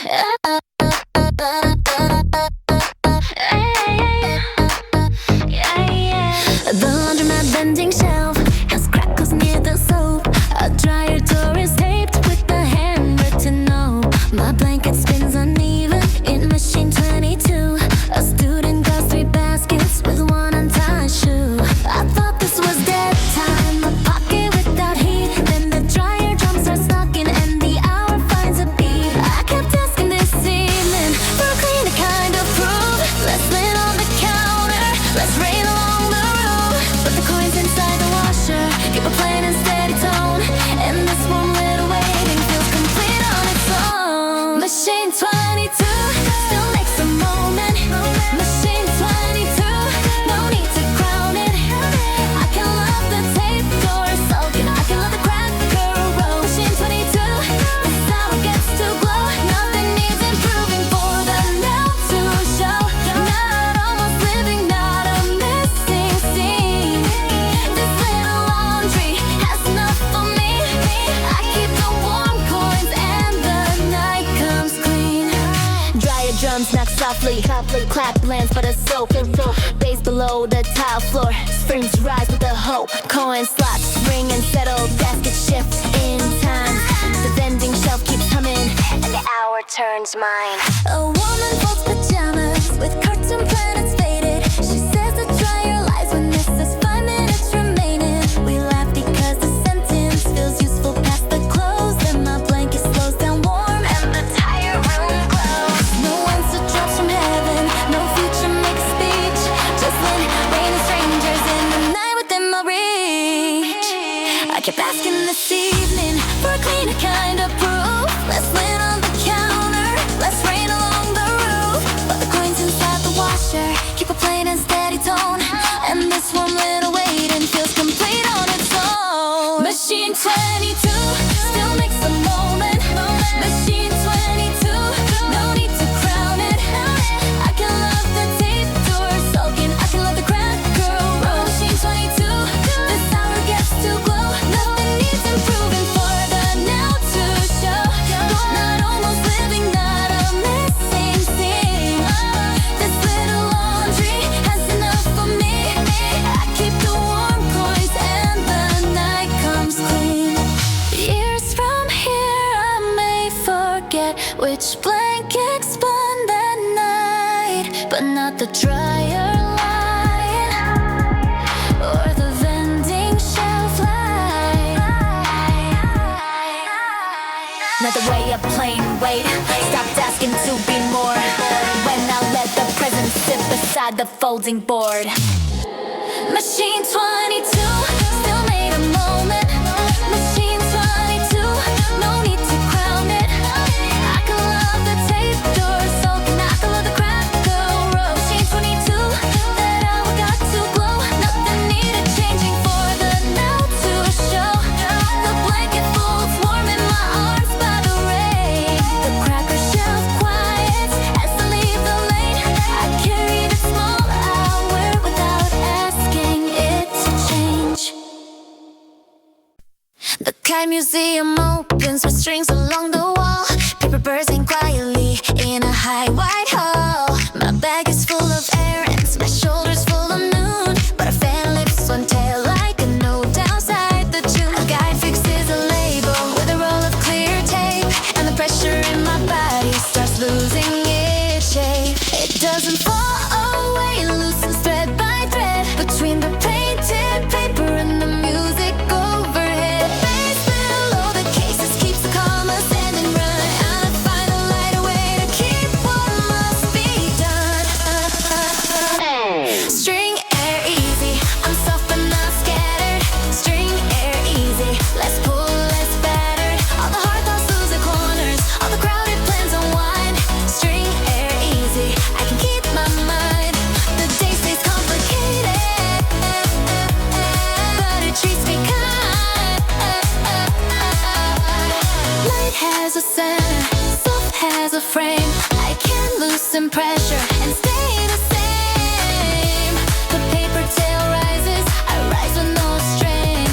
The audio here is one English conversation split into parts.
The laundromat vending shelf has crackles near the soap. A dryer door is taped with a handwritten note. My blanket spins uneven in machine 22. A student goes 3 baskets with 1 untied shoe. I thought this was dead time, a pocket without heat. Then the dryer drum starts knocking and the hour finds a beat. I kept asking this evening for a cleaner kind of proof. Let's lay on the counter, let's rain along the roof. But the coins inside the washer keep a plain and steady tone, and this one little waiting feels complete on its own. Machine 22 still makes a moment. Machine 22, no need to crown it. I can love the tape door soaking, I can love the cracker roll. Machine 22, this how it gets to glow. Nothing needs improving for the now to show. Not almost living, not a missing scene. This little laundry has enough for me. I keep the warm coins and the night comes clean. Dryer drums knock softly, clap lands for the soap. Base below the tile floor, springs rise with the hope. Coin slots ring and settle, basket shift in time. The vending shelf keeps humming and the hour turns mine. A woman folds pajamas with cartoon planets faded. She says the dryer lies when this is 5 minutes remaining. We laugh because the sentence feels useful past the close. Then my blanket slows down warm and the tire room glows. No answer drops from heaven, no future makes speech. Just when rain and strangers in the night within my reach. I kept asking this evening for a cleaner kind of proof. Let's lay on the counter, let's rain along the roof. But the coins inside the washer keep a plain and steady tone, and this one little waiting feels complete on its own. Machine 22 still makes a moment. Machine 22, no need to crown it. I can love the tape door soaking, I can love the cracker roll. Machine 22, this hour gets to glow. Nothing needs improving for the now to show. Not almost living, not a missing scene. This little laundry has enough for me. I keep the warm coins and the night comes clean. Years from here I may forget which blanket spun that night, but not the dryer light or the vending shelf light. Not the way of plain wait. Stopped asking to be more when I let the present sit beside the folding board. Machine 22 still made a moment. Machine 22, no need to crown it. I can love the tape door soaking, I can love the cracker roll. Machine 22, that hour got to glow. Nothing needed changing for the now to show. The blanket folds warm in my arms by the rain. The cracker shelf quiets as I leave the lane. I carried a small hour without asking it to change. The Kai Museum opens with strings along the wall. Paper birds hang quietly in a high white hall. My bag is full of errands, my shoulders full of noon, but a fan lifts one tail like a note outside the tune. A guy fixes a label with a roll of clear tape, and the pressure in my body starts losing its shape. It doesn't fall away, loosens thread by thread between the painted paper and the music overhead. Bass below the cases keeps the comma standing run. I find a lighter way to keep what must be done. String air easy, I'm soft but not scattered. String air easy, less pull, less battered. All the hard thoughts lose their corners, all the crowded plans unwind. String air easy, I can keep my mind. The day stays complicated, but it treats me kind. Light has a center, soft has a frame. I can loosen pressure and stay the same. The paper tail rises, I rise with no strain.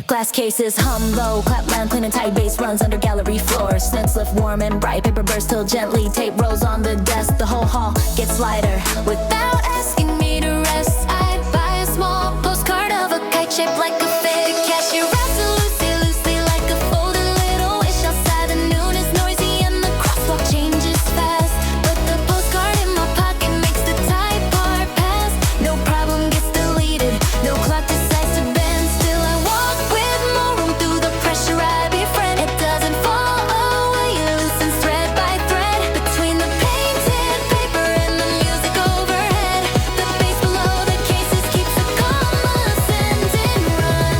Glass cases hum low, clap loud, clean and tight bass runs under gallery floors. Scents lift warm and bright, paper bursts till gently. Tape rolls on the desk, the whole hall gets lighter. Without asking me to rest, I buy a small postcard of a kite shaped like a fig. Cashier wraps it loosely, loosely like a folded little wish. Outside the noon is noisy and the crosswalk changes fast, but the postcard in my pocket makes the tight part pass. No problem gets deleted, no clock decides to bend. Still I walk with more room through the pressure I befriend. It doesn't fall away, it loosens thread by thread between the painted paper and the music overhead. The bass below the cases keeps the comma sending run.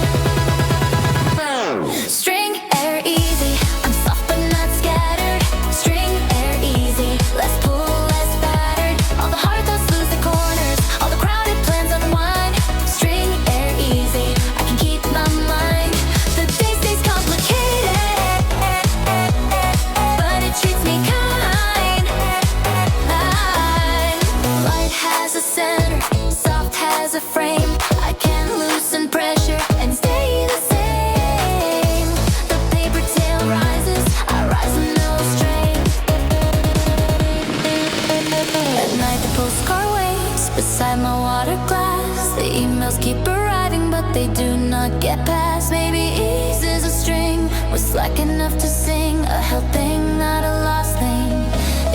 String air easy, I'm soft but not scattered. String air easy, less pull, less battered. All the hard thoughts lose their corners, all the crowded plans unwind. String air easy, I can keep my mind. The day stays complicated, but it treats me kind. Light has a center, soft has a frame. I can loosen pressure and stay the same. The paper tail rises, I rise with no strain. At night the postcard waits beside my water glass. The emails keep arriving but they do not get past. Maybe ease is a string, we're slack enough to sing a held thing, not a lost thing,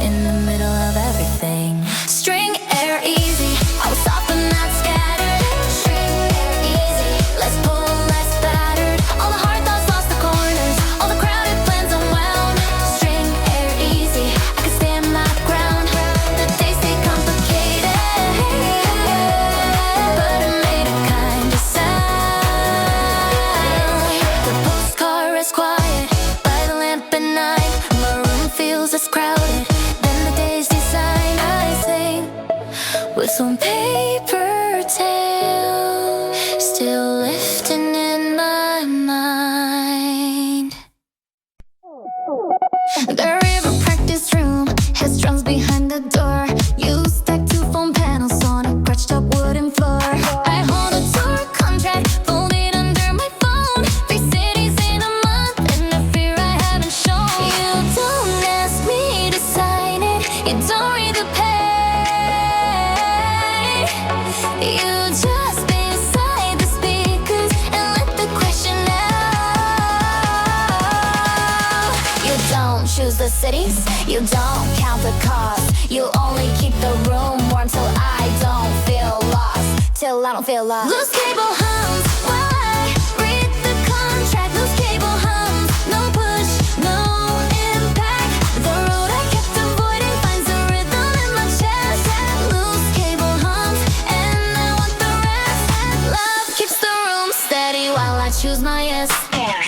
in the middle of everything. String air easy, I was soft but not scattered. String air easy, less pull, less battered. All the hard thoughts lost the corners, all the crowded plans unwound. String air easy, I can stand my ground. The days stay complicated, but I made a kind of sound. The postcard is quiet by the lamp at night. My room feels less crowded than the day's design. I sing with one paper tail still lifting in my mind. The river practice room has drums behind the door. You stack two phone panels on a crutched up wooden floor. I hold a tour contract folded under my phone. 3 cities in a month and a fear I haven't shown. You don't ask me to sign it, you don't read the page. You just beside the speakers and let the question out. You don't choose the cities, you don't count the cost. You only keep the room warm till I don't feel lost, till I don't feel lost. Loose cable hums while I read the contract. Loose cable hums, no push, no impact. The road I kept avoiding finds a rhythm in my chest. Loose cable hums and I want the rest. Love keeps the room steady while I choose my yes.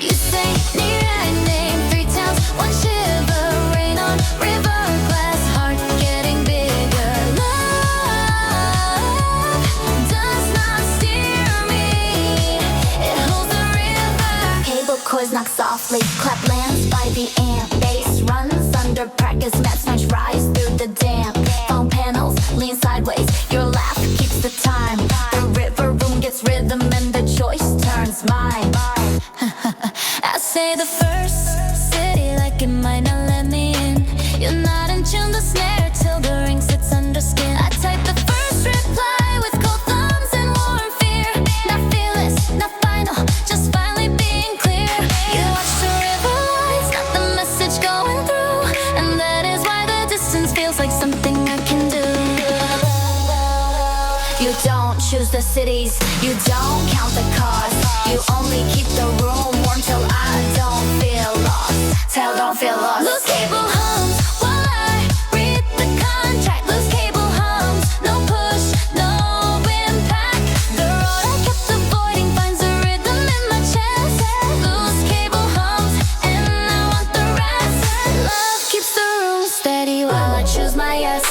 You say near I name 3 towns, 1 shiver, rain on river glass, heart getting bigger. Love does not steer me, it holds the river. Cable cords knock softly, clap lands by the amp. Bass runs under practice mats, noise rise through the damp. Phone panels lean sideways, your laugh keeps the time. The river room gets rhythm and the choice turns mine. I say the first city like it might not let me in. You're not in tune, the snare till the ring sits under skin. I type the first reply with cold thumbs and warm fear. Not fearless, not final, just finally being clear. You watch the river lights, not the message going through, and that is why the distance feels like something I can do. You don't choose the cities, you don't count the cost. You only keep the room warm till I don't feel lost, till I don't feel lost. Loose cable hums while I read the contract. Loose cable hums, no push, no impact. The road I kept avoiding finds a rhythm in my chest. Loose cable hums and I want the rest. Love keeps the room steady while I choose my yes.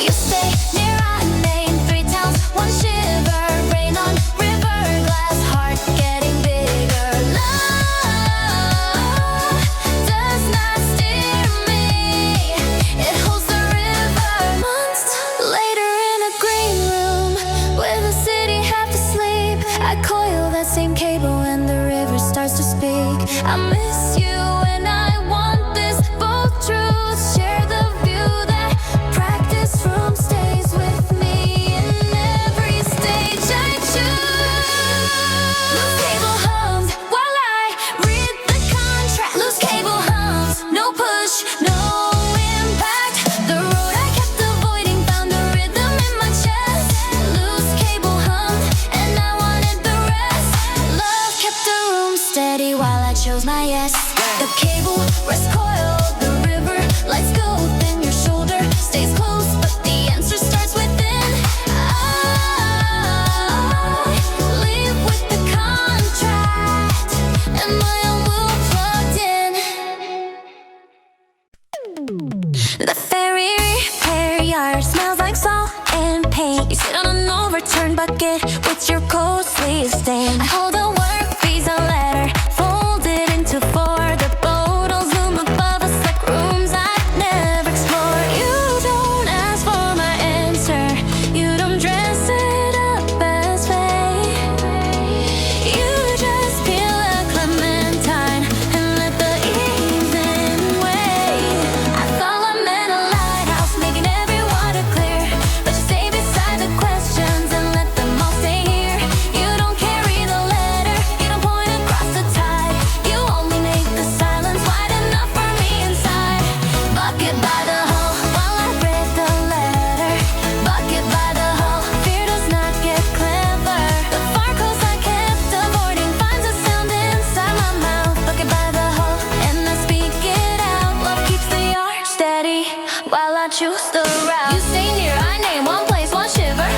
You stay near I name 3 towns, 1 shiver, rain on river glass, heart getting bigger. Love does not steer me, The ferry repair yard smells like salt and paint. You sit on an overturned bucket with your coat sleeves stained. I hold a work visa letter folded into four. The boat will zoom above us like rooms I'd never explore. You don't ask for my answer, you don't dress it up as fate. You just peel a clementine and let the evening wait. I thought I met a lighthouse making every water clear, but you stay beside the questions and let them all stay here. You don't carry the letter, you don't point across the tide, you only make the silence wide enough for me inside. Bucket by the hull while I read the letter. Bucket by the hull, fear does not get clever. The far coast I kept avoiding finds a sound inside my mouth. Bucket by the hull and I speak it out. Love keeps the yard steady while I choose the route. You stay near, I name one place, one shiver.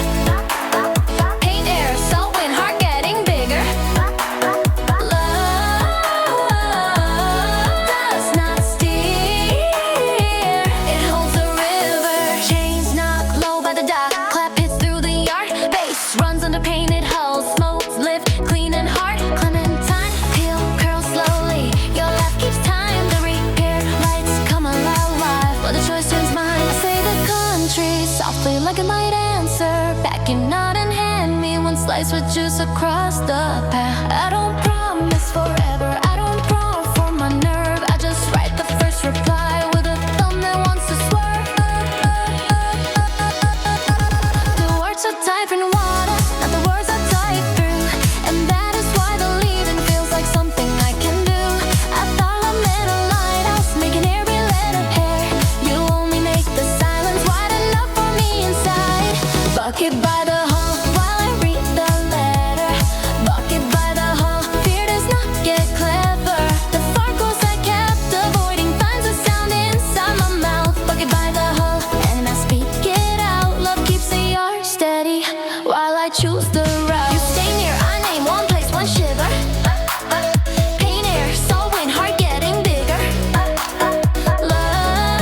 Pain, air, salt, wind, heart getting bigger. Love does not steer, it holds a river. Chains knock low by the dock, clap hits through the yard. Bass runs under painted hulls, smokes lift clean and hard. Clementine peel curls slowly, your laugh keeps time. The repair lights come alive while the choice turns mine. I say the country softly like it might answer back. You nod and hand me one slice with juice across the path. I don't promise forever, I don't prompt for my nerve. I just write the first reply with a thumb that wants to swerve. The words are typed in water, not the words I type through, and that is why the leaving feels like something I can do. I thought I met a lighthouse making every letter pair. You only make the silence wide enough for me inside. Bucket by the hull while I read the letter. Bucket by the hull, fear does not get clever. The far coast I kept avoiding finds a sound inside my mouth. Bucket by the hull and I speak it out. Love keeps the yard steady while I choose the route. You stay near, I name one place, one shiver. Pain, air, salt, wind, heart getting bigger. Love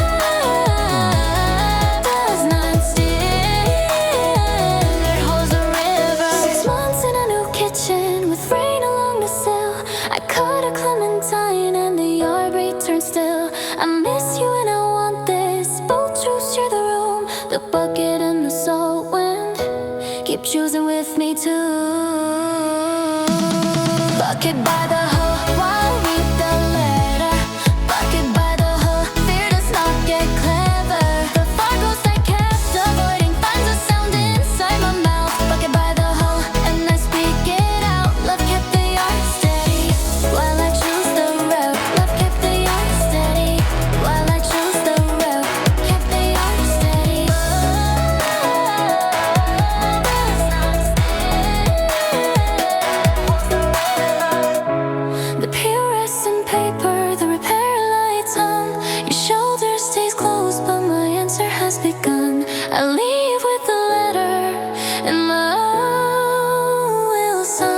does not steer, it holds a river. 6 months in a new kitchen with rain along the sill. I cut a clementine and the yard returns still. I miss you and I want this. Both truths share the room. The bucket and the salt wind keep choosing with me too. Bucket by the hull while I read the letter. Bucket by the hull, fear does not get clever. The far coast I kept avoiding finds a sound inside my mouth. Bucket by the hull and I speak it out. Love kept the yard steady while I choose the route. Love kept the yard steady while I choose the route. Kept the yard steady. Love does not steer. The PRS and paper, the repair lights on. Your shoulder stays closed, but my answer has begun. I leave with the letter, and love will sign.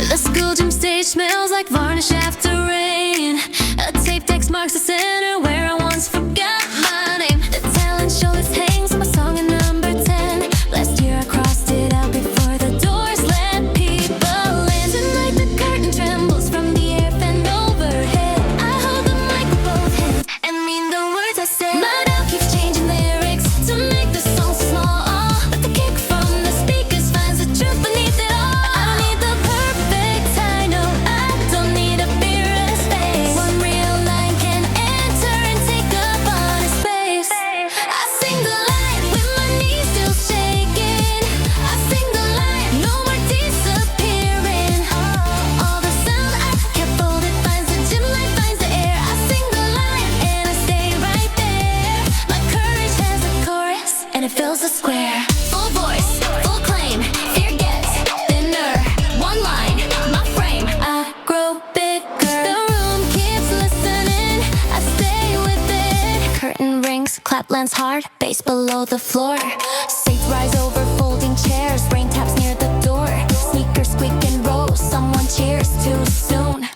The school gym stage smells like varnish after rain. A tape deck marks the center where I once forgot my name. The talent show list hangs on my song at number 10. Last year I crossed it out before the doors let people in. Tonight the curtain trembles from the air bend overhead. I hold the mic with both hands and mean the words I say. My now keeps changing lyrics to make the song small, but the kick from the speakers finds the truth beneath it all. I don't need the perfect tie, no, I don't need a mirror space. One real line can enter and take up on a space. I sing the line with my knees still shaking. I sing the line, no more disappearing. All the sound I kept folded finds the gym light, finds the air. I sing the line and I stay right there. My courage has a chorus and it fills the square. Full voice, full claim, fear gets thinner. One line, my frame, I grow bigger. The room keeps listening, I stay with it. Curtain rings, clap lands hard, bass below the floor. Seats rise over folding chairs, rain taps near the door. Sneakers squeak and roll, someone cheers too soon.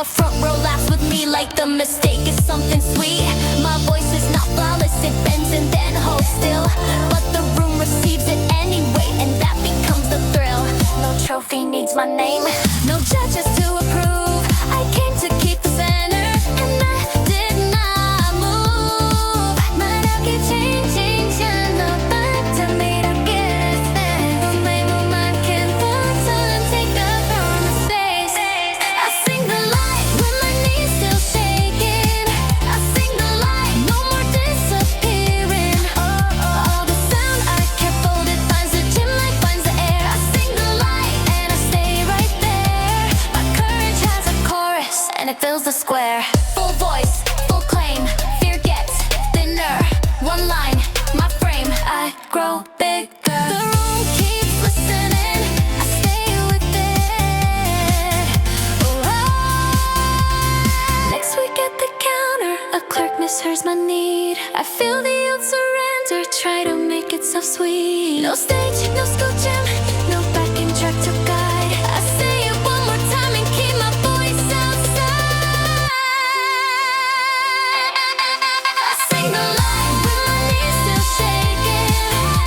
front row laughs with me like the mistake is something sweet. My voice is not flawless, it bends and then holds still, but the room receives it anyway, and that becomes the thrill. No trophy needs my name, no judges to approve. I came to keep the center, and I did not move. But I'll keep changing, no button made up get it. My woman can put on take the throne of space. I sing the light when my knees still shaking. I sing the light, no more disappearing. All the sound I kept folded finds the gym like finds the air. I sing the light and I stay right there. My courage has a chorus and it fills the square. Full voice, full claim, fear gets thinner. One line, my frame, I grow bigger. The room keeps listening, I stay with it. Next week at the counter, a clerk mishears my need. I feel the old surrender, try to make it so sweet. No stage, no school gym, no backing track to guide. I say it one more time and keep my voice outside. I sing the light when my knees still shaking.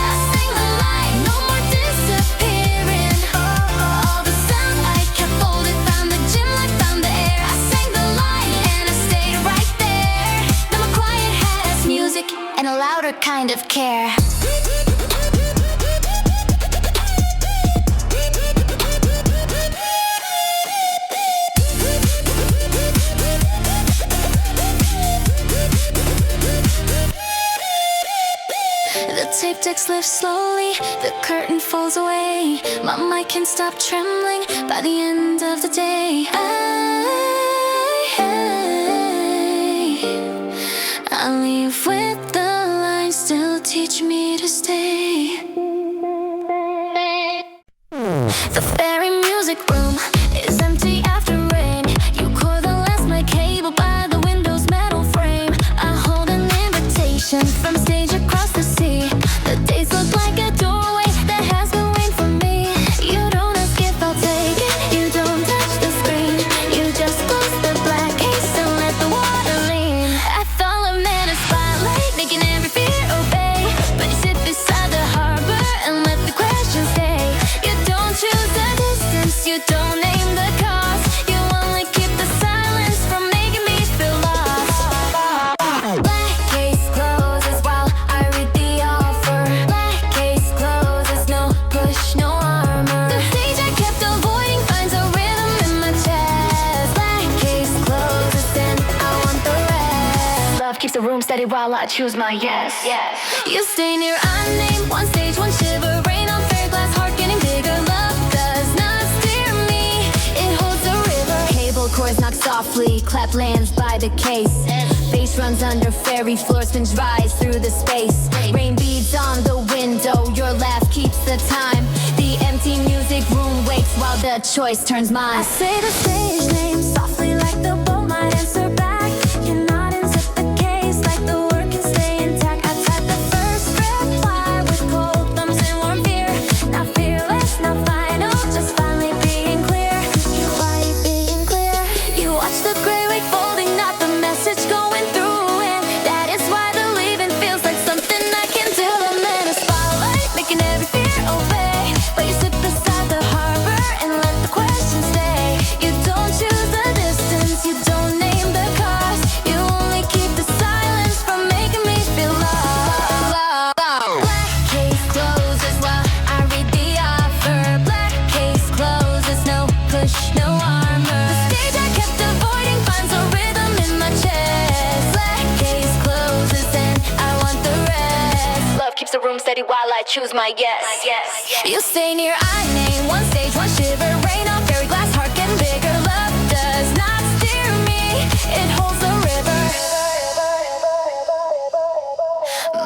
I sing the light, no more disappearing. All the sound I kept folded found the gym like found the air. I sang the light and I stayed right there. Now my quiet has music and a louder kind of care. The tape decks lift slowly, the curtain falls away. My mic can stop trembling by the end of the day. I leave with the lines still teach me to stay. The fairy music room is empty after rain. You coil the last my cable by the window's metal frame. I hold an invitation from stage across the sea. The days look like a doorway that has been waiting for me. You don't ask if I'll take it, you don't touch the screen. You just close the black case and let the water lean. I follow man a spotlight, making every fear obey. But you sit beside the harbor and let the questions stay. You don't choose the distance, you don't name the cost. You only keep the silence from making me feel lost. Black case closes while I read the offer. Black case closes, no push, no armor. The stage I kept avoiding finds a rhythm in my chest. Black case closes, then I want the rest. Love keeps the room steady while I choose my yes. You stay near, I name one stage, one shiver. Rain on fair glass, heart getting bigger. Love does not steer me, it holds a river. Cable cords knock softly, clap lands by the case. Bass runs under fairy floor, spins rise through the space. Rain beads on the window, your laugh keeps the time. The empty music room wakes while the choice turns mine. I say the stage name softly like the boat might answer back. You're not into the case like the word can stay intact. I type the first reply with cold thumbs and warm fear. Not fearless, not final, just finally being clear. You're finally being clear. You watch the gray wake folding, not the message going through. And that is why the leaving feels like something I can do. I'm in a spotlight, making every fear obey. But you sit beside the harbor and let the questions stay. You don't choose the distance, you don't name the cost. You only keep the silence from making me feel lost. Black case closes while I read the offer. Black case closes, no push, no armor. The stage I kept avoiding finds a rhythm in my chest. Black case closes and I want the rest. Love keeps the room steady while I choose my yes. You stay near, I name one stage, one shiver. Rain on fairy glass, heart getting bigger. Love does not steer me, it holds a river.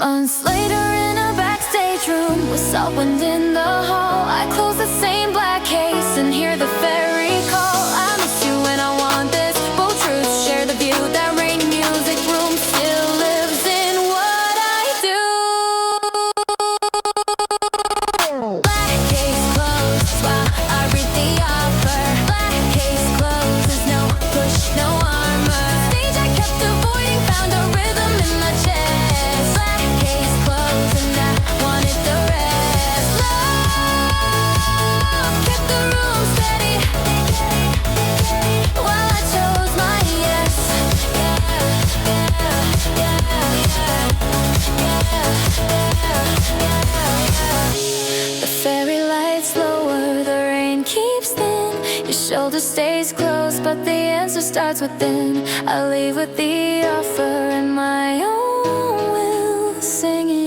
Months later in a backstage room with salt wind in the hall, I close the same black case and hear the fairy call. I miss you when I want this. Both truths share the view that rainy music room still lives in what I do. Black case closed while I read the offer. Black case closes, no push, stays close, but the answer starts within. I leave with the offer and my own will singing.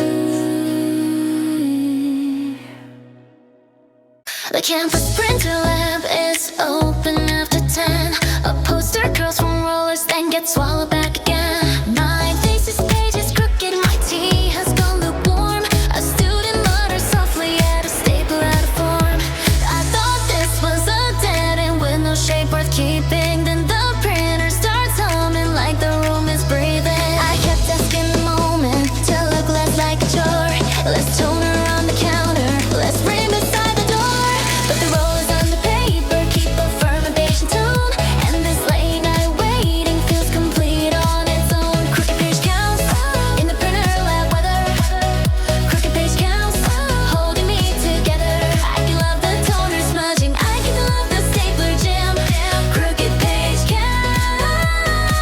The campus printer lab is open after 10. A poster curls from rollers, then gets swallowed back again. My thesis page is crooked, my tea has gone lukewarm. A student mutters softly at a staple out of form. I thought this was a dead end with no shape worth keeping. Then the printer starts humming like the room is breathing. I kept asking the moment to look less like a chore. Let's tone around the counter, let's bring beside the door. But the roll is on the paper, keep a firm and patient tone. And this late night waiting feels complete on its own. Crooked page counts in the printer lab weather. Crooked page counts holding me together. I can love the toner smudging, I can love the stapler jam. Crooked page counts.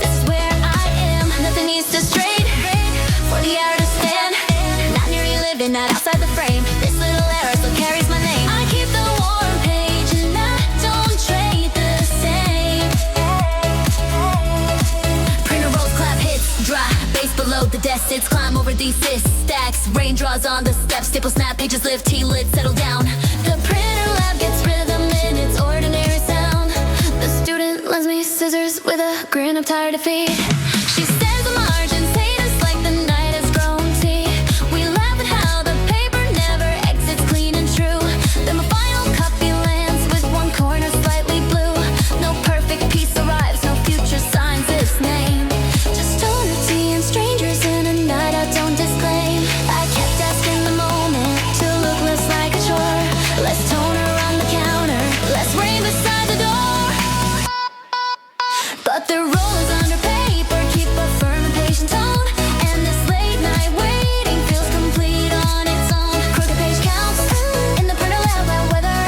This is where I am. Nothing needs to straight for the hour to stand. Not nearly living, not outside the frame. This little error still carries my name. I keep the warm page and I don't trade the same. Printer rolls, clap hits, dry. Base below the desk sits, climb over these stacks. Rain draws on the steps, staple snap, pages lift, T-lid settle down. The printer lab gets rhythm in its ordinary sound. The student lends me scissors with a grin of tired defeat. She stands the margins, hate us like the night has grown tea. We laugh at how the paper never exits clean and true. Then my final copy lands with one corner slightly blue. No perfect piece arrives, no future signs its name. Just toner tea and strangers in a night I don't disclaim. I kept asking the moment to look less like a chore. Let's tone around the counter, let's rain beside the door. But the roll is under paper, keep a firm and patient tone. And this late night waiting feels complete on its own. Crooked page counts in the printer lab weather.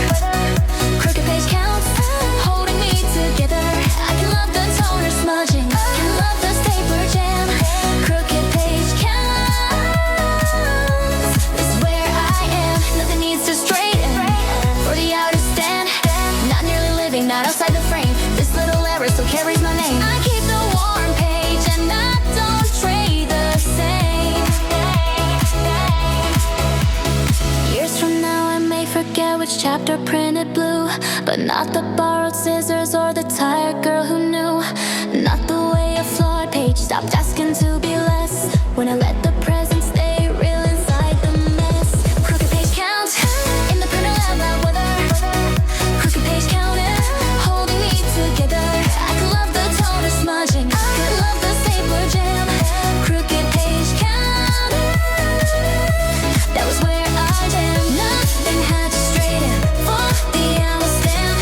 Crooked page counts holding me together. I can love the toner smudging, can love the stapler jam. Crooked page counts. This is where I am. Nothing needs to straighten for the hour to stand. Not nearly living, not outside the frame. This little error still carries my name. I keep the warm page and I don't trade the same. Years from now I may forget which chapter printed blue, but not the borrowed scissors or the tired girl who knew. Not the way a flawed page stopped asking to be less when I let the present stay real inside the mess. Crooked page counts in the printer lab weather. Crooked page counter holding me together. I can love the toner smudging, can love the stapler jam. Crooked page counter. That was where I am. Nothing had to straighten for the hour stand.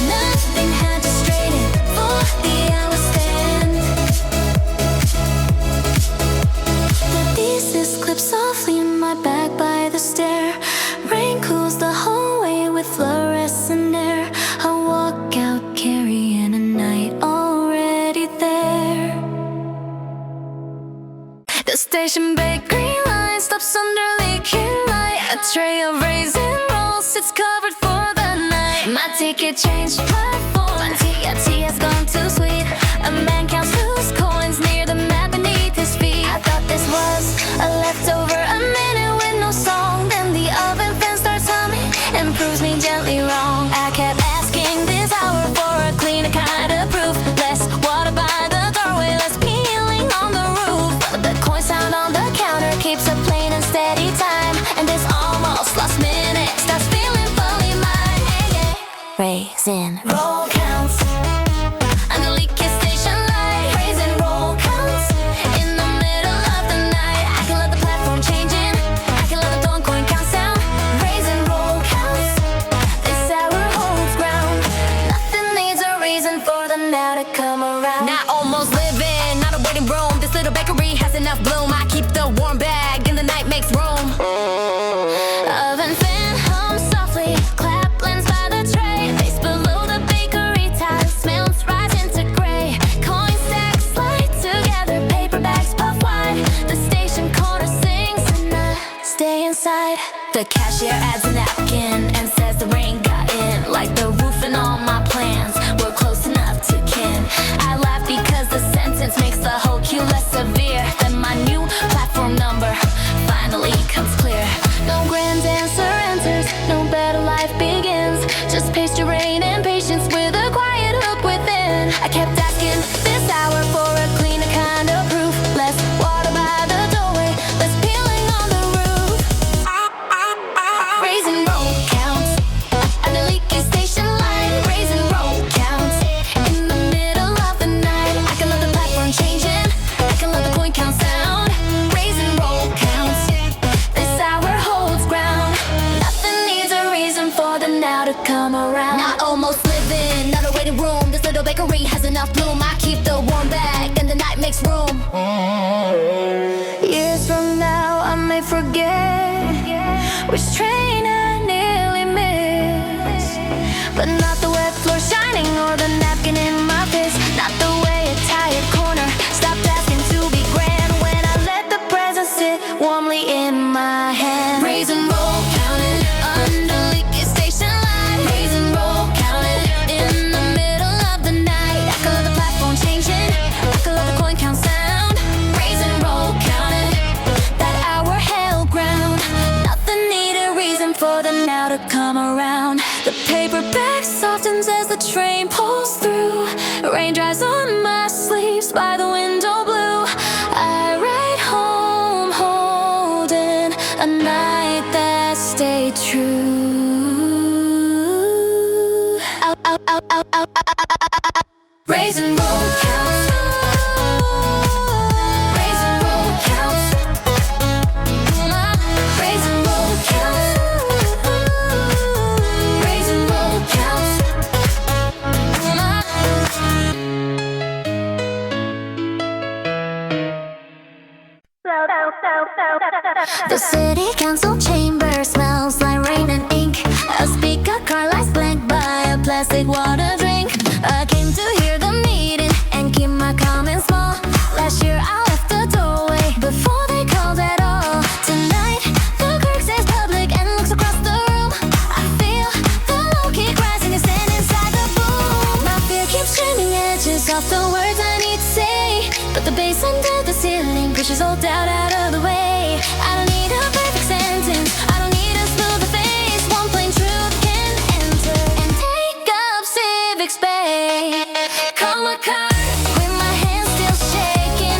Nothing had to straighten for the hour stand. The thesis clips softly in my bag by the stair. Rain cools the hallway with fluorescent air. I walk out carrying a night already there. The station bakery line stops under leaking light. A tray of raisin rolls sits covered for the night. My ticket changed platform, my tea has gone too sweet. A man counts loose coins near the mat beneath his feet. I thought this was a leftover, a minute with no song. Then the oven fan starts humming and proves me gently wrong. I kept asking this hour for a cleaner kind of proof. Less water by the doorway, less peeling on the roof. But the coin sound on the counter keeps a plain and steady time. And this almost lost minute starts feeling fully mine. Yeah, yeah. Raisin roll counts under leaky station light. Raisin roll counts in the middle of the night. I can let the platform changing, I can let the dawn coin count sound. Raisin roll counts, this hour holds ground. Nothing needs a reason for the now to come around. Not almost living, not a waiting room. This little bakery has enough bloom. I keep the warm bag and the night makes room. Oven fan hums softly, clap blends by the tray. Face below the bakery tile, smells rise into gray. Coin stacks slide together, paper bags puff wide. The station corner sings and I stay inside. The cashier adds an greenery has enough bloom. I keep the warm back and the night makes room. Years from now I may forget which train I nearly missed, but not the wet floor shining or the napkin in my fist. Not the way a tired corner stopped asking to be grand when I let the present sit warmly in my hand. Raise and roll, count it under Lincoln Station line. Raise and roll, count it in the middle of the night. Echo of the platform changing, echo of the coin count sound. Raise and roll, count it, that hour held ground. Nothing needed reason for the now to come around. The paperback softens as the train pulls through. Rain dries on my sleeves by the window blue. I ride home holding a night that stayed true. Out, out, out, out, out, out, out. Raise and roll counts. Raise and roll counts. Raise and roll counts. Raise and roll counts. The city council chamber smells like rain and ink. A speaker car lights blank by a plastic water drink. I came to hear the meeting and keep my comments small. Last year I left the doorway before they called at all. Tonight the clerk says public and looks across the room. I feel the low kick rising and stand inside the boom. My fear keeps screaming edges off the words I need to say, but the bass under the ceiling pushes all doubt out of the way. I don't need a perfect sentence, I don't need a smooth face. One plain truth can enter and take up civic space. Call my car with my hands still shaking.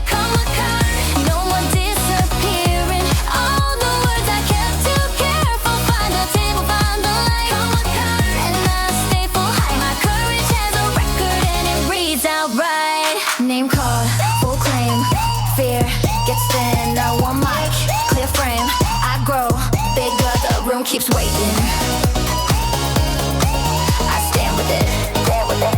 Call my car, no more disappearing. All the words I kept too careful. Find the table, find the light. Call my car and I stay full high. My courage has a record and it reads out right. Name called, full claim, fear gets thinner. One mic, clear frame, I grow bigger, the room keeps waiting. I stand with it, stand with it.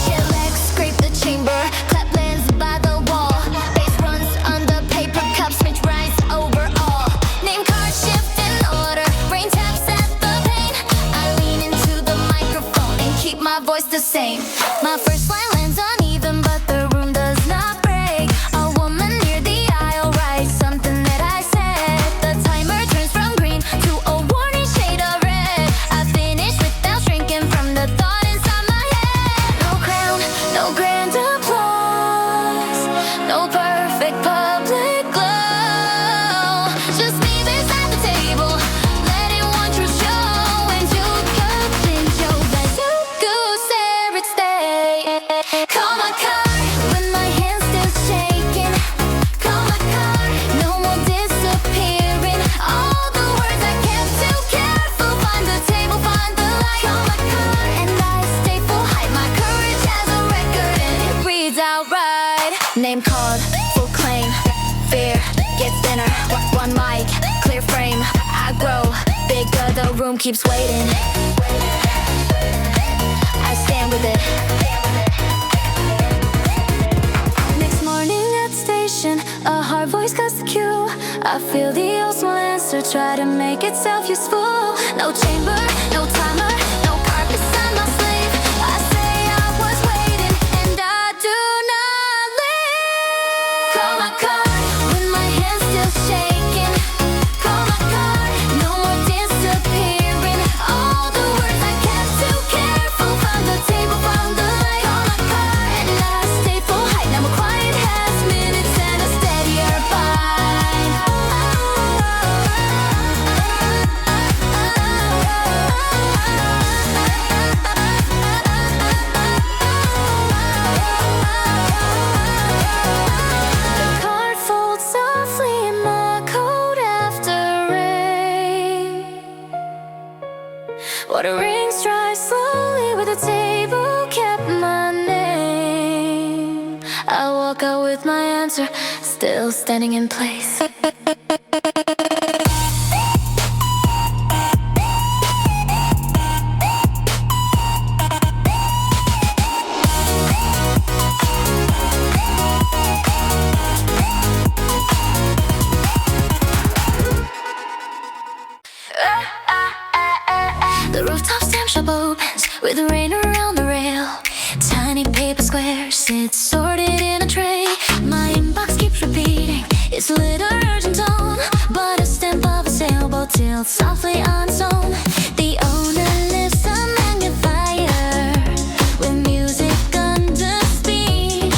Shit legs scrape the chamber, clap lands by the wall. Bass runs under paper cups, Mitch rise over all. Name card shift in order, rain taps at the pane. I lean into the microphone and keep my voice the same. My first line lands uneven, but the room does not break. A woman near the aisle writes something that I said. The timer turns from green to a warning shade of red. I finish without shrinking from the thought inside my head. No crown, no grand applause, no perfect public glow. Just me beside the table, letting one truth show. And you could think you'll let you go stare it stay. Call my car with my hands still shaking. Call my car, no more disappearing. All the words I kept too careful. Find the table, find the light. Call my car and I stay full high. My courage has a record and it reads out right. Name called, full claim, fear gets thinner. One mic, clear frame, I grow bigger, the room keeps waiting. I stand with it. Next morning at the station, a hard voice cuts the queue. I feel the old small answer try to make itself useful. No chamber, no timer, no card beside my sleeve. I say I was waiting and I do not leave. Call my car with my hands still shaking. Call my car, no more disappearing. All the words I kept too careful. Find the table, find the light. Call my car and I stay full height. Now my quiet has minutes and a steadier bite. The card folds softly in my coat after rain. Water rings dry slowly where the table kept my name. I walk out with my answer still. still standing in place. with the rain around the rail. Tiny paper squares, it's sorted in a tray. My inbox keeps repeating, it's a little urgent tone, but a stamp of a sailboat tilts softly on its own. The owner lives a magnifier with music under speech,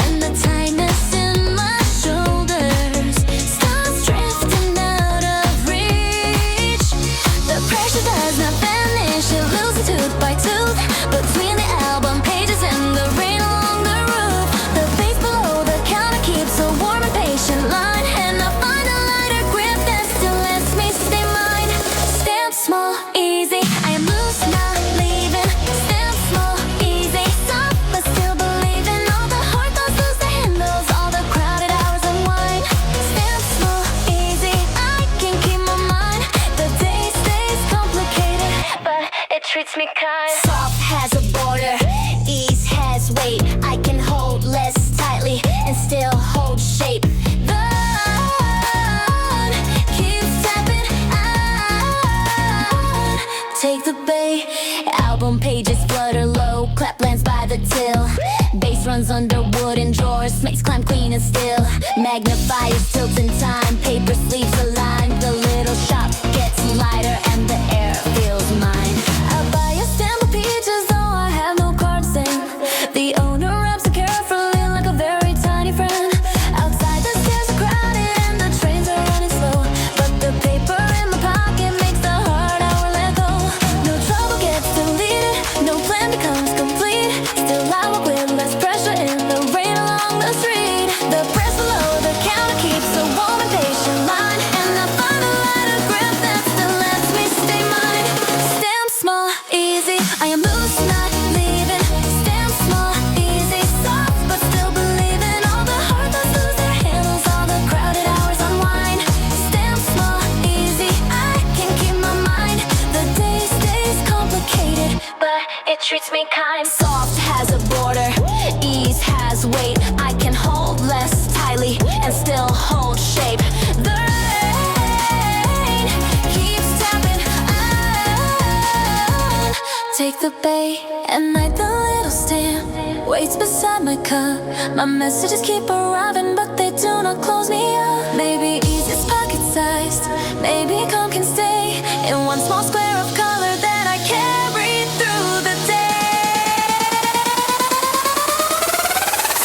and the tightness in my shoulders starts drifting out of reach. The pressure does not vanish, it loses tooth by tooth between the album pages and the rain along the roof. The bass below the counter keeps a warm and patient line, and I find a lighter grip that still lets me stay mine. Stamp small, easy, I am loose, not leaving. Stamp small, easy, soft but still believing. All the hard thoughts lose their handles, all the crowded hours unwind. Stamp small, easy, I can keep my mind. The day stays complicated, but it treats me kind. Soft has a border, ease has weight. I can hold less tightly and still hold shape. The keeps tapping on. Take the bait. Album pages flutter low, clap lands by the till. Bass runs under wooden drawers, makes climb clean and still. Magnifiers tilt in time, paper sleeves align. The little shop gets lighter and the air feels mine. I buy a stamp of peaches though I have no cards in. The owner wraps it carefully like a very tiny friend. Outside the stairs are crowded and the trains are running slow, but the paper in my pocket makes the hard hour let go. No trouble gets deleted, no plan becomes complete. Still I walk with less pressure in the rain along the street. The press below the counter keeps a warm and patient line, and I find a lighter grip that still lets me stay mine. Stamp small, easy, I am loose, not leaving. Stamp small, easy, soft but still believing. All the hard thoughts lose their handles, all the crowded hours unwind. Stamp small, easy, I can keep my mind. The day stays complicated, but it treats me kind. Soft has a border, ease has weight. I can hold less tightly and still hold shape. The rain keeps tapping on. Take the bait, at night the little stamp waits beside my cup. My messages keep arriving, but they do not close me up. Maybe ease is pocket-sized, maybe calm can stay in one small square of color that I carry through the day.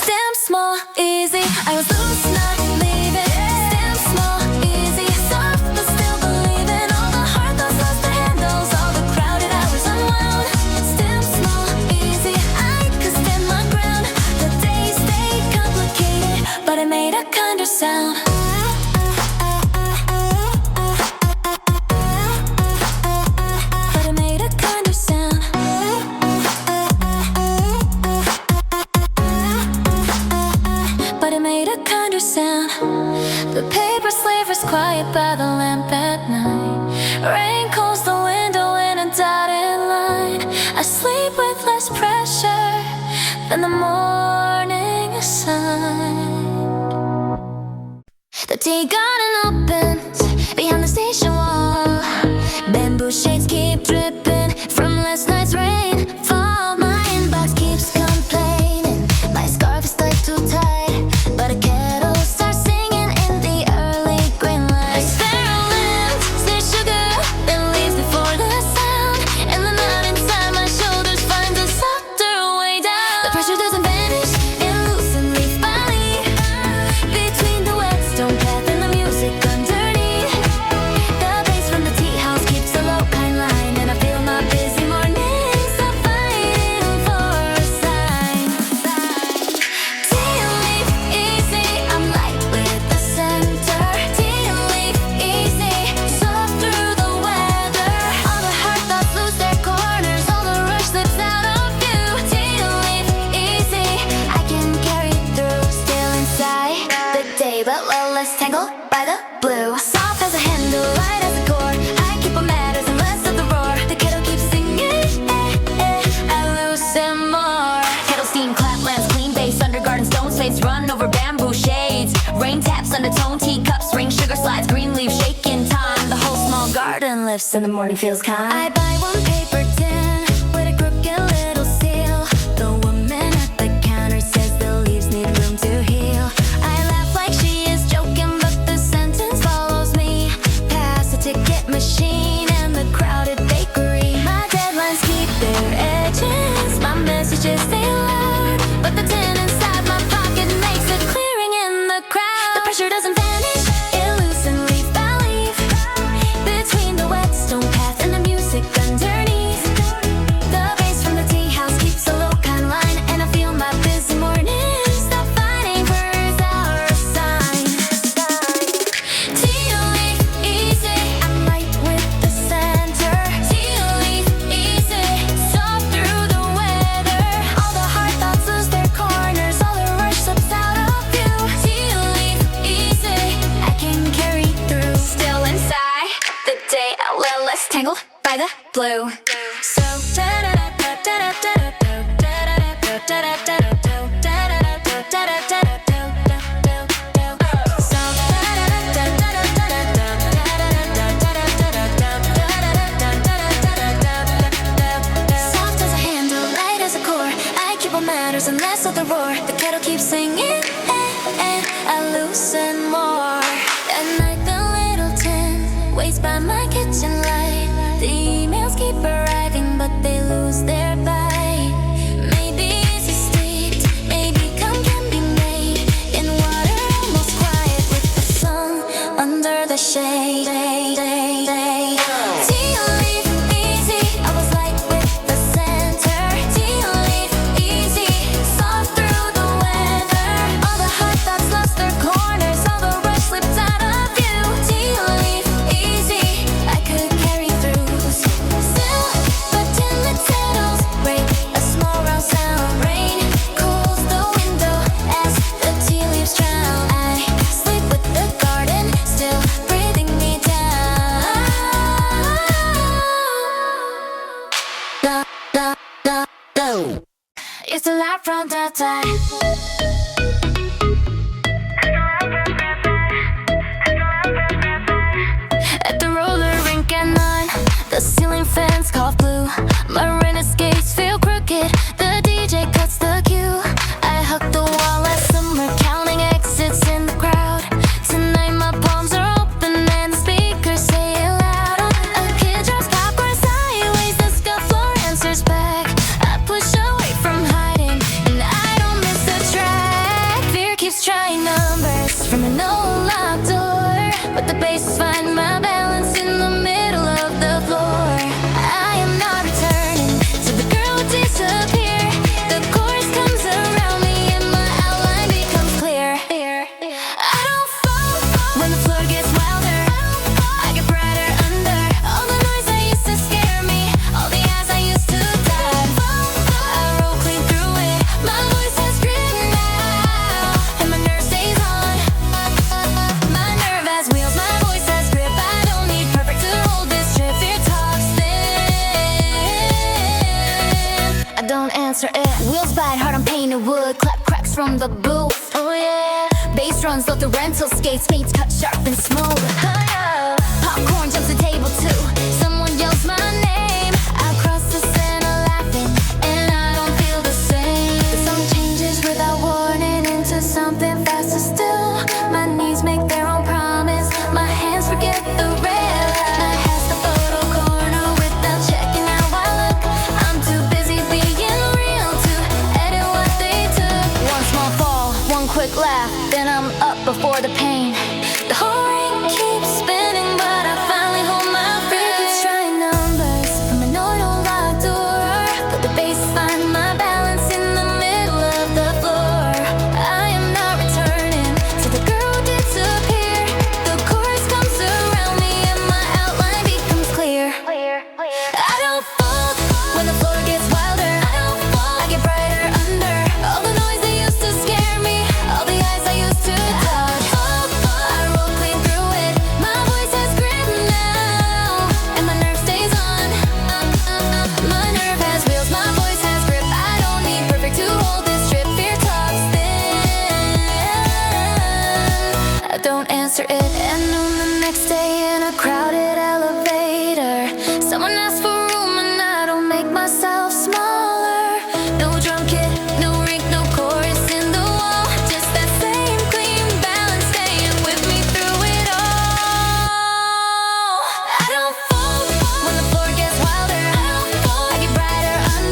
Stamp small, easy, I was loose, not leaving. Stamp small, easy, soft but still believing. All the hard thoughts lost their handles, all the crowded hours unwound. Stamp small, easy, I could stand my ground. The days stay complicated, but I made a kinder sound. But I made a kinder sound. But I made a kinder sound. The paper sliver's quiet by the lamp at night. Rain cools the window in a dotted line. I sleep with less pressure than the morning sun. The tea garden opens behind the station wall. Bamboo shades keep dripping from last night's rain. Fall, my inbox keeps complaining. My scarf is tied too tight, but a kettle starts singing in the early green light. Sparrow lands, near sugar, then leaves before the sound. And the knot inside my shoulders finds a softer way down. The pressure doesn't vanish, it loosens leaf by leaf. Between the whetstone path and the music underneath. The bass from the tea house keeps a low kind line, and I feel my busy mornings are fighting for a sign. Tea leaf easy, I'm light with the center. Tea leaf easy, soft through the weather. All the hard thoughts lose their corners, all the rush slips out of view. Tea leaf easy, I can carry through, still inside the day, but well less tangled by the blue. Soft as a handle, light as a cord. I keep what matters and less of the roar. The kettle keeps singing, I loosen more. Kettle steam, clap lands, clean bass, under garden stones, fades run over bamboo shades. Rain taps undertone, teacups ring, sugar slides, green leaves shaking time. The whole small garden lifts and the morning feels kind. I buy one paper tin with a razor edges. My messages stay loud, but the tin inside my pocket makes a clearing in the crowd. The pressure doesn't vanish, it loosens leaf by leaf, between the whetstone path and the music underneath. The bass from the tea house keeps a low kind line, and I feel my busy mornings stop fighting for our sign. Tea leaf easy, I'm light with the center. Tea leaf easy, soft through the weather. All the hard thoughts lose their corners, all the rush slips out of view. Tea leaf easy, I can carry through. Still inside the day, a little less tangled by the blue. So soft as a handle, light as a core. I keep what matters and less of the roar. The kettle keeps singing, and I loosen more. At night the little tin waits by my kitchen light. The emails keep arriving, but they lose their bite. Maybe it's a state, maybe calm can be made in water almost quiet with the sun under the shade. Tea leaf easy, I was light with the center. Tea leaf easy, soft through the weather. All the hard thoughts lost their corners, all the rush slipped out of view. Tea leaf easy, I could carry through. Still, but till it settles, break a small round sound. Rain cools the window as the tea leaves drown. I sleep with the garden still breathing me down. It's the light from the tide. At the roller rink at 9, the ceiling fans cough blue. My rented skates feel crooked, the DJ cuts the cue. I hug the wall last summer, counting exits in the crowd. Tonight my palms are open and the speakers say it loud. A kid drops popcorn sideways, the scuff floor answers back. I push away from hiding, and I don't miss a track. Fear keeps trying numbers from an old locked door, but the bass find my balance in the middle of the floor. I am not returning to the girl who disappeared. The chorus comes around me and my outline becomes clear. I don't fall when the floor gets wilder. I get brighter under all the noise that used to scare me, all the eyes I used to dive. I roll clean through it. My voice has grit now, and my nerve stays on. My nerve has wheels, my voice has grip. I don't need perfect to hold this trip. Fear talks thin, I don't answer it. Wheels bite hard on painted wood, clap cracks from the booth. Oh yeah, bass runs off the rental skates, mates cut sharp and smooth. Oh yeah, popcorn jumps the table too. Someone yells my name, I cross the center laughing, and I don't feel the same. The song changes without warning into something faster still. My knees make their own promise, my hands forget the rest. I has the photo corner without checking how I look. I'm too busy being real to edit what they took. One small fall, one quick laugh, then I'm up before the pain. The whole ring keeps spinning, but I finally hold my breath. Keeps trying numbers from an old locked door, but the bass find my balance in the middle of the floor. I am not returning to the girl who disappeared. The chorus comes around me and my outline becomes clear. I don't fall when the floor gets wilder. I get brighter under all the noise that used to scare me, all the eyes I used to dodge. I roll clean through it. My voice has grip now, and my nerve stays on. My nerve has wheels, my voice has grip. I don't need perfect to hold this trip. Fear talks thin, I don't answer it. And on the next day in a crowded elevator, someone asks for room and I don't make myself smaller. No drum kit, no ring, no chorus in the wall, just that same clean balance staying with me through it all. I don't fall when the floor gets wilder. I get brighter under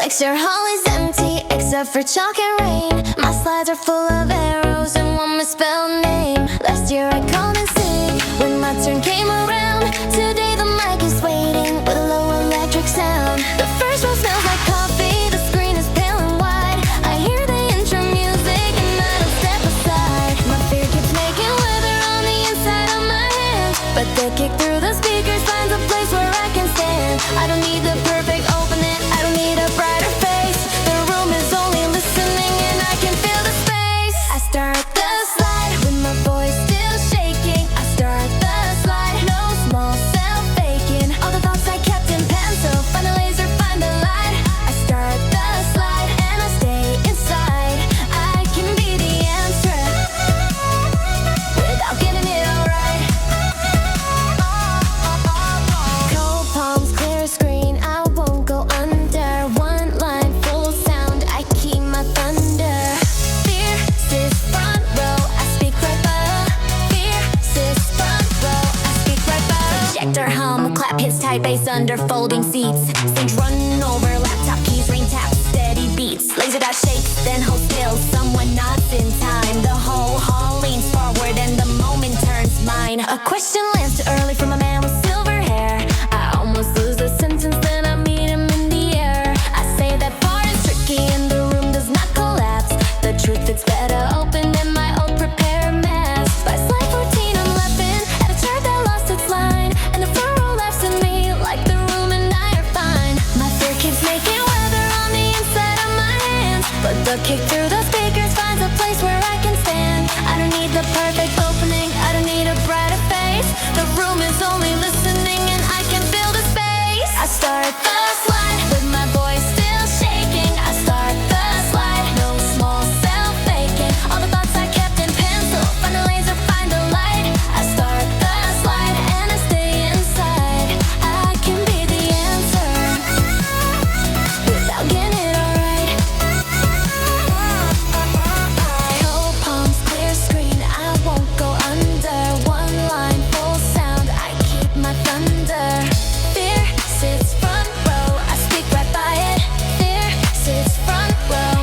Lecture hall is empty except for chalk and rain. My slides are full of arrows and one misspelled name. Last year I called in sick when my turn came around. Today the mic is waiting with a low electric sound. The first row smells like coffee, the screen is pale and wide. I hear the intro music and I don't step aside. My fear keeps making weather on the inside of my hands, but the kick through the speakers finds a place where I can stand. I don't need the perfect opening, I don't need a brighter face. The room is only listening and I can feel the space. I start the slide with my voice still shaking. I start the slide, no small self-faking. All the thoughts I kept in pencil, find the laser, find the light. I start the slide and I stay inside. I can be the answer without getting it all right. Cold palms, clear screen, I won't go under. One line, full sound, I keep my thunder. Fiercest front row, I speak right by. Fiercest front row, I speak right by. Projector hum, clap hits tight bass under folding seats. Stage run over, laptop keys, ring taps, steady beats. Laser dot shakes, then hold still, someone nods in time. The whole hall leans forward and the moment turns mine. A question lands too early from a man with silver hair. I almost lose a sentence, then I meet him in the air. I say that part is tricky and the room does not collapse. The truth, it's better open in my own prepared mask. By slide 14 I'm laughing at a chart that lost its line, and the front row laughs at me like the room and I are fine. My fear keeps making weather on the inside of my hands, but the kick through the speakers finds a place where I can stand. I don't need the perfect opening, I don't need a brighter face. The room is only listening and I can feel the space. I start the slide with my voice still shaking. I start the slide, no small self-faking. All the thoughts I kept in pencil, find the laser, find the light. I start the slide and I stay inside. I can be the answer without getting it all right. Cold palms, clear screen, I won't go under. One line, full sound, I keep my thunder. Fear sits front row, I speak right by it. Fear sits front row.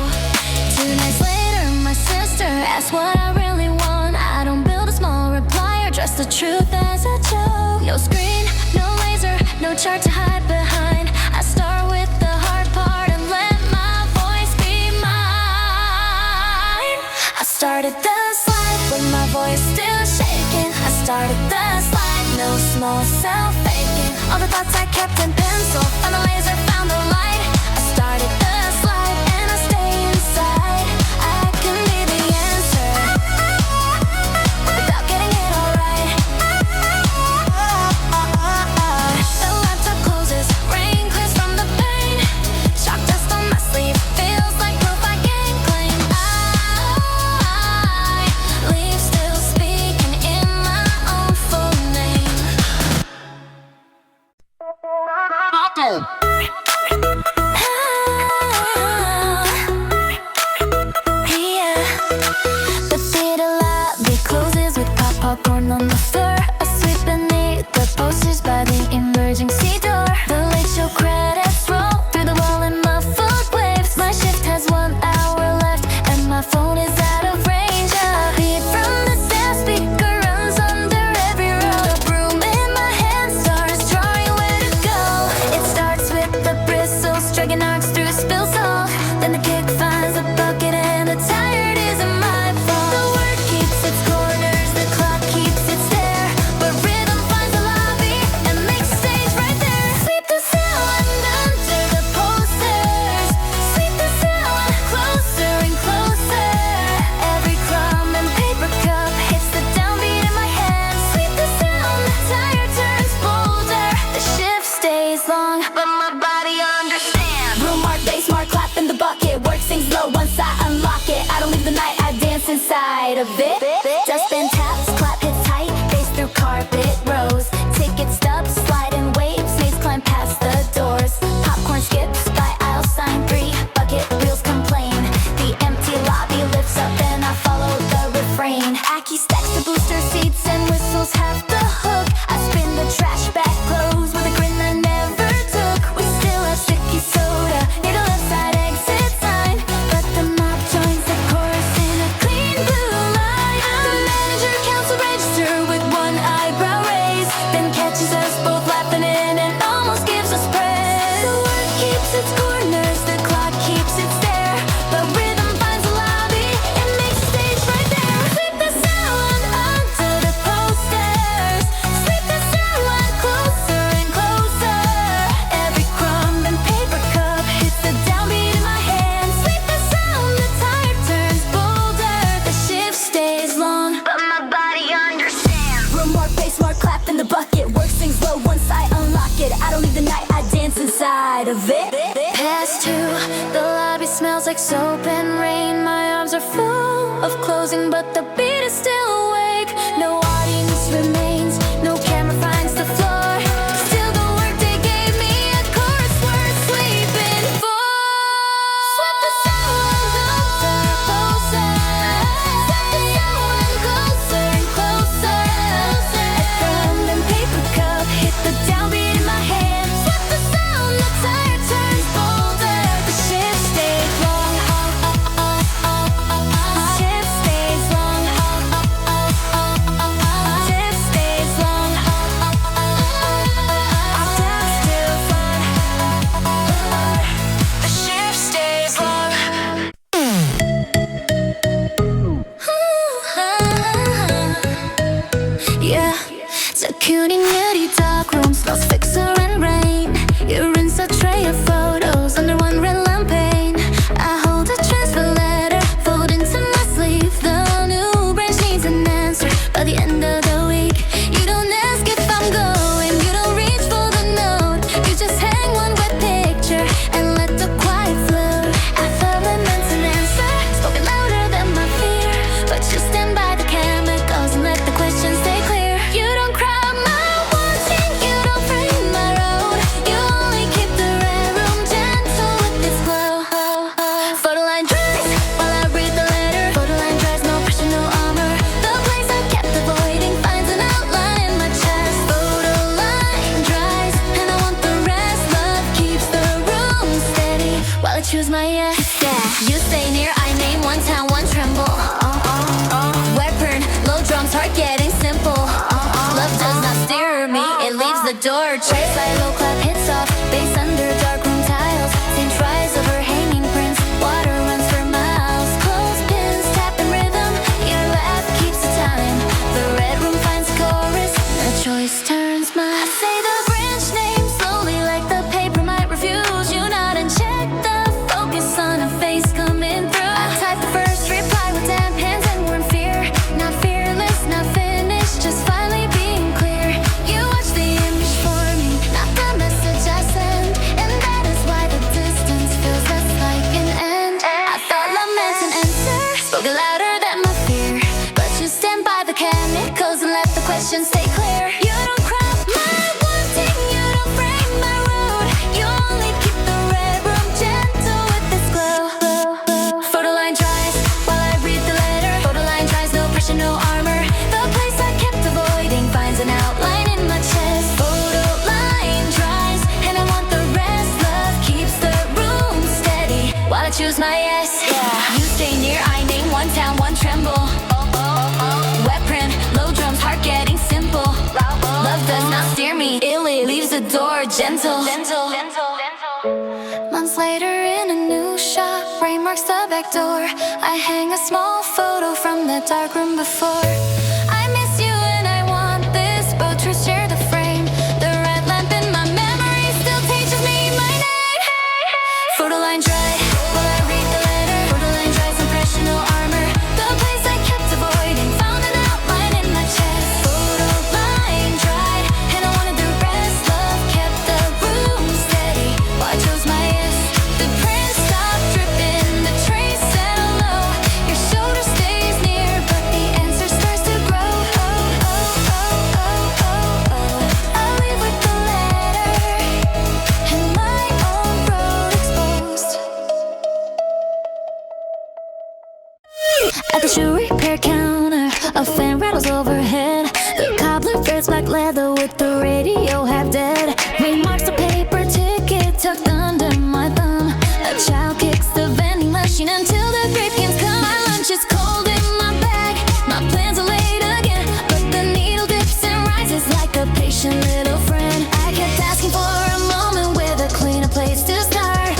2 nights later, my sister asks what I really want. I don't build a small reply or dress the truth as a joke. No screen, no laser, no chart to hide behind. I start with the hard part and let my voice be mine. I started the slide with my voice still shaking. I started the slide, no small self-faking. All the thoughts I kept in pencil, found the laser, found the light. I started the slide and I stay inside. I can be the answer without getting it all right. The laptop closes, rain clears from the pain. Chalk dust on my sleeve, feels like proof I can't claim. I leave still speaking in my own full name. Yeah. The theater lobby closes with popcorn on the floor. I sweep beneath the posters by the emergency door. The late show credits roll through the wall in muffled waves. My shift has 1 hour left and my phone is out of range. A beat from the sound speaker runs under every row. The broom in my hand starts drawing where to go. It starts with the bristles, dragging arcs through spill salt. Then the kick finds a bucket and the tired isn't my fault. The word keeps its corners, the clock keeps its stare, but rhythm finds the lobby and makes a stage right there. Sweep the sound under the posters, sweep the sound closer and closer. Every crumb and paper cup hits the downbeat in my hand. Sweep the sound, the tire turns bolder. The shift stays long, but my body understands. Room mark, bass mark, clap in the bucket. Work sings low once I unlock it. I don't leave the night, I dance inside of it. Dustbin taps, clap hits tight, bass through carpet rows. Ticket stubs, slide in waves, maze climb past the doors. Popcorn skips by aisle sign 3, bucket wheels complain. The empty lobby lifts up and I follow the refrain. Aki stacks the booster seats and whistles have the hook. I spin the trash bag close with a grin I never took. We still have sticky soda near the left side turns its corners, the clock keeps its stare, but rhythm finds a lobby, it makes a stage right there. Sweep the sound under the posters, sweep the sound closer and closer. Every crumb and paper cup hits the downbeat in my hand. Sweep the sound, the tire turns bolder, the shift stays long, but my body understands. Room more bass, more clap in the bucket. Work sings low once I unlock it. I don't leave the night, I dance inside of it. Past two, the lobby smells like soap and rain. My arms are full of closing, but the beat is still awake. No audience remains, no camera finds the floor. Still the work they gave me, a chorus worth sleeping for. Sweep the sound closer, sweep the sound closer and closer. A crumb and paper cup hit the downbeat in my hand. Sweep the sound, the tire turns bolder, the shift stays long. Shift stays long. Shift stays long. Our steps still fun. The shift stays long. Yeah, security nitty dark room smells fixer and rain. You rinse a tray of photos under one red lamp pane. I hold a transfer letter, fold into my sleeve. The new branch needs an answer by the end of the week. You don't ask if I'm going, you don't reach for the note. You just hang one wet picture and let the quiet flow. I felt I meant an answer, spoken louder than my fear, but you stand by the chemicals and let the questions stay clear. You don't crowd my wanting, you don't frame my road. You only keep the red room gentle with its glow. Photo line dries while I read the letter. Photo line dries, no pressure, no armor. The place I kept avoiding finds an outline in my chest. Photo line dries and I want the rest. Love keeps the room steady while I choose my yes. Yeah, you stay near, I name one town, one tremble. Weapon, low drums, heart getting simple. Love does not steer me, it leaves the door. Chase by low clap hits off, bass under dark room tiles. Same tries over hanging prints, water runs for miles. Closed pins, tapping rhythm, your laugh keeps the time. The red room finds chorus, the choice turns mine. I say the branch name slowly like the paper might refuse. You nod and check the focus on a face coming through. I type the first reply with damp hands and we're in fear. Not fearless, not finished, just finally being clear. You watch the image forming, not the message I send, and that is why the distance feels less like an end. I thought love meant an answer, spoken louder than my fear, but you stand by the chemicals and let the questions stay clear. You don't crop my wanting, you don't frame my road. You only keep the red room gentle with this glow. Photo line dries while I read the letter. Photo line dries, no pressure, no armor. The place I kept avoiding finds an outline in my chest. Photo line dries and I want the rest. Love keeps the room steady while I choose my yes. Yeah, you stay near, I name one town, one tremble. Wet print, low drums, heart getting simple. Love does not steer me, it leaves the door gentle. Months later in a new shop, rain marks the back door. I hang a small photo from the dark room before. I miss you and I want this, both truths share the frame. The red lamp in my memory still teaches me my name. Photo line dry while I read the letter. Photo line dries, no pressure, no armor. The place I kept avoiding found an outline in my chest. Photo line dried and I wanted the rest. Love kept the room steady while I chose my yes. The print stopped dripping, the trace settled low. Your shoulder stays near, but the answer starts to grow. I leave with the letter and my own road exposed. At the shoe repair counter, a fan rattles overhead. The cobbler wears black leather with the radio half dead. Remarks a paper ticket tucked under my thumb. A child kicks the vending machine until the grape cans come. My lunch is cold in my bag, my plans are late again, but the needle dips and rises like a patient little friend. I kept asking for a moment with a cleaner place to start.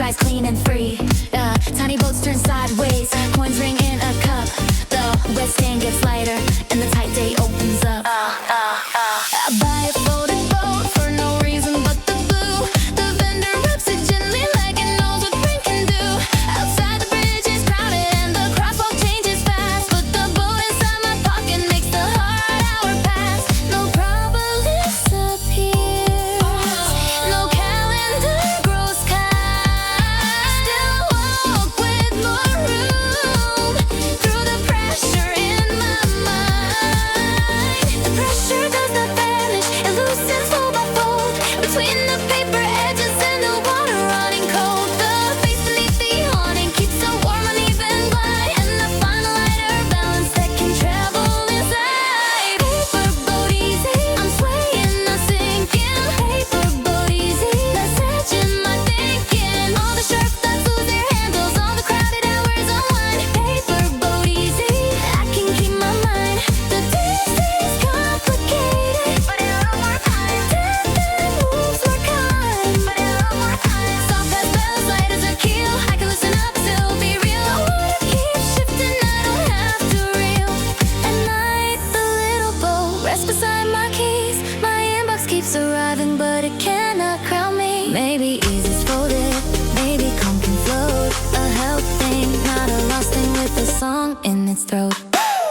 skies clean and free. Tiny boats turn sideways, coins ring in a cup. The west end gets lighter and the tight day opens up. I buy a folded boat for no reason but the blue. The vendor wraps it gently like it knows what rain can do. Outside the bridge is crowded and the crosswalk changes fast, but the boat inside my pocket makes the hard hour pass. No problem disappears, no calendar grows kind. Still walk with more room through the pressure in my mind. The pressure does not vanish, it loosens fold by fold between the paper edges and the water running cold. The face beneath the awning keeps a warm uneven glide, and the final lighter balance that can travel inside. Paper boat easy, I'm swaying, not sinking. Paper boat easy, less edge in my thinking. All the sharp thoughts lose their handles, all the crowded hours unwind. Paper boat easy, I can keep my mind. The day stays complicated, but in a little more time. Death that moves more kind, but in a little more time. Soft as bells, light as a keel, I can listen up, still be real. I wanna keep shifting, I don't have to reel. At night, the little boat rests beside my keys. My inbox keeps arriving, but it cannot crown me. Maybe easy's folded, maybe calm can float. A held thing, not a lost thing with a song in its throat.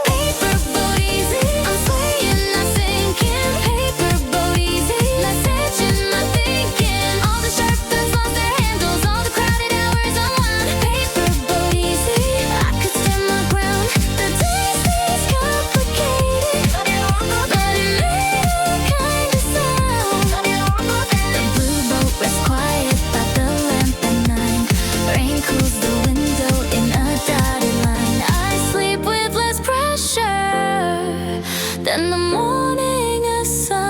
Paper boat easy, I'm swaying, not sinking. Paper boat easy, less edge in my thinking. All the sharp thoughts lost their handles, all the crowded hours unwind. Paper boat easy, I could stand my ground. The day stays complicated, but it won't go down. But it made all kind of sound, but it won't go down. The blue boat rests quiet by the lamp at 9. Rain cools the window in a dotted line. I sleep with less pressure than the morning assign.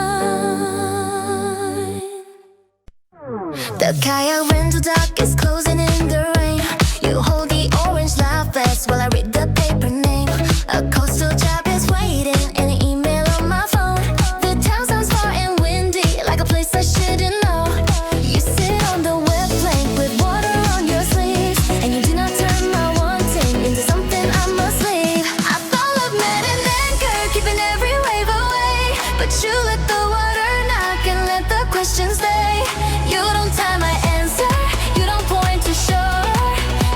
The kayak rental dock is closing in the rain. You hold the orange life vest while I read the paper name. A coastal job is waiting and an email on my phone. The town sounds far and windy, like a place I shouldn't know. You sit on the wet plank with water on your sleeves, and you do not turn my wanting into something I must leave. I followed met an anchor, keeping every wave away, but you let the water knock and let the questions stay. You don't time my answer, you don't point to shore.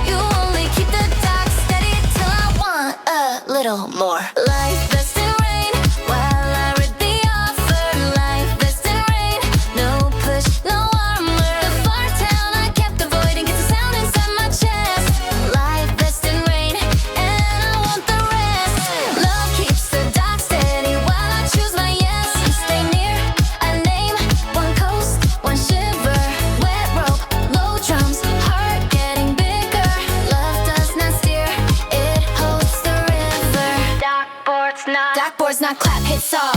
You only keep the dock steady till I want a little more. Life best in rain, while I read the offer. Life best in rain, no push, no armor. The far town I kept avoiding gets a sound inside my chest. Life best in rain, and I want the rest. Love keeps the dock steady while I choose my yes. You stay near, I name one coast, one shiver. Wet rope, low drums, heart getting bigger. Love does not steer, it holds the river. Dockboards not clap, hit saw.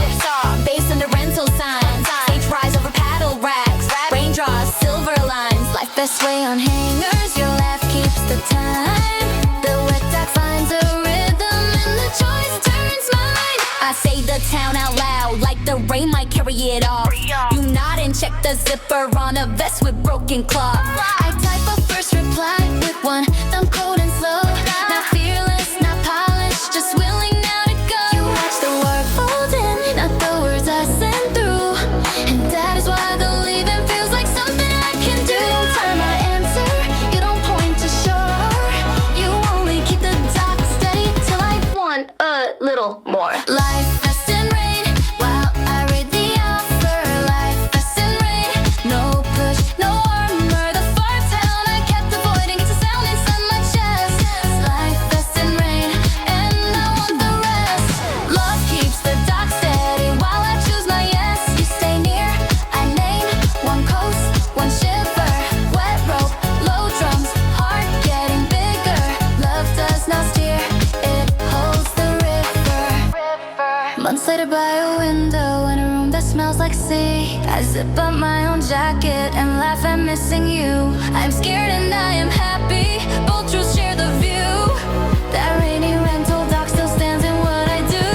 Bass under rental signs. Stage rise over paddle racks. Raindrops, silver lines. Life best way on hangers. Your laugh keeps the time. The wet dock finds a rhythm and the choice turns mine. I say the town out loud like the rain might carry it off. You nod and check the zipper on a vest with broken cloth. I type a first reply with one thumb cold and slow. Not fearless, not polished, just willing now to go. You watch the work fold in, not the words I send through, and that is why the leaving feels like something I can do. You don't time my answer, you don't point to shore. You only keep the dock steady till I want a little more. Life best in rain, while I read the offer. Life best in rain, no push, no armor. The far town I kept avoiding gets a sound inside my chest. Life best in rain, and I want the rest. Love keeps the dock steady while I choose my yes. You stay near, I name one coast, one shiver. Wet rope, low drums, heart getting bigger. Love does not steer, it holds the river. Months later by a window in a room that smells like sea, I zip up my own jacket and laugh at missing you. I'm scared and I am happy, both truths share the view. That rainy rental dock still stands in what I do.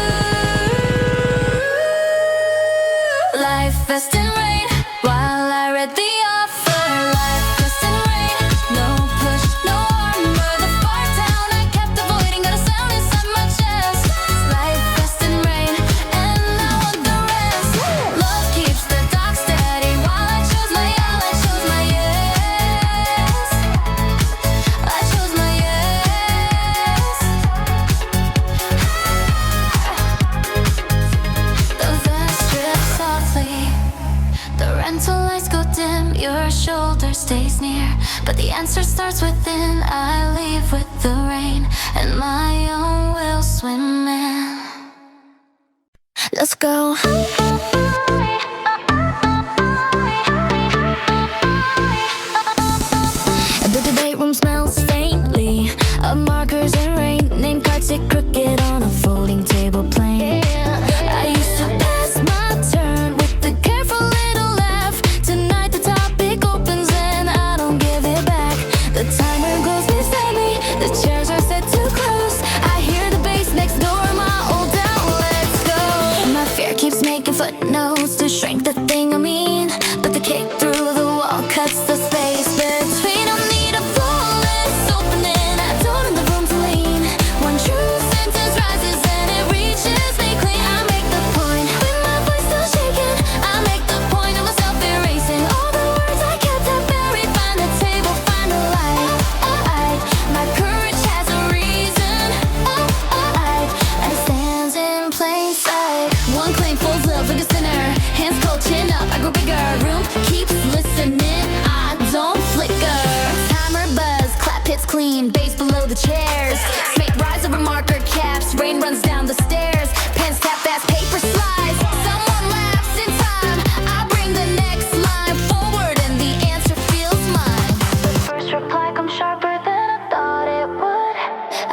Life best in rain, while I read the offer. Life best in rain, no stays near, but the answer starts within. I leave with the rain, and my own will swim in. Let's go. The debate room smells faintly of markers and rain. Name cards sit crooked on a folding table plane. I used to pass my turn with a careful little laugh. Tonight the topic opens and I don't give it back. The timer goes beside me, the chairs are set too close. I hear the bass next door, my old down. Let's go. My fear keeps making footnotes to shrink the thing I mean, but the kick through the wall cuts the space between. I need a flawless opening, I don't in the room to lean. One true sentence rises and it reaches me clean. I make the point with my voice still shaking. I make the point of myself erasing all the words I kept that buried. Find the table, find the light. My courage has a reason. And it stands in plain sight. One claim falls love like a sinner. Hands cold, chin up, I grow bigger. Room keeps listening, I don't flicker. Timer buzz, clap hits clean, bass below the chairs. Make rise over marker caps, rain runs down the stairs. Pens tap fast, paper slides. Someone laughs in time, I bring the next line forward and the answer feels mine. The first reply comes sharper than I thought it would.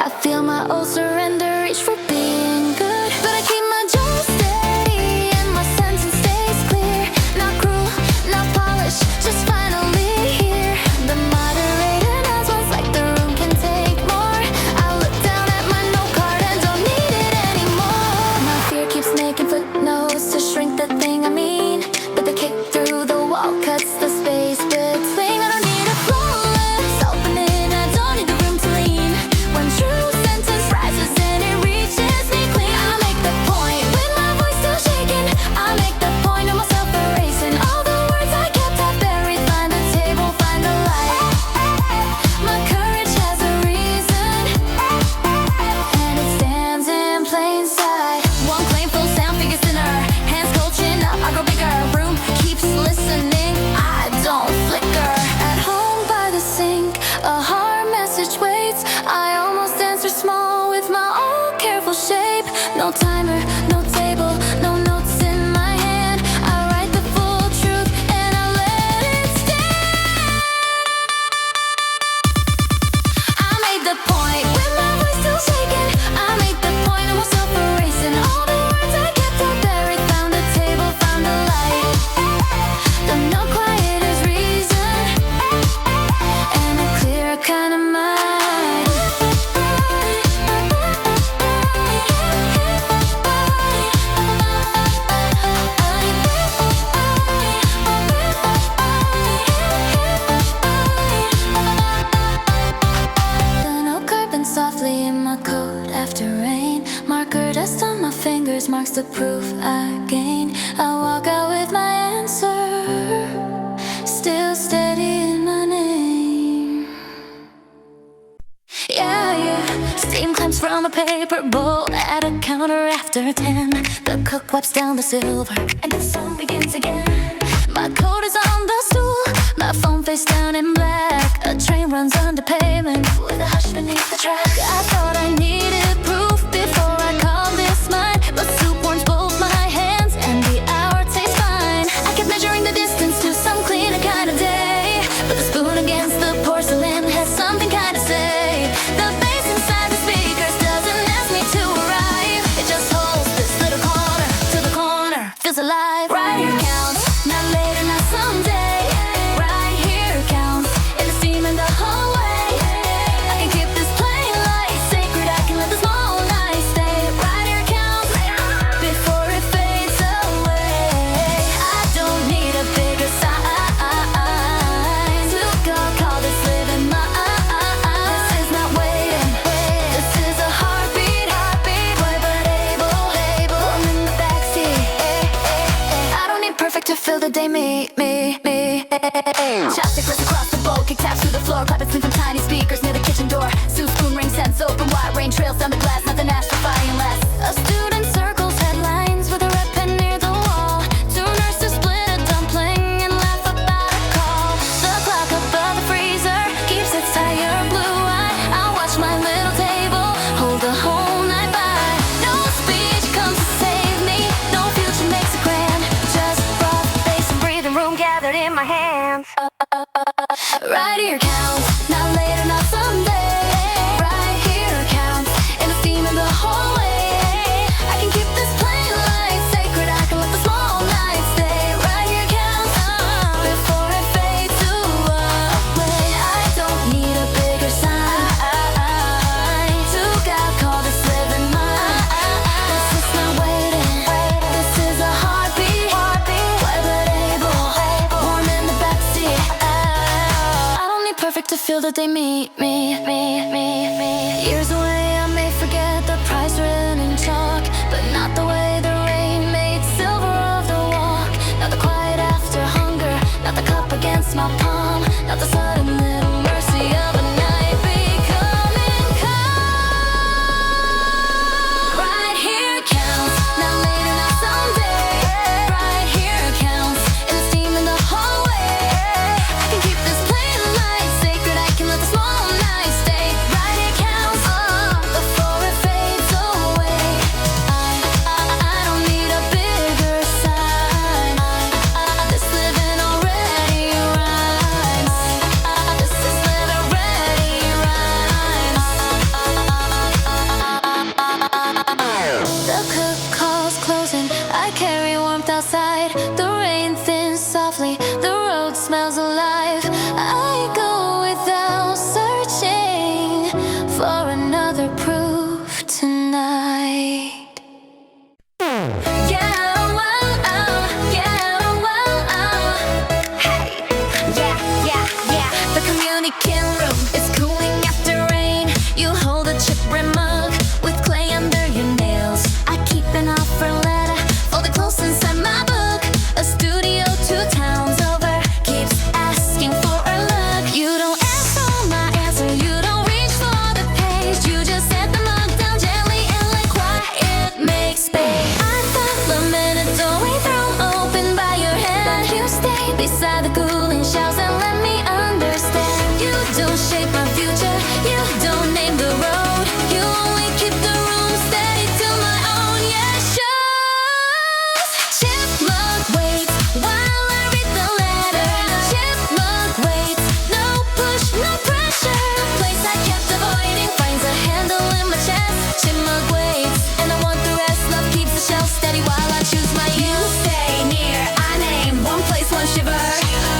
I feel my old surrender reach for being good, but I keep my jaw steady and my sentence stays clear. Not cruel, not polished, just finally here. The moderator nods once like the room can take more. I look down at my note card and don't need it anymore. My fear keeps making footnotes to shrink the thing I mean, but the kick through the wall cuts the space between. I don't need a flawless opening, I don't need the room to lean. One true sentence rises and it reaches me clean. I make the point with my voice still shaking. I make the point of myself erasing all the words I kept half buried. Find the table, find the light. My courage has a reason, and it stands in plain sight. One claim, full sound, figure sinner. Hands cold, chin up, I grow bigger. Room keeps listening, I don't flicker. At home by the sink, a hard message waits. I almost answer small with my own careful shape. No timer, no table, no notes in my hand. I write the full truth and I let it stand. I made the point with my voice still shaking. I made the point of myself erasing all the words I kept out buried. Found the table, found the light. The no quiet is reason, and a clear kind of mind. The note card bends softly in my coat after rain. Marker dust on my fingers marks the proof I gain. I walk out with my answer, still steady in my name. Yeah. Steam climbs from a paper bowl at a counter after 10. The cook wipes down the silver and the song begins again. My coat is on the stool, my phone face down in black. A train runs under pavement with a hush beneath the track. I thought I needed proof before I called this mine, but soup warms both my hands and the hour tastes fine. I kept measuring the distance to some cleaner kind of day, but the spoon against the porcelain has something kind to say. The bass inside the speakers doesn't ask me to arrive, it just holds this little corner till the corner feels alive. Right here counts, not later, not someday. Right here counts, in the steam in the hallway. I can keep this plain light sacred, I can let the small night stay. Right here counts, before it fades away. I don't need a bigger sign to call this living mine. This is not waiting, this is a heartbeat. Boy, but able, I'm in the backseat. I don't need perfect to fill the day, me. Chopstick lifts across the bowl, kick taps through the floor, clap from tiny speakers near the kitchen door. Soup spoon ring scents open wide, rain trails down the glass, nothing astrophying less. A student circles headlines with a red pen near the wall. Two nurses split a dumpling and laugh about a call. The clock up Right here counts, not later, not someday. Right here counts, and the theme of the whole way. I can keep this plain life sacred, I can let the small nights stay. Right here counts, before it fades away. I don't need a bigger sign to call this living mine. This is not waiting, this is a heartbeat. Wet but able, warm in the backseat. I don't need perfect to feel that they meet me. Years away I may forget the price written in chalk, but not the way the rain made silver of the walk. Not the quiet after hunger, not the cup against my palm, not the sudden little mercy of a night becoming calm. Right here counts, not later, not someday. Right here counts, and the steam in the hallway. I can keep this plain light sacred, I can let the small nights stay. Right here counts, before it fades away. I don't need a bigger sign. This living already rhymes. This is living already rhymes. The cook calls closing, I carry warmth outside. The rain thins softly, the road smells alive. I go without searching for another proof tonight. Yeah, hey, yeah. The communication room is cooling after rain. You hold a chip rim mug with clay under your nails. I keep an offer letter folded close inside my book. A studio 2 towns over keeps asking for a look. You don't ask for my answer, you don't reach for the page. You just set the mug down gently and let quiet make space. I felt a minute doorway thrown open by your hand. You stay beside the cooling shelves and let me understand. You don't shape my future, you don't name the road. You only keep the room steady till my own shows. Chipmunk waits while I read the letter. Chipmunk waits, no push, no pressure. The place I kept avoiding finds a handle in my chest. Chipmunk waits, and I want the rest. Love keeps the shelf steady while I choose my you. Stay near, I name one place, one shiver.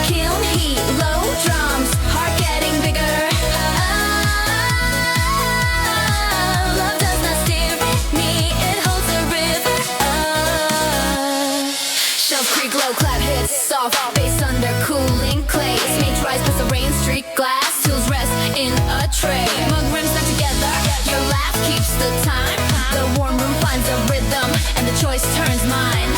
Kiln heat, low drums, heart getting bigger. Love does not steer me, it holds a river. Shelf creak, low clap hits, soft bass under cooling clay. Smage rise past the rain streak glass, tools rest in a tray. Mug rims stuck together, your laugh keeps the time. The warm room finds a rhythm, and the choice turns mine.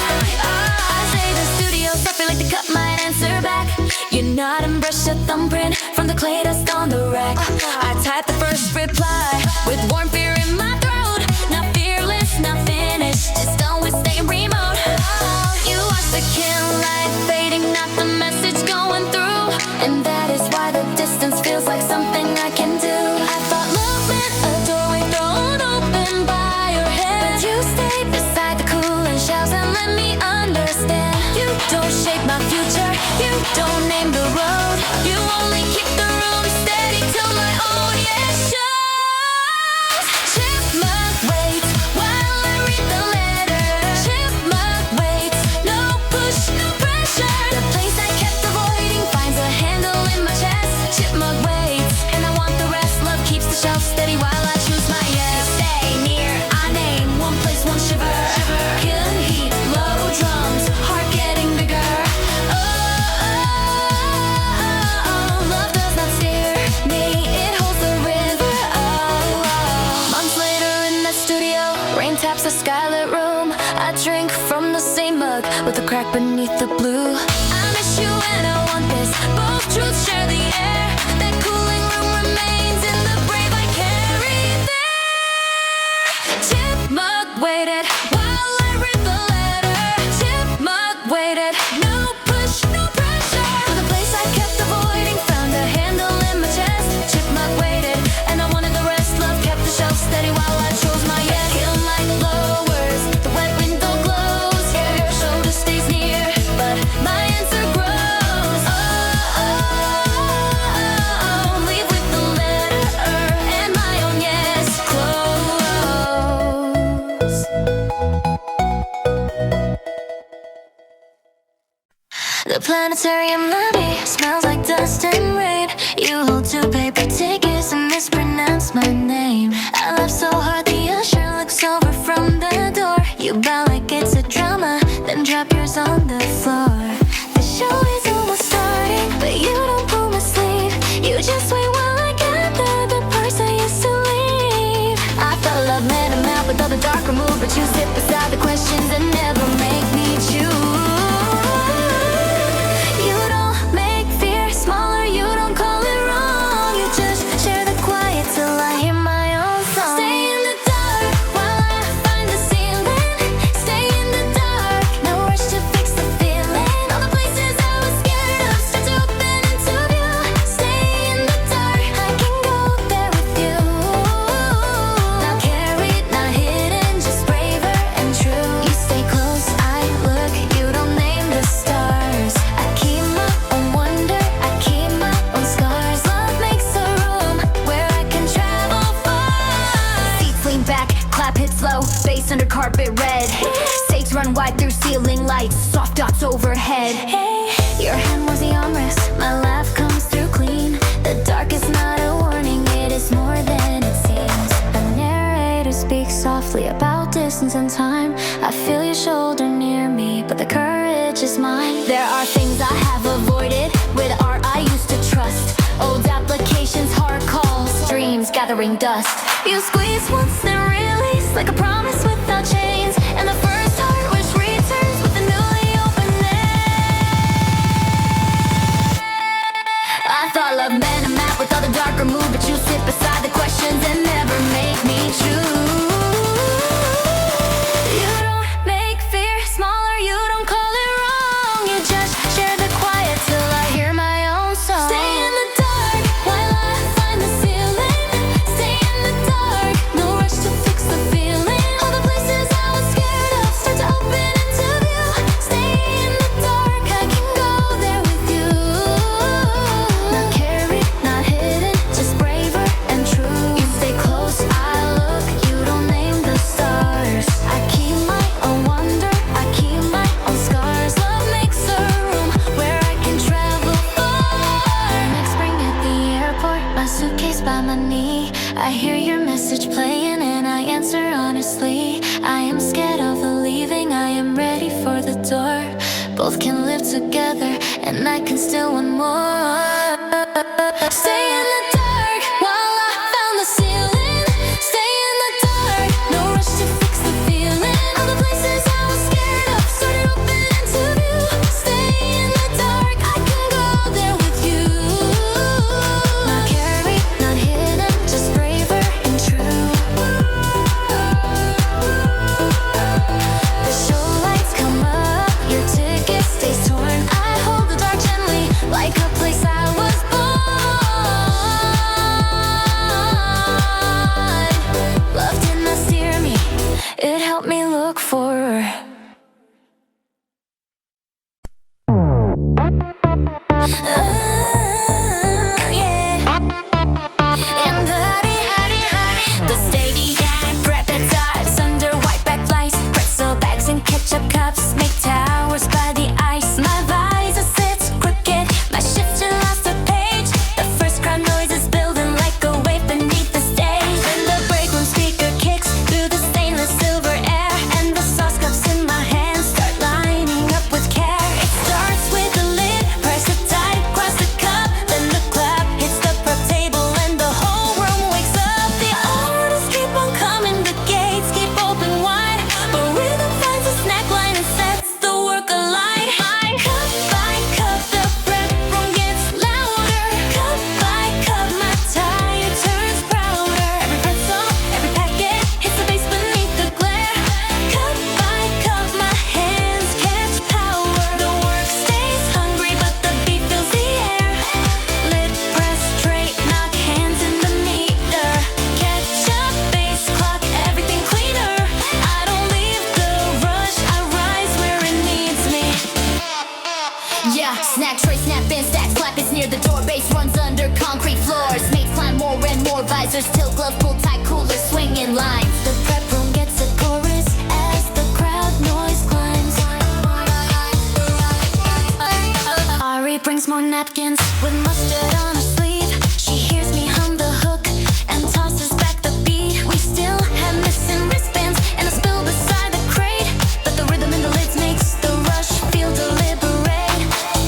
I say the studio stuff, like the cup might answer back. You nod and brush a thumbprint from the clay dust on the rack. I type the first reply with warm fear in my throat. Not fearless, not finished, just done with staying remote. You watch the candlelight fading, not the message going through. And that is why the distance feels like something I can do. I thought love meant a doorway thrown open by your head, but you stay beside the cooling shelves and let me understand. You don't shape my future, you don't name the road. You only keep the room steady till my own shows. Chipmunk waits while I read the letter. Chipmunk waits, no push, no pressure. The place I kept avoiding finds a handle in my chest. Chipmunk waits, and I want the rest. Love keeps the shelf steady while I choose my yes. Stay near, I name one place, one shiver. Kiln heat, low drums, heart getting bigger. Love does not steer me, it holds the river. Months later in that studio, rain taps the skylit room. I drink from the same mug with a crack beneath the blue. I miss you and I want this, both truths share the air. That cooling room remains in the brave I carry there. Chipmunk waited while I read the letter. Chipmunk waited, no push, no pressure. For the place I kept avoiding found a handle in my chest. Chipmunk waited, and I wanted the rest. Love kept the shelf steady while I chose my yes. Kiln light lowers, the wet window glows. Your shoulder stays near, but my answer grows. planetarium lobby smells like dust and rain. You hold two paper tickets and mispronounce my name. I laugh so hard the usher looks over from the door. You bow like it's a drama, then drop yours on the floor. The show is almost starting, but you don't pull my sleeve. You just wait while I gather the parts I used to leave. I felt love met him out with all the dark removed, but you sit beside the questions and never make me choose. Under carpet red, stakes run wide through ceiling lights, soft dots overhead. Your hand was the armrest, my laugh comes through clean. The dark is not a warning, it is more than it seems. The narrator speaks softly about distance and time. I feel your shoulder near me, but the courage is mine. There are things I have avoided with art I used to trust. Old applications, hard calls, dreams gathering dust. You squeeze once then release like a promise without chains. And the first heart wish returns with a newly open name. I thought love meant a map with all the dark removed, but you sit beside the questions and never make me choose. You don't make fear smaller, you don't call it wrong. You just share the quiet till I hear my own song. Stay in the dark while I find the ceiling. Stay in the dark, no rush to fix the feeling. All the places I was scared of start to open into view. Stay in the dark, I can go there with you. Not carried, not hidden, just braver and true. You stay close, I look, you don't name the stars. I keep my own wonder, I keep my own scars. Love makes a room where I can travel far. Next spring at the airport, my suitcase by my knee. I hear your message playing and I answer honestly. I am scared of the leaving, I am ready for the door. Both can live together and I can still want more. Stay in the dark while I found the ceiling. Stay in the dark, no rush to fix the feeling. All the places I was scared of started opening into view. Stay in the dark, I can go there with you. Not carried, not hidden, just braver and true. The show lights come up, your ticket stays torn. I hold the dark gently, like a place I was born. Love did not steer me, it helped me look for. The stadium, bread that dives under white backlights. Pretzel bags and ketchup cups make towers by the ice. My visor sits crooked, my shifter lost a page. The first crowd noise is building like a wave beneath the stage. And the break room speaker kicks through the stainless silver air. And the sauce cups in my hands start lining up with care. It starts with a lid, press it tight across the cup. Then the clap hits the prep table and the whole room wakes up. The orders keep on coming, the gates keep open wide. But rhythm finds a snack line and sets the work alight. Cup by cup, the prep room gets louder. Cup by cup, my tire turns prouder. Every pretzel, every packet hits the base beneath the glare. Cup by cup, my hands catch power. The work stays hungry, but the beat fills the air. Lid press, tray, knock, hands in the meter. Catch up, base clock, everything cleaner. I don't leave the rush, I rise where it needs me. Yeah, snack tray, snap in, stack, slap is near the door. Bass runs under concrete floors. Mates climb more and more visors till gloves pull tight, coolers swinging lines. The prep room gets a chorus as the crowd noise climbs. more napkins with mustard on her sleeve. She hears me hum the hook and tosses back the beat. We still have missing wristbands and a spill beside the crate, but the rhythm in the lids makes the rush feel deliberate.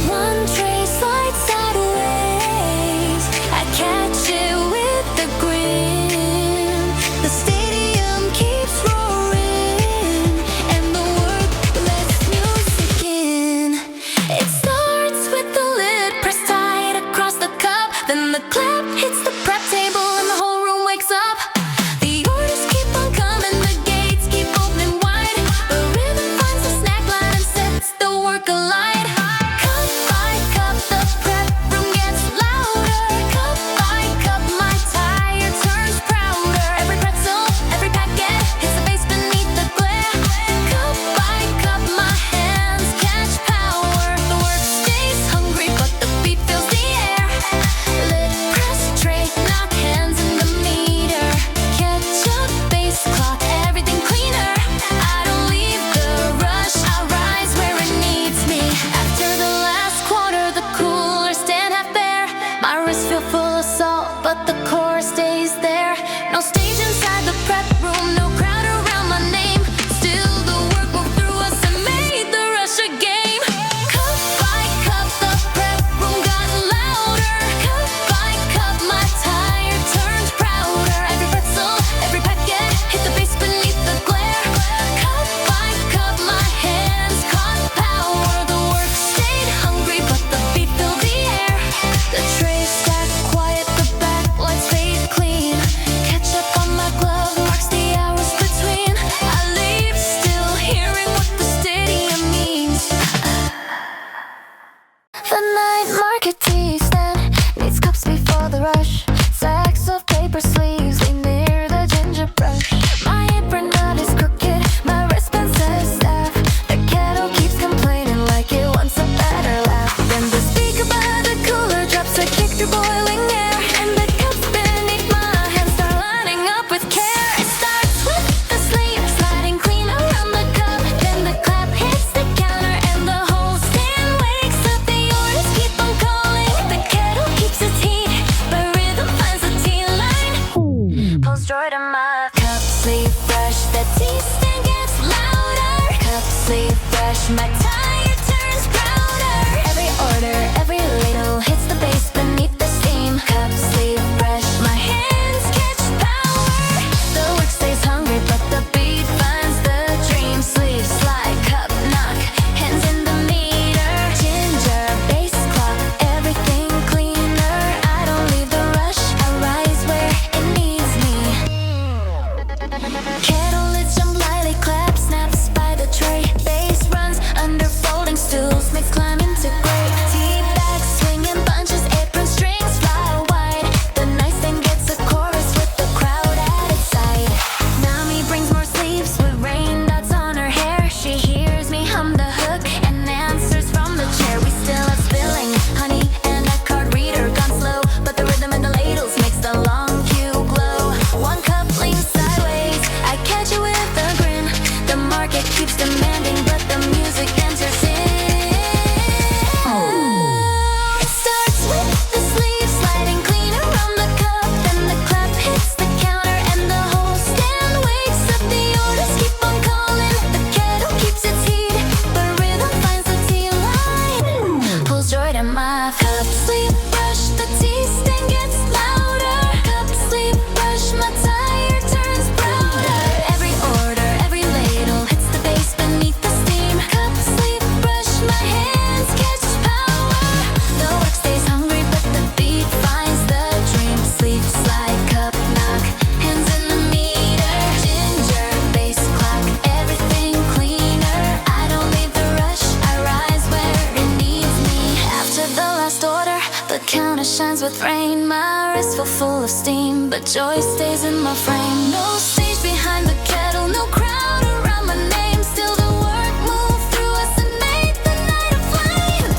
One tray slides sideways, I catch it with the grin. The stadium keeps roaring and the word lets music in. It starts with the lid pressed tight across the cup, then the clap hits the prep table and the whole room wakes up. The orders keep on coming, the gates keep opening wide. The rhythm finds the snack line and sets the work alight. Cup by cup, the prep room gets louder. Cup by cup, my tire turns prouder. Every pretzel, every packet hits the base beneath the glare. Cup by cup, my hands catch power. The work stays hungry, but the beat fills the air. Lid press tray, knock hands in the meter. Ketchup, base clock, everything cleaner. I don't leave the rush, I rise where it needs me. After the last quarter, the cooler stand half bare. My wrists feel full of salt, but the core stays there. No stage inside the prep room, no crowd around my name. Still the work moved through us and made the rush a game. Cup by cup, the prep room got louder. Cup by cup, my tire turns prouder. Every pretzel, every packet hit the base beneath the glare. Cup by cup, my hands caught power. The work stayed hungry, but the beat filled the air. The tray stacked quiet, the backlights fade clean. Ketchup on my glove marks the hours between. I leave still hearing what the stadium means. The night market tea stand needs cups before the rush. Sacks of paper sleeves lay near the ginger brush. My apron knot is crooked, my wristband says staff. The kettle keeps complaining like it wants a better laugh. Then the speaker by the cooler drops a kick through boiling air, and the cups beneath my hands start lining up with care. It starts with the sleeve sliding clean around the cup, then the clap hits the counter and the whole stand wakes up. The orders keep on calling, the kettle keeps its heat, but rhythm finds the tea line. Pulls joy to my cup sleeve brush, the tea stand gets louder. Cup sleeve brush, my tire turns prouder. Every order, every ladle hits the base beneath the steam. Cup sleeve brush, my hands catch power. The work stays hungry, but the beat finds the dream. Sleeve slide, cup knock, hands in the meter. Ginger, base clock, everything cleaner. I don't leave the rush, I rise where it needs me. Kettle lids jump lightly, clap snaps by the tray. Bass runs under folding stools, makes climbing to great. Tea bags swinging bunches, apron strings fly wide. The nightstand gets a chorus with the crowd at its side. Nami brings more sleeves with rain dots on her hair. She hears me hum the hook and answers from the chair. We still have spilling honey and a card reader gone slow, but the rhythm in the ladles makes the long queue glow. One cup leans sideways, I catch it with a grin. The market keeps demanding, but the music enters in. It starts with the sleeve sliding clean around the cup, then the clap hits the counter and the whole stand wakes up. The orders keep on calling, the kettle keeps its heat, but rhythm finds the tea line. Pulls joy to my cup sleeve brush, the tea stand gets louder. Cup sleeve brush, my tire turns prouder. Every order, every ladle hits the base beneath the steam. Cup sleeve brush, my hands catch power. The work stays hungry, but the beat finds the dream. Sleeve slide, cup knock, hands in the meter. Ginger, base clock, everything cleaner. I don't leave the rush, I rise where it needs me. After the last order, the counter shines with rain. My wrists feel full of steam, but joy stays in my frame. No stage behind the kettle, no crowd around my name. Still the work moved through us and made the night a flame.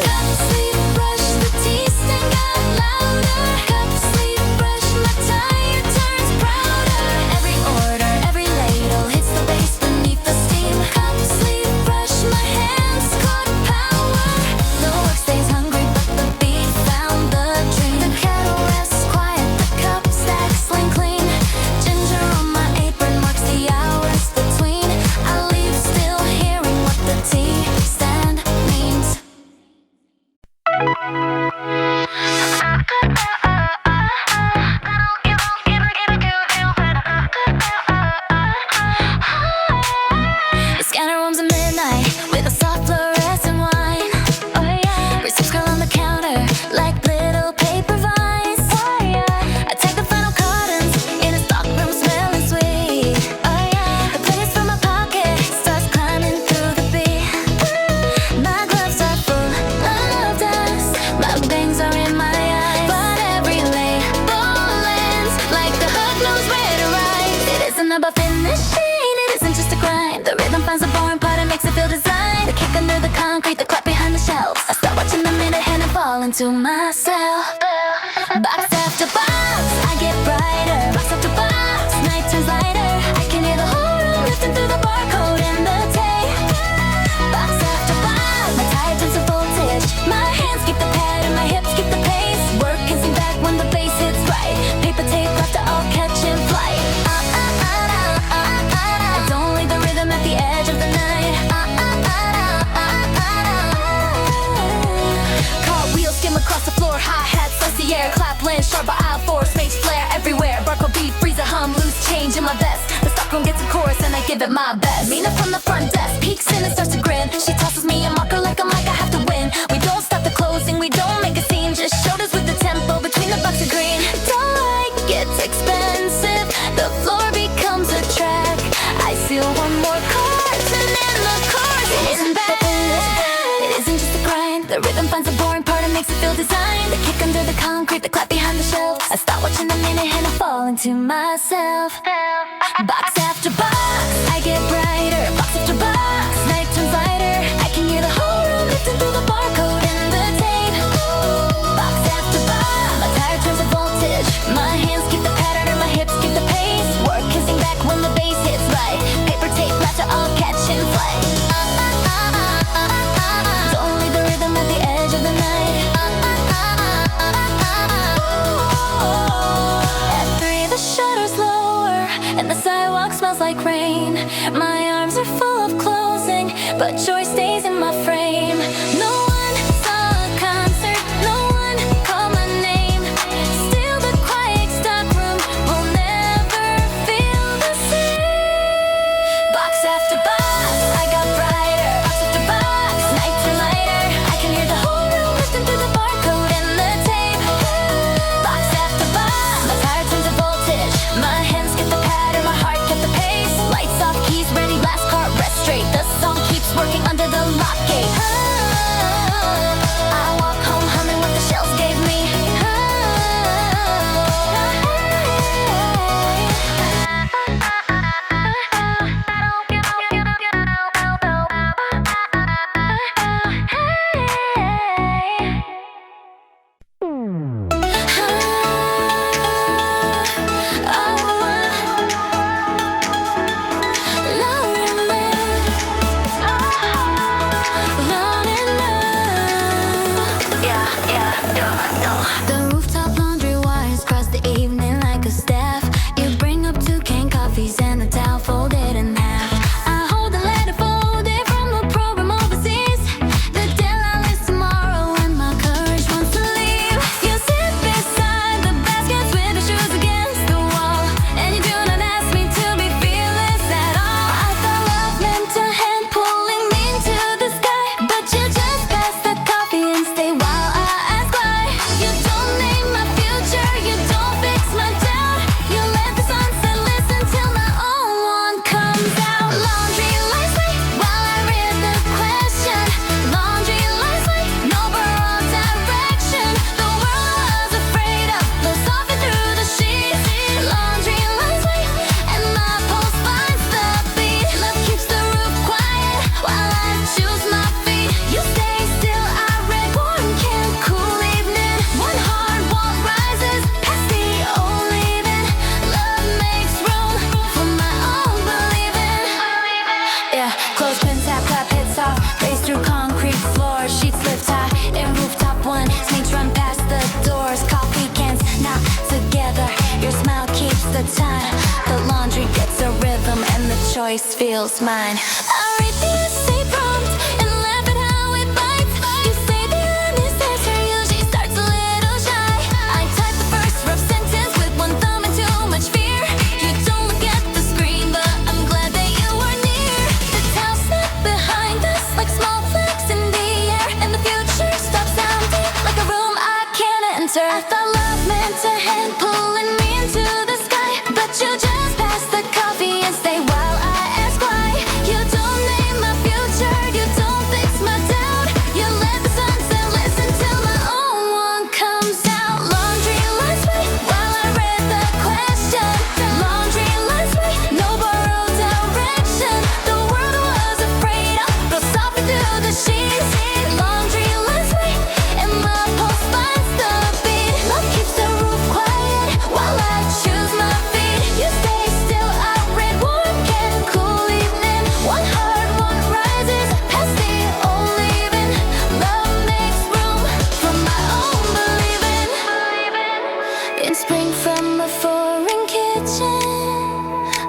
Cup sleeve brush, the tea stand got louder. Cup sleeve brush, my tire turns prouder. Every order, every ladle hits the base beneath the steam. Cup sleeve brush, my hands about finishing. It isn't just a grind. The rhythm finds the boring part and makes it feel designed. The kick under the concrete, the clap behind the shelves. I start watching the minute hand and fall into myself. Box after box, I get brighter. Box after box, night turns lighter. I can hear the whole room lifting through the barcode and the tape. Box after box, my tire turns to voltage. My hands keep the pattern, my hips keep the pace. Work can sing back when the bass hits right. Paper tape after all catching flight. I don't leave the rhythm at the edge of the night. Cartwheels skim across the floor, hi-hats slice the air. Clap lands sharp, but I'll force mates flare everywhere. Barcode beat, freeze a hum, loose change in my vest. The stockroom gets a chorus and I give it my best. Mina from the front desk peeks in and starts to grin. She tosses me a marker like I'm like I have to win. We don't stop the closing, we don't make a scene. Just shoulders with the tempo between the bucks of green. Don't like it's expensive. The floor becomes a track. I seal one more carton in the chorus. It isn't bad. It isn't just a grind. The rhythm finds the boring part and makes it feel designed. The kick under the concrete, the clap behind the shelves. I start watching the minute and I fall into myself. Box after box, I get brighter. Box after box, night turns lighter. I can hear the whole room lifting through the barcode and the tape. Box after box, my tire turns to voltage. My hands keep the pattern and my hips keep the pace. Work kissing back when the bass hits right. Paper tape after all catching flight. Don't leave the rhythm at the edge of the night. At 3 the shutters lower and the sidewalk smells like rain. My arms are full of closing, but joy stays in my frame. No one saw a concert, no one called my name. Still the quiet stock room will never feel the same. Box after box, I got brighter. Box after box, nights are lighter. I can hear the whole room lifting through the barcode and the tape. Box after box, my tire turns to voltage. My hands get the pattern, my heart kept the pace. Lights off, keys ready, last car rest straight. The song keeps working under the lock gate. I walk home humming what the shells gave me. The rooftop laundry wires cross the evening like a staff. You bring up 2 canned coffees and a towel folded in half. I hold the letter folded from a program overseas. The deadline is tomorrow and my courage wants to leave. You sit beside the baskets with your shoes against the wall, and you do not ask me to be fearless at all. I thought love meant a hand pulling me to the sky, but you just pass the coffee and stay while I ask why. You don't name my future, you don't fix my doubt. You let the sunset listen till my own one comes out. Laundry lies late while I read the question. Laundry lies late, no wrong direction. The world I was afraid of blows off and through the sheets. Laundry lies late and my pulse finds the beat. Love keeps the roof quiet while I choose my feet. You stay still, I read warm can cool evening. One hard wall rises past the old leaving. Love makes room for my own believing. Yeah, clothespin tap, clap hits off. Race through concrete floors, sheets lift high in rooftop 1. Snakes run past the doors, coffee cans not together. Your smile keeps the time. The laundry gets a rhythm and the choice feels mine. I read the essay prompt and laugh at how it bites. You say the honest answer usually starts a little shy. I type the first rough sentence with one thumb and too much fear. You don't look at the screen, but I'm glad that you were near. The towel snap behind us like small flecks in the air, and the future stops sounding like a room I can't enter. I thought love meant a hand pulling me into the sky, but you just pass the coffee and stay while I ask why. You don't name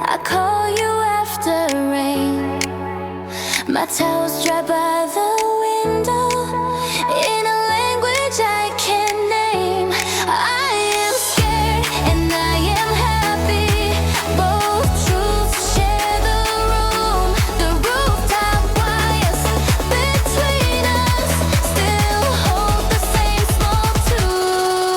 I call you after rain. My towels dry by the window in a language I can't name. I am scared and I am happy. Both truths share the room. The rooftop wires between us still hold the same small tune.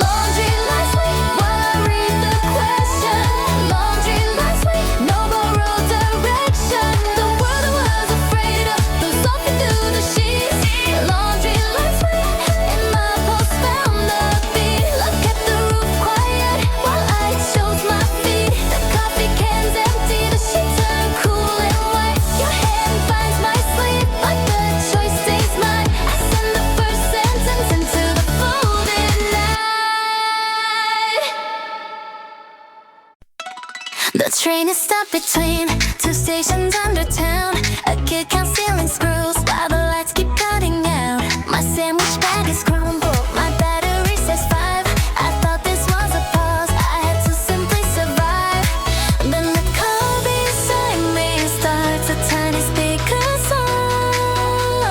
Laundry last week while I read the question. Laundry last week, no borrowed direction. The world I was afraid of blew softly through the sheets. Laundry last week, and my pulse found the beat. Look at the roof quiet while I chose my feet. The coffee can's empty, the sheets turn cool and white. Your hand finds my sleeve, but the choice stays mine. I send the first sentence into the folded night. The train is stopped between two stations under town. A kid counts ceiling screws while the lights keep cutting out. My sandwich bag is crumbled, my battery says 5. I thought this was a pause, I had to simply survive. Then the car beside me starts a tiny speaker song,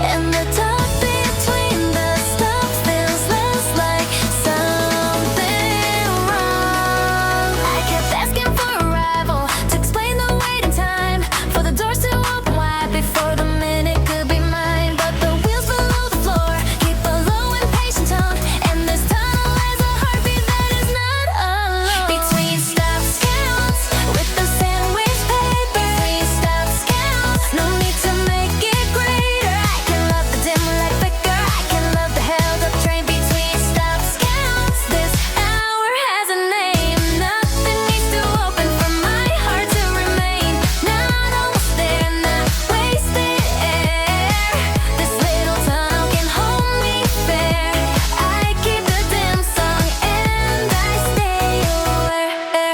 and the dark between the stuff feels less like something wrong. I kept asking for arrival to explain the waiting time for the doors to open wide before the minute could be mine. But the wheels below the floor keep a low impatient tone, and this tunnel has a heartbeat that is not alone. Between stops counts with the sandwich paper. Between stops counts, no need to make it greater. I can love the dim light flicker, I can love the held up train. Between stops counts, this hour has a name. Nothing needs to open for my heart to remain. Not almost there, not wasted air. This little tunnel can hold me fair. I keep the dim song and I stay aware.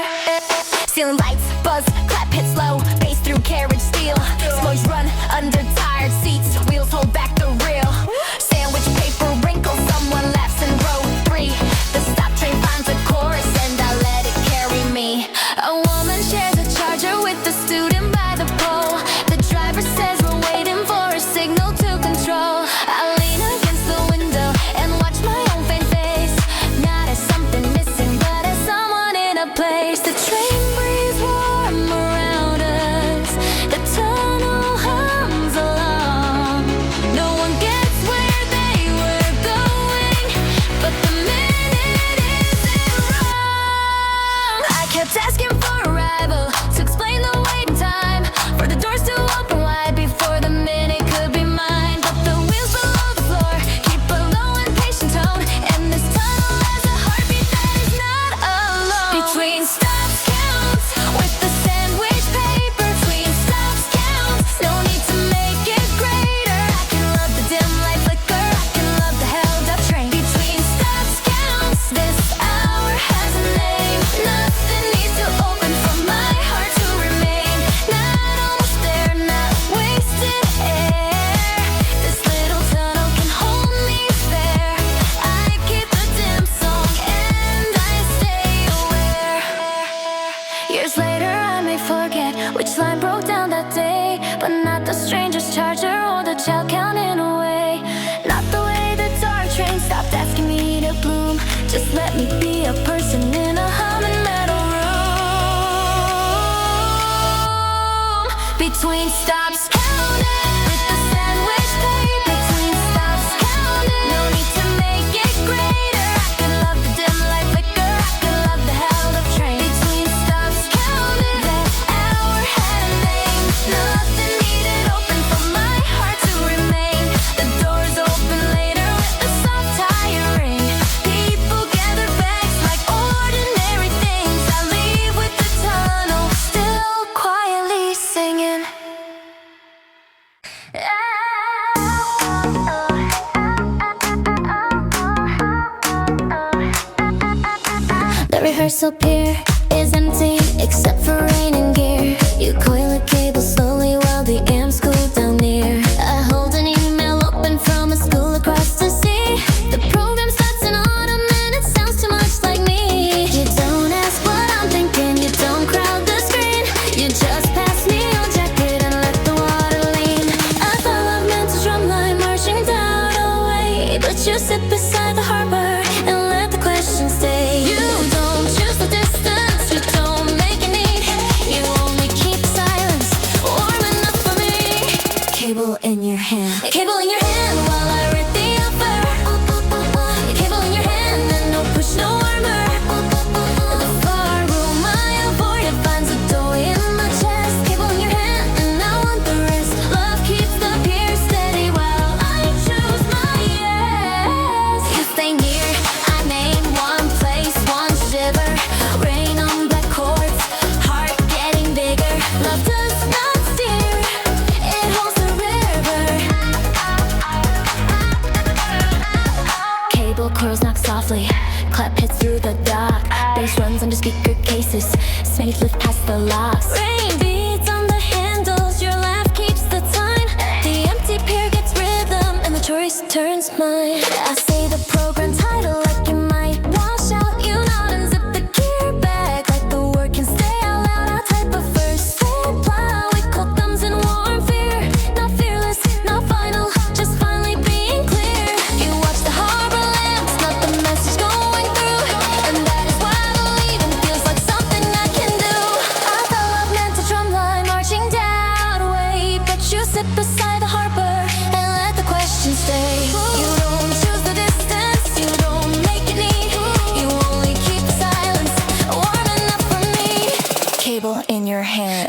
Ceiling lights buzz, clap hits low, bass through carriage steel. Smudge run under tired seats, wheels hold back the real. Sandwich paper wrinkles, someone laughs in row 3. The stop train finds a chorus and I let it carry me. A woman shares a charger with the student by the pole. The driver says we're waiting for a signal to control. I lean against the window and watch my own faint face. Not as something missing, but as someone in a place. The train breathes warm around us. The tunnel hums along. No one gets where they were going, but the minute isn't wrong. I kept asking for arrival to explain the waiting time for the doors to open wide before the minute could be mine. But the wheels below the floor keep a low impatient tone, and this tunnel has a heartbeat that is not alone. Between stops counts with the sandwich paper. Between stops counts, no need to make it greater. I can love the dim light flicker, I can love the held up train. Between stops counts, this hour has a name. Nothing needs to open for my heart to remain. Not almost there, not wasted air. This little tunnel can hold me fair. I keep the dim song and I stay aware. Years later I may forget which line broke down that day, but not the stranger's charger or the child counting away. Not the way the dark train stopped asking me to bloom. Just let me be a person in a humming metal room. Between stops counted with the sandwich paper. Between stops counted, no need to make it greater. I can love the dim light flicker, I can love the held up train. Between stops counted, that hour had a name. Nothing needed open for my heart to remain. The doors open later with the soft tire ring. People gather bags like ordinary things. I leave with the tunnel still quietly singing. The rehearsal pier is empty except for rain and gear. You coil a cable slowly while the amps cool down near. I hold an email open from a school across the sea. The program starts in autumn and it sounds too much like me.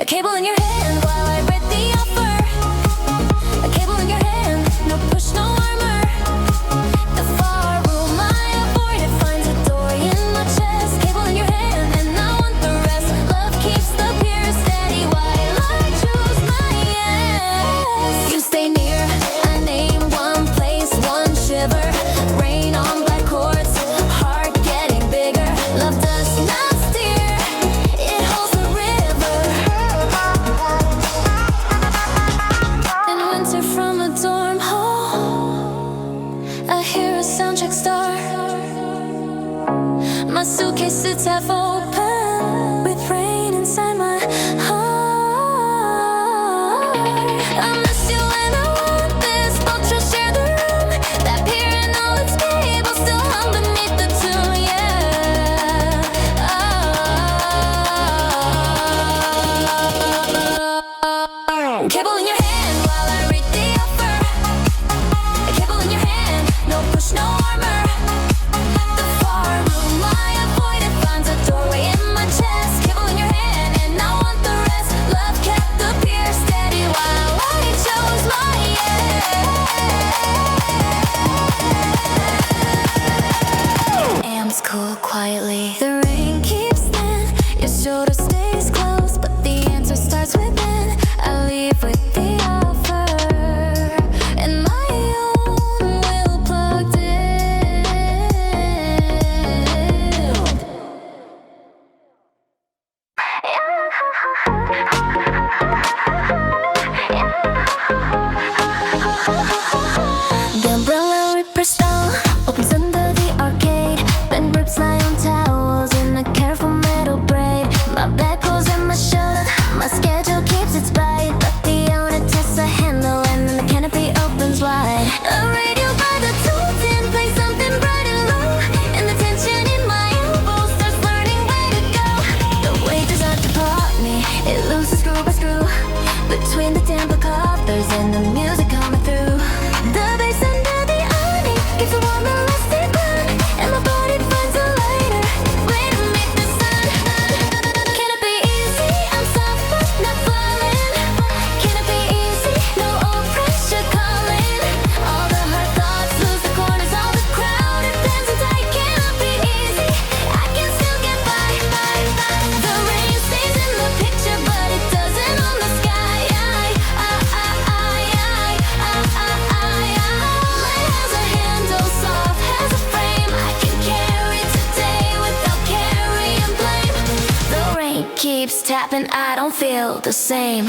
A cable in your hand while I read the offer. A cable in your hand, no push, no armor. The far room I avoid, it finds a door in my chest. Cable in your hand, and I want the rest. Love keeps the peer steady while I choose my yes. You stay near, I name one place, one shiver. Rain on black chords, heart getting bigger. Love does not steer, it holds the river. In winter from a dorm hall, I hear a soundcheck start. My suitcase sits half open, with rain inside my heart. I miss you and I want this, both will share the room. That pier and all its cables still hung beneath the tune, yeah. Cable in your hand while I read the offer. A cable in your hand, no push, no armor. The far room I avoid, it finds a doorway in my chest. Cable in your hand, and I want the rest. Love kept the pier steady while I chose my yes. Amps cool quietly. The rain keeps thin, your shoulder stays close, but the answer starts within. I leave with the offer, and my own will plugged in. The umbrella rippers down, opens under the arcade. Bent ribs lie on towels in a careful metal braid. My back goes in my shoulder, my schedule keeps its bite, but the owner tests a handle and then the canopy opens wide. A radio by the tool-tin plays something bright and low, and the tension in my elbow starts learning where to go. The weight does not depart me, it loses screw by screw, between the temple covers and the music coming through. The bass under the awning gives a warm elastic run, and my body finds a lighter way to meet the sun. Can it be easy? I'm soft but not falling. Can it be easy? No old pressure calling. All the hard thoughts lose the corners, all the crowded plans and tight. Can it be easy? I can still get by. The rain stays in the picture, but it doesn't on the sky. Light has a handle, soft has a frame. I can carry today without carrying blame. The rain keeps tapping, I don't feel the same.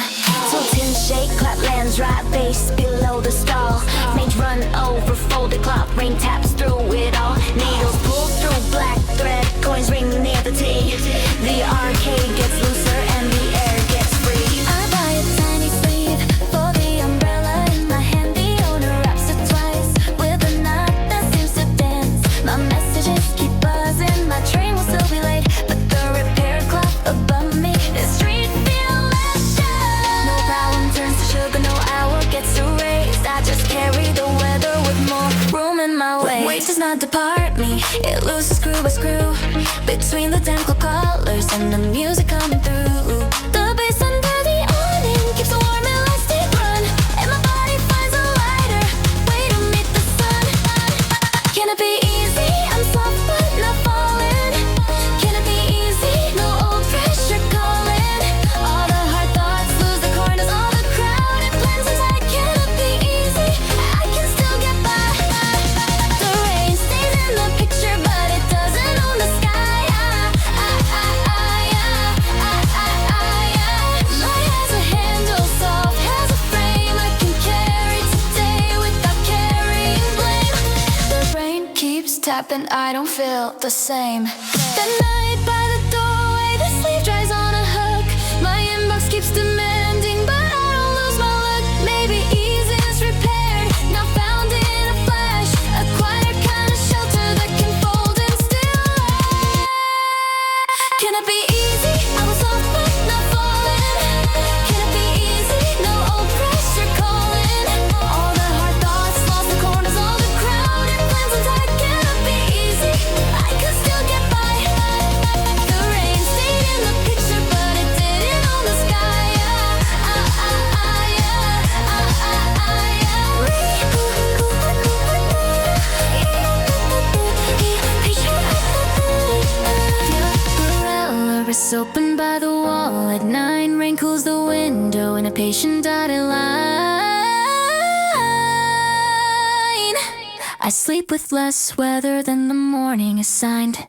Tilting, shake, clap, lands right, bass below the stall. Mage run over, folded clock, rain taps through it all. Needles pull through black thread, coins ring near the T. The arcade gets looser and the air gets free. I buy a tiny sleeve for the umbrella in my hand. The owner wraps it twice with a knot that seems to dance. My messages keep buzzing, my train will still be late, but the repair clock above me is street feel less shallow. No problem turns to sugar, no hour gets erased. I just carry the weather with more room in my waist. Weight does not depart me, it loses screw by screw, between the damn clock colors and the music coming through. The bass under the awning keeps a warm elastic run, and my body finds a lighter way to meet the sun. Can it be easy? I'm soft but not falling. Can it be easy? No old pressure calling. All the hard thoughts lose the corners, all the crowded plans inside. Can it be easy? I can still get by. The rain stays in the picture, but it doesn't own the sky. Light has a handle, soft has a frame. I can carry today without carrying blame. The rain keeps tapping, I don't feel the same. The night by the doorway, the sleeve dries on a hook. My inbox keeps demanding, but I don't lose my look. Maybe ease is repaired, not found in a flash. A quieter kind of shelter that can fold and still last. Can it be easy? I was soft but not falling. Can it be easy? No old pressure calling. All the hard thoughts lost the corners, all the crowded plans and tight. Can it be easy? I can still get by. The rain stayed in the picture, but it didn't on the sky. Press open by the wall at 9. Rain cools the window in a patient dotted line. I sleep with less weather than the morning assigned.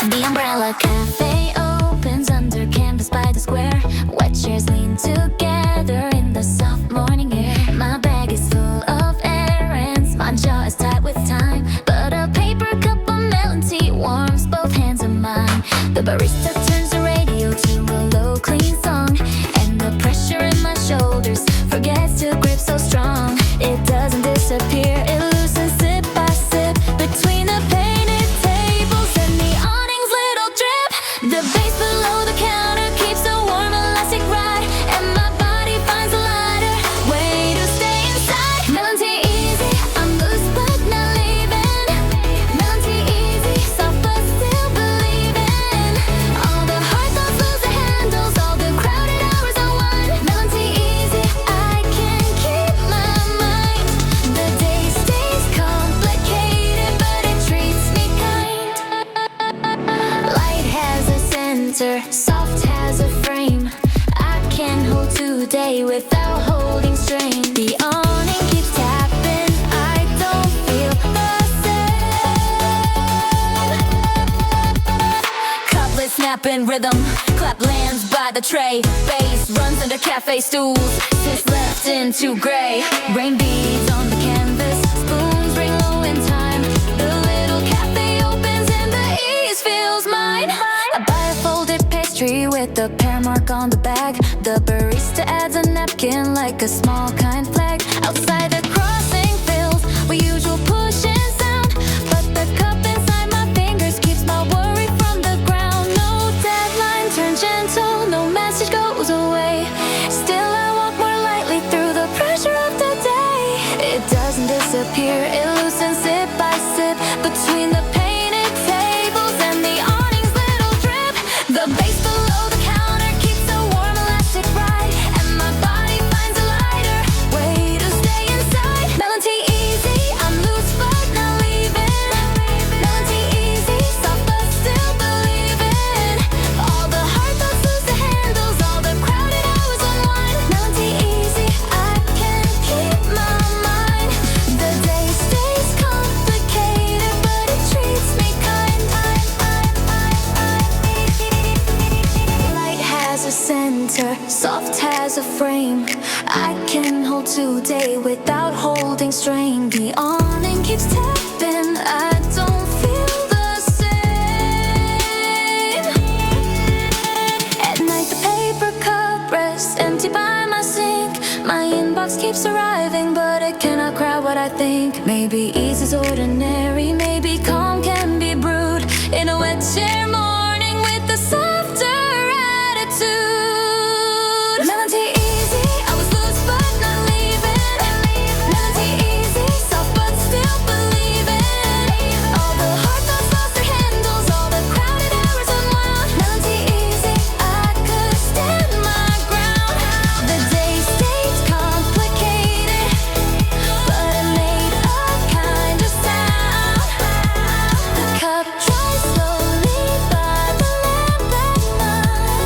The umbrella cafe opens under canvas by the square. Wet chairs lean together in the soft morning air. My bag is full of errands, my jaw is tight with time, but a paper cup of melon tea warms both hands of mine. The barista turns the radio to a low clean song, and the pressure in my shoulders forgets to grip so strong. It doesn't disappear, it loosens sip by sip between the painted tables and the awning's little drip. The bass below the counter keeps a warm elastic ride, and my body finds a lighter way to stay inside. Melon tea easy, I'm loose but not leaving. Melon tea easy, soft but still believing. All the hard thoughts lose their handles, all the crowded hours unwind. Melon tea easy, I can't keep my mind. The day stays complicated, but it treats me kind. Light has a center, soft has a frame. I can hold today without holding strain. The awning keeps tapping, I don't feel the same. Couplet snapping rhythm, clap lands by the tray. Bass runs under cafe stools, sits left into gray. Rain beads on the canvas, spoons ring low in time. The little cafe opens and the ease feels mine. I buy a folded pastry with a pear mark on the bag. The barista adds a napkin like a small kind flag. Outside the crossing fills with usual push and sound, but the cup inside my fingers keeps my worry from the ground. No deadline turns gentle, no message goes away. Still I walk more lightly through the pressure of the day. It doesn't disappear, it loosens sip by sip between the painted tables and the awning's little drip. The bass below the counter keeps a warm elastic ride, and my body finds a lighter way to stay inside. Melon tea easy, I'm loose but not leaving. Melon tea easy, soft but still believing. All the hard thoughts lose their handles, all the crowded hours unwind. Melon tea easy, I can't keep my mind. The day stays complicated, but it treats me kind. Light has a center, soft has a frame. I can hold today without holding strain. The awning keeps tapping, I don't feel the same. At night the paper cup rests empty by my sink. My inbox keeps arriving, but it cannot crowd what I think. Maybe ease is ordinary, maybe calm can be brewed in a wet chair morning with a softer attitude. Melon tea easy, I was loose but not leaving. Melon tea easy, soft but still believing. All the hard thoughts lost their handles, all the crowded hours unwound. Melon tea easy, I could stand my ground. The day stays complicated, but it made a kind of sound. The cup dries slowly by the lamp at night.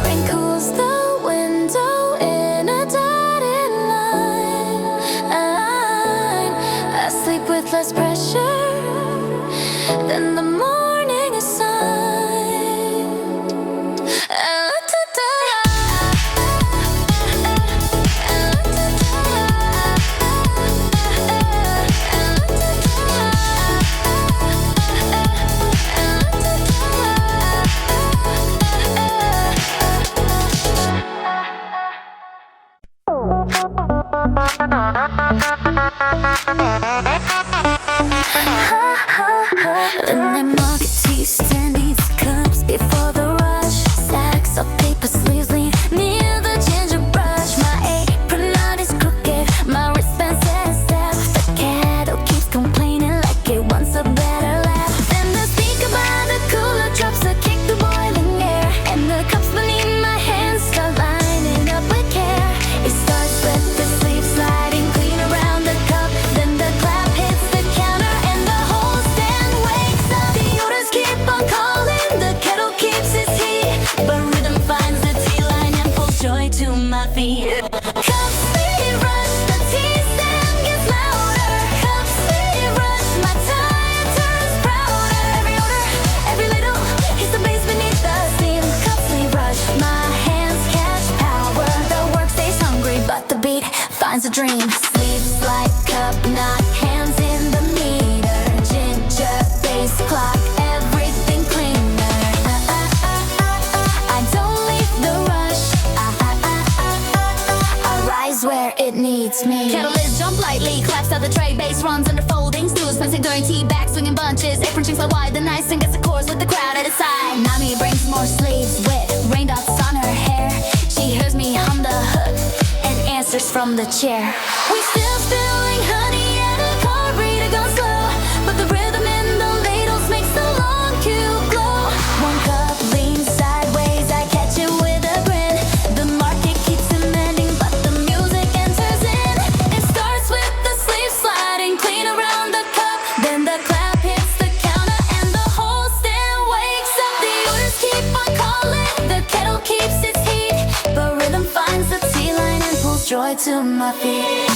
Rain cools the window in a dotted line. I sleep with less pressure than the morning assigned. The night market tea stand needs cups before the rush. Stacks of paper sleeves lean my feet. Cup speed rush, the T-stand gets louder. Cup speed rush, my tire turns prouder. Every order, every little, hits the bass beneath the steam. Cup speed rush, my hands catch power. The work stays hungry, but the beat finds a dream. Sleeps like cup, not hands in the meter. Ginger bass clock, everything cleaner. I don't leave the rush. I rise where it needs me. Kettle lids jump lightly, claps out the tray. Bass runs under folding stools, passing during tea back, swinging bunches. Apron strings fly wide, the nice and gets the chorus with the crowd at his side. Nami brings more sleeves, wet raindrops on her hair. She hears me hum the hook and answers from the chair. We still spilling honey at a car reader gone slow, but the rhythm in the ladles makes the long queue glow. One cup leans sideways, I catch it with a grin. The market keeps demanding, but the music enters in. It starts with the sleeve sliding clean around the cup, then the clap hits the counter and the whole stand wakes up. The orders keep on calling, the kettle keeps its heat, but rhythm finds the T-line and pulls joy to my feet.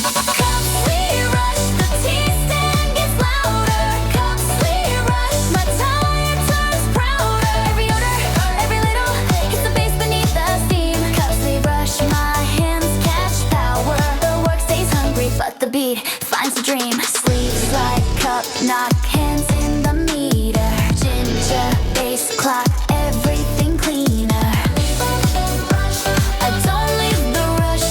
Cup speed rush, the T-stand gets louder. Cup speed rush, my tire turns prouder. Every order, every little, hits the bass beneath the steam. Cup speed rush, my hands catch power. The work stays hungry, but the beat finds a dream. Sleeps like cup, knock hands in the meter. Ginger bass clock, everything cleaner. I don't leave the rush.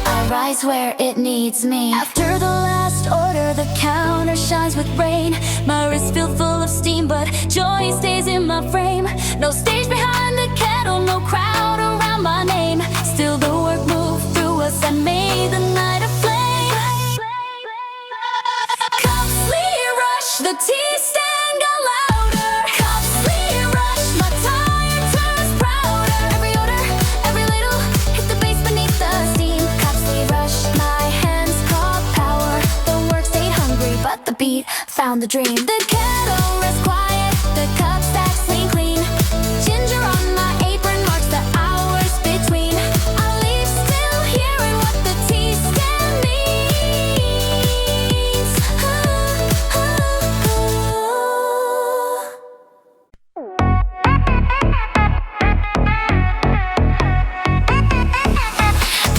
I rise where it needs me. After the last order, the counter shines with rain. My wrist feel full of steam, but joy stays in my frame. No stage behind the kettle, no crowd around my name. Still the work moved through us and made the night aflame. Cup sleeve rush, the T-stand got louder. Cup sleeve rush, my tire turns prouder. Every order, every little, hit the bass beneath the steam. Cup sleeve rush, my hands caught power. The work stayed hungry, but the beat found the dream. The kettle rests quiet, the cup stacks clean. Ginger on my apron marks the hours between. I leave still hearing what the T-stand means.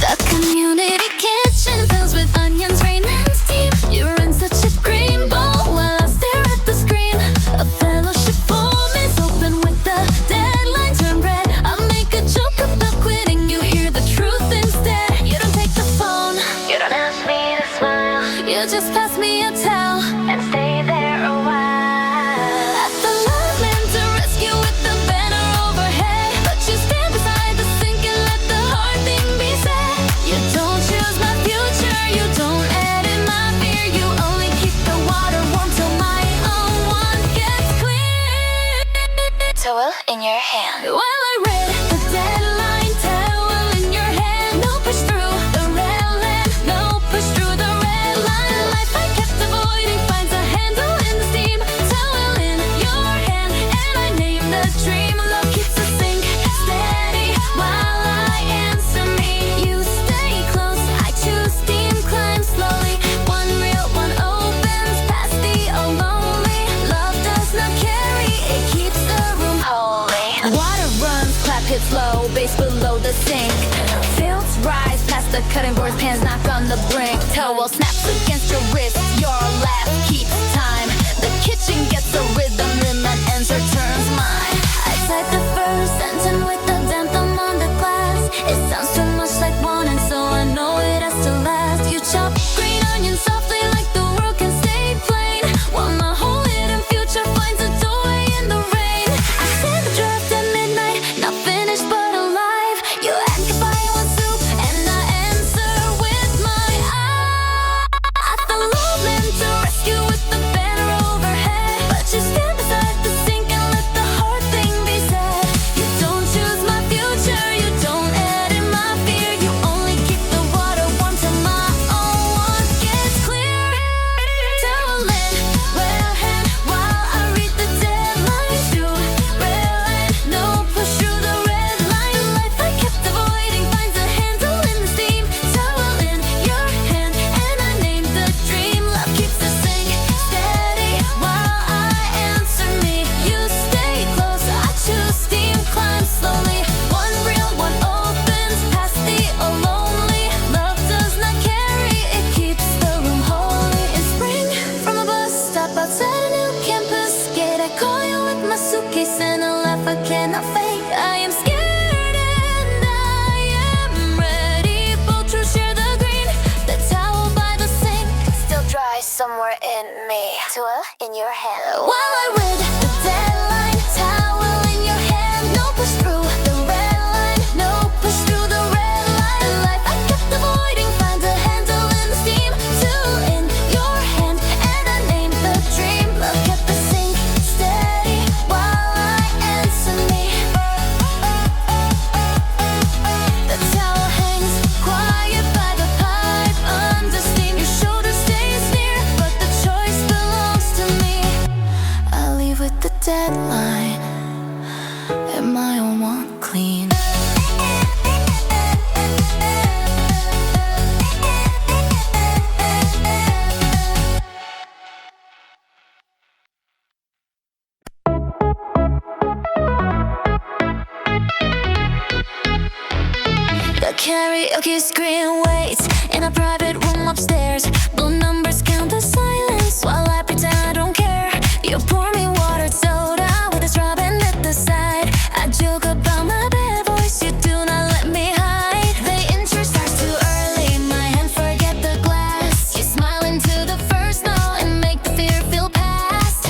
The community kitchen fills with onions, rain and steam. You're in such a green bowl while I stare at the screen. A fellowship form is open with the deadline turned red. I make a joke about quitting, you hear the truth instead. You don't take the phone, you don't ask me to smile. You just pass me a towel and stay there a while. At the lineman to rescue with the banner overhead, but you stand beside the sink and let the hard thing be said. You don't choose my future, you don't edit my fear. You only keep the water warm till my own one gets clear. Towel in your hand. Well, I read the deadline, towel in your hand. No push through the red line, no push through the red line. Life I kept avoiding finds a handle in the steam. Towel in your hand, and I name the dream. Love keeps us sink steady while I answer me. You stay close, I choose steam, climb slowly. One real, one opens past the lonely. Love does not carry, it keeps the room holy. Water runs, clap hits low, bass below the sink. Fields rise past the cutting boards, pans knock on the brink. Towel snaps against your wrist, your laugh keeps time. The kitchen gets a rhythm, and ends her turns mine. I type the first sentence with the anthem on the glass. It sounds too much like one, and so I know it has to last. You chop green onions softly like the world can stay plain, while my whole hidden future finds a doorway in the rain. I send the draft at midnight, not finished but alive. You ask if I want soup, and I answer with my eye. I fell in to rescue with the banner overhead, but you stand beside the sink and let the heart cannot fake. I am scared and I am ready. Both to share the green. The towel by the sink still dry somewhere in me. Tool in your hand while I read the deadline. Towel in your hand. No push through the red line. No push through the red line. The life I kept avoiding. Find a handle in the steam. Tool in your hand and I named the dream. Look at the sink steady while I answer me. The towel hangs quiet by the pipe under steam. Your shoulder stays near, but the choice belongs to me. I leave with the deadline and my own one clean. The karaoke screen waits in a private room upstairs. Blue numbers count the silence while I pretend I don't care. You pour me watered soda with a straw bend at the side. I joke about my bad voice, you do not let me hide. The intro starts too early, my hand forget the glass. You smile into the first note and make the fear feel past.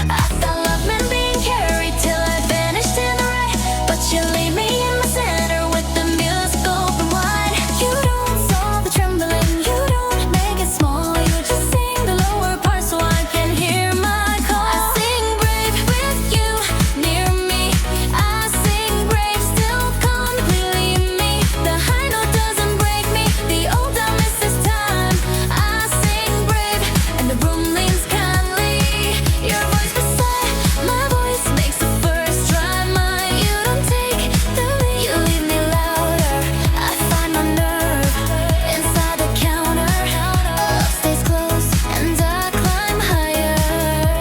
I thought love meant being carried till I vanished in the right, but you leave me in my center with the music open wide. You don't solve the trembling, you don't make it small. You just sing the lower part so I can hear my call. I sing brave with you near me. I sing brave, still completely me. The high note doesn't break me, the old I miss this time. I sing brave and the room leans kindly. Your voice beside my voice makes the first try mine. You don't take the lead, you leave me louder. I find my nerve inside the counter. Love stays close and I climb higher.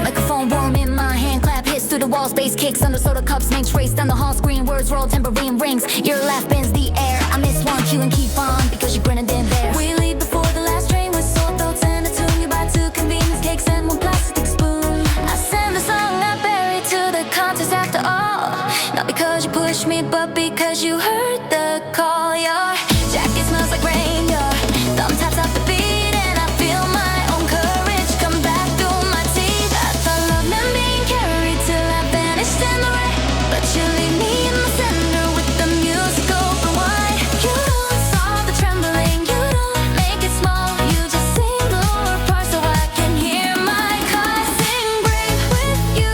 Microphone warm in my hand, clap hits through the walls, bass kicks under soda cups, names traced down the hall screen, words roll, tambourine rings. Your laugh bends the air. I miss one cue and keep on because you're grinning in there. We leave before the last train with sore throats and a tune. You buy two convenience cakes and one plastic spoon. I send the song I buried to the contest after all. Not because you pushed me, but because you heard the call. Your jacket smells like rain, your thumb taps off the beat, and I feel my own courage come back through my teeth. I thought love meant being carried till I vanished in the rain, but you leave me in the center with the music open wide. You don't solve the trembling, you don't make it small. You just sing the lower part so I can hear my call. I sing brave with you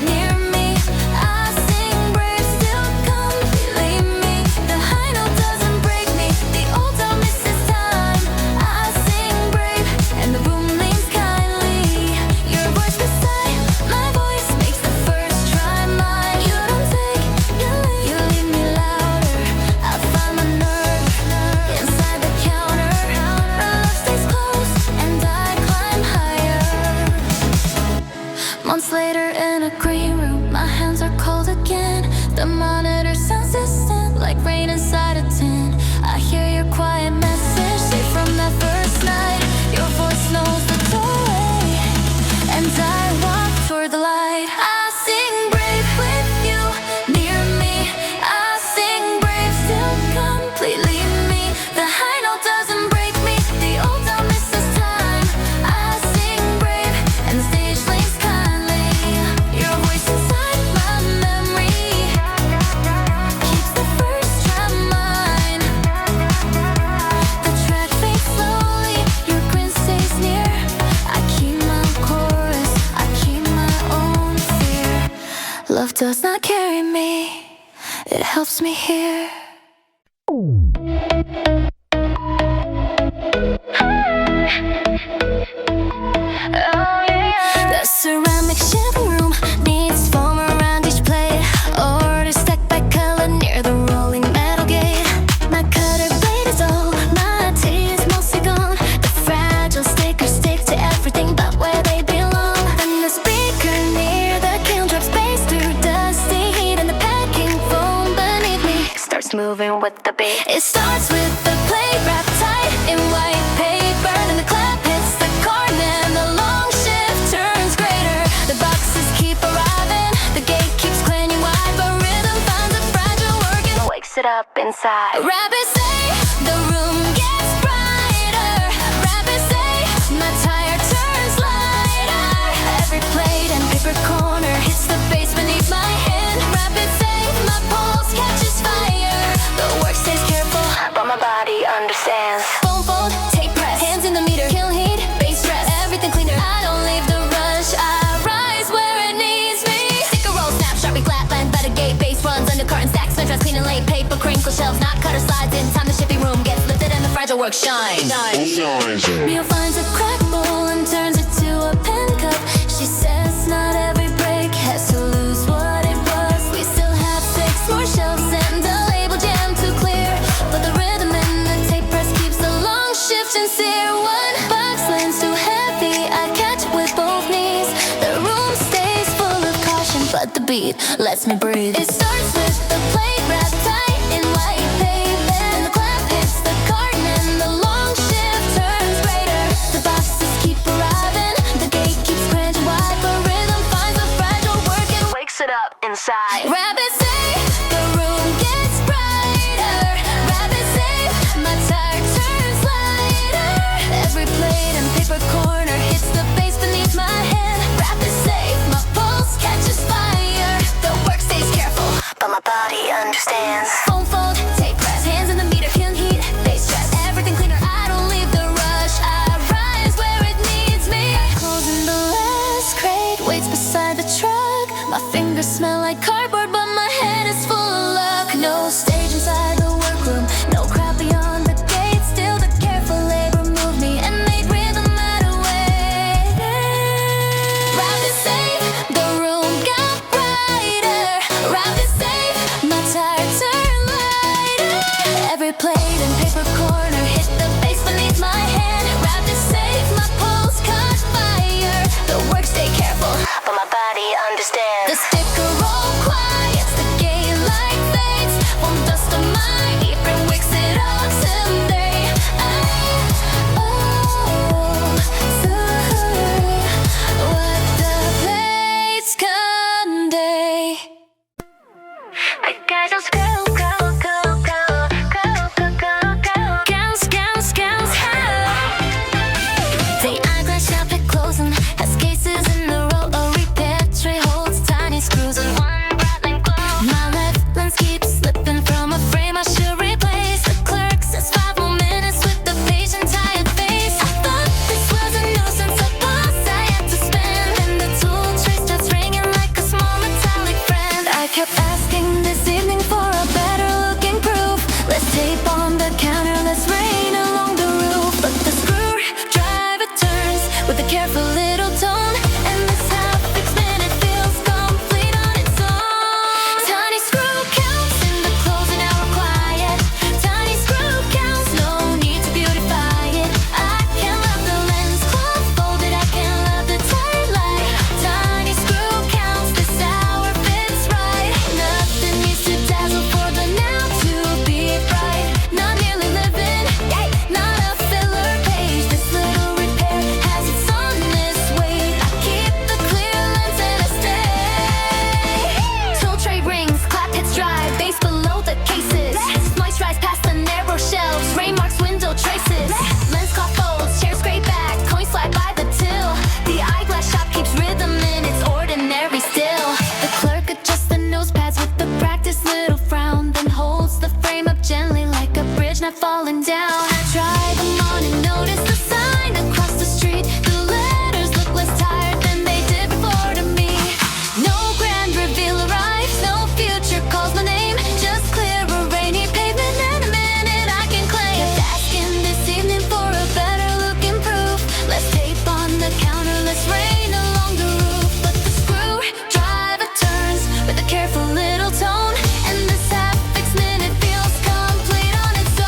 near me. I sing brave, still completely me. The high note doesn't break me, the old don't miss this time. I sing brave and the room leans kindly. Your voice beside my voice makes the first try mine. You don't take the lead, you leave me louder. I find my nerve inside the counter. Love stays close and I climb higher. Months later in a green room, my hands are cold again. The monitor sounds distant like rain inside a tin. I hear your quiet message straight from that first night. Your voice knows the doorway and I walk toward the light. I sing brave with you near me. I sing brave, still completely me. The high note doesn't break me, the old don't miss this time. I sing brave and the stage leans kindly. Your voice inside my memory keeps the first try mine. The track fades slowly, your grin stays near. I keep my chorus, I keep my own fear. Love does not carry me, it helps me hear. The ceramic shaving room needs foam around each plate. Orders stacked by color near the rolling metal gate. My cutter blade is old, my tea is mostly gone. The fragile stickers stick to everything but where they belong. Then the speaker near the kiln drops bass through dusty heat, and the packing foam beneath me starts moving with the beat. It starts with the plate wrapped tight in white paper, then the clap hits the chord and the long shift turns greater. The boxes keep arriving, the gate keeps clanging wide, but rhythm it up inside. Rabbits say the room gets brighter. Rabbits say my tire turns lighter. Every plate and paper corner hits the face beneath my hand. Rabbits say my pulse catches fire. The work stays careful, but my body understands. Phone fold, tape press, hands in the meter, kill heat, bass stress, everything cleaner. I don't leave the rush, I rise where it needs me. Sticker roll, snap, Sharpie, flatline, better gate, bass runs under curtain stacks, no dress, clean and late, paper, crinkle shelves, not cutter slides in time. The shipping room gets lifted and the fragile work shines. Mio finds a crack bowl and turns it to a pen cup. She says not every break has to lose what it was. We still have 6 more shelves and a label jam to clear, but the rhythm in the tape press keeps the long shift sincere. One box lands too heavy, I catch it with both knees. The room stays full of caution, but the beat lets me breathe. It starts with the plate wrapped tight in white pavement. The clap hits the carton and the long shift turns greater. The boxes keep arriving, the gate keeps cranched wide, but rhythm finds the fragile work and wakes it up inside. Rabbits say the room gets brighter. Rabbits say my tire turns lighter. Every plate and paper corner hits the face beneath my hand. Rabbits say my pulse catches fire. The work stays careful, but my body understands. Phone fold, tape press, hands in the meter, kill heat, bass stress, everything cleaner. I don't leave the rush, I rise where it needs me. Closing the last crate, waits beside the truck. My fingers smell like cardboard, but my head is full of luck. No stage inside the workroom, no crowd beyond the gate. Still the careful labor moved me and made rhythm out of way. Rabbits say the room got brighter. Rabbits say my tire turned lighter. Every plate and paper corner hit the face beneath my hand. Rabbits say my pulse caught fire. The work stay careful, but my body understands. The sticker roll quiets, the gay light fades. Won't dust on my apron, wicks it all someday. What the plates convey. The guys on scale, go, go, go, go, go, go, go. Counts, counts, counts, the eyeglass shop at closing has cases in a row. A repair tray holds tiny screws and one rattling glow. My left lens keeps slipping from a frame I should replace. The clerk says 5 more minutes with the patient tired face. I thought this was a nuisance, a boss I had to spend, and the tool tray starts ringing like a small metallic friend. I kept asking this evening for a better looking proof. Let's tape on the counter, let's rain along the roof. But the screwdriver turns with a careful little tone, and this half-fixed minute feels complete on its own. Tiny screw counts in the closing hour quiet. Tiny screw counts, no need to beautify it. I can love the lens cloth folded, I can love the tight light. Tiny screw counts, this hour fits right. Nothing needs to dazzle for the now to be bright. Not merely living, not a filler page. This little repair has its honest weight. I keep the clear lens and I stay. Tool tray rings, clap hits dry, base below the cases. Moisturize past the narrow shelves, rain marks window traces. Lens cloth folds, chairs scrape back, coins slide by the till. The eyeglass shop keeps rhythm in its ordinary still. The clerk adjusts the nose pads with the practiced little frown, then holds the frame up gently like a bridge not falling down. I try them on and notice the sign across the street. The letters look less tired than they did before to me. No grand reveal arrives, no future calls my name. Just clear a rainy pavement and a minute I can claim. Kept asking this evening for a better looking proof. Let's tape on the counter, let's rain along the roof. But the screwdriver turns with a careful little tone, and this half-fixed minute feels complete on its own.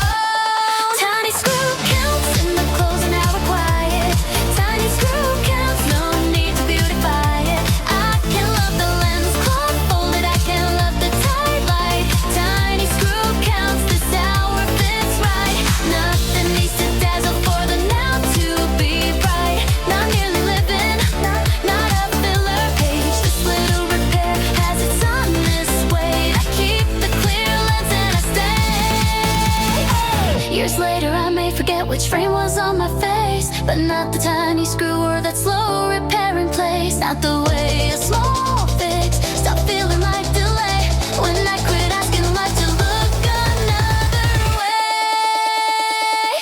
frame was on my face, but not the tiny screw or that slow repair in place. Not the way a small fix stopped feeling like delay when I quit asking life to look another way.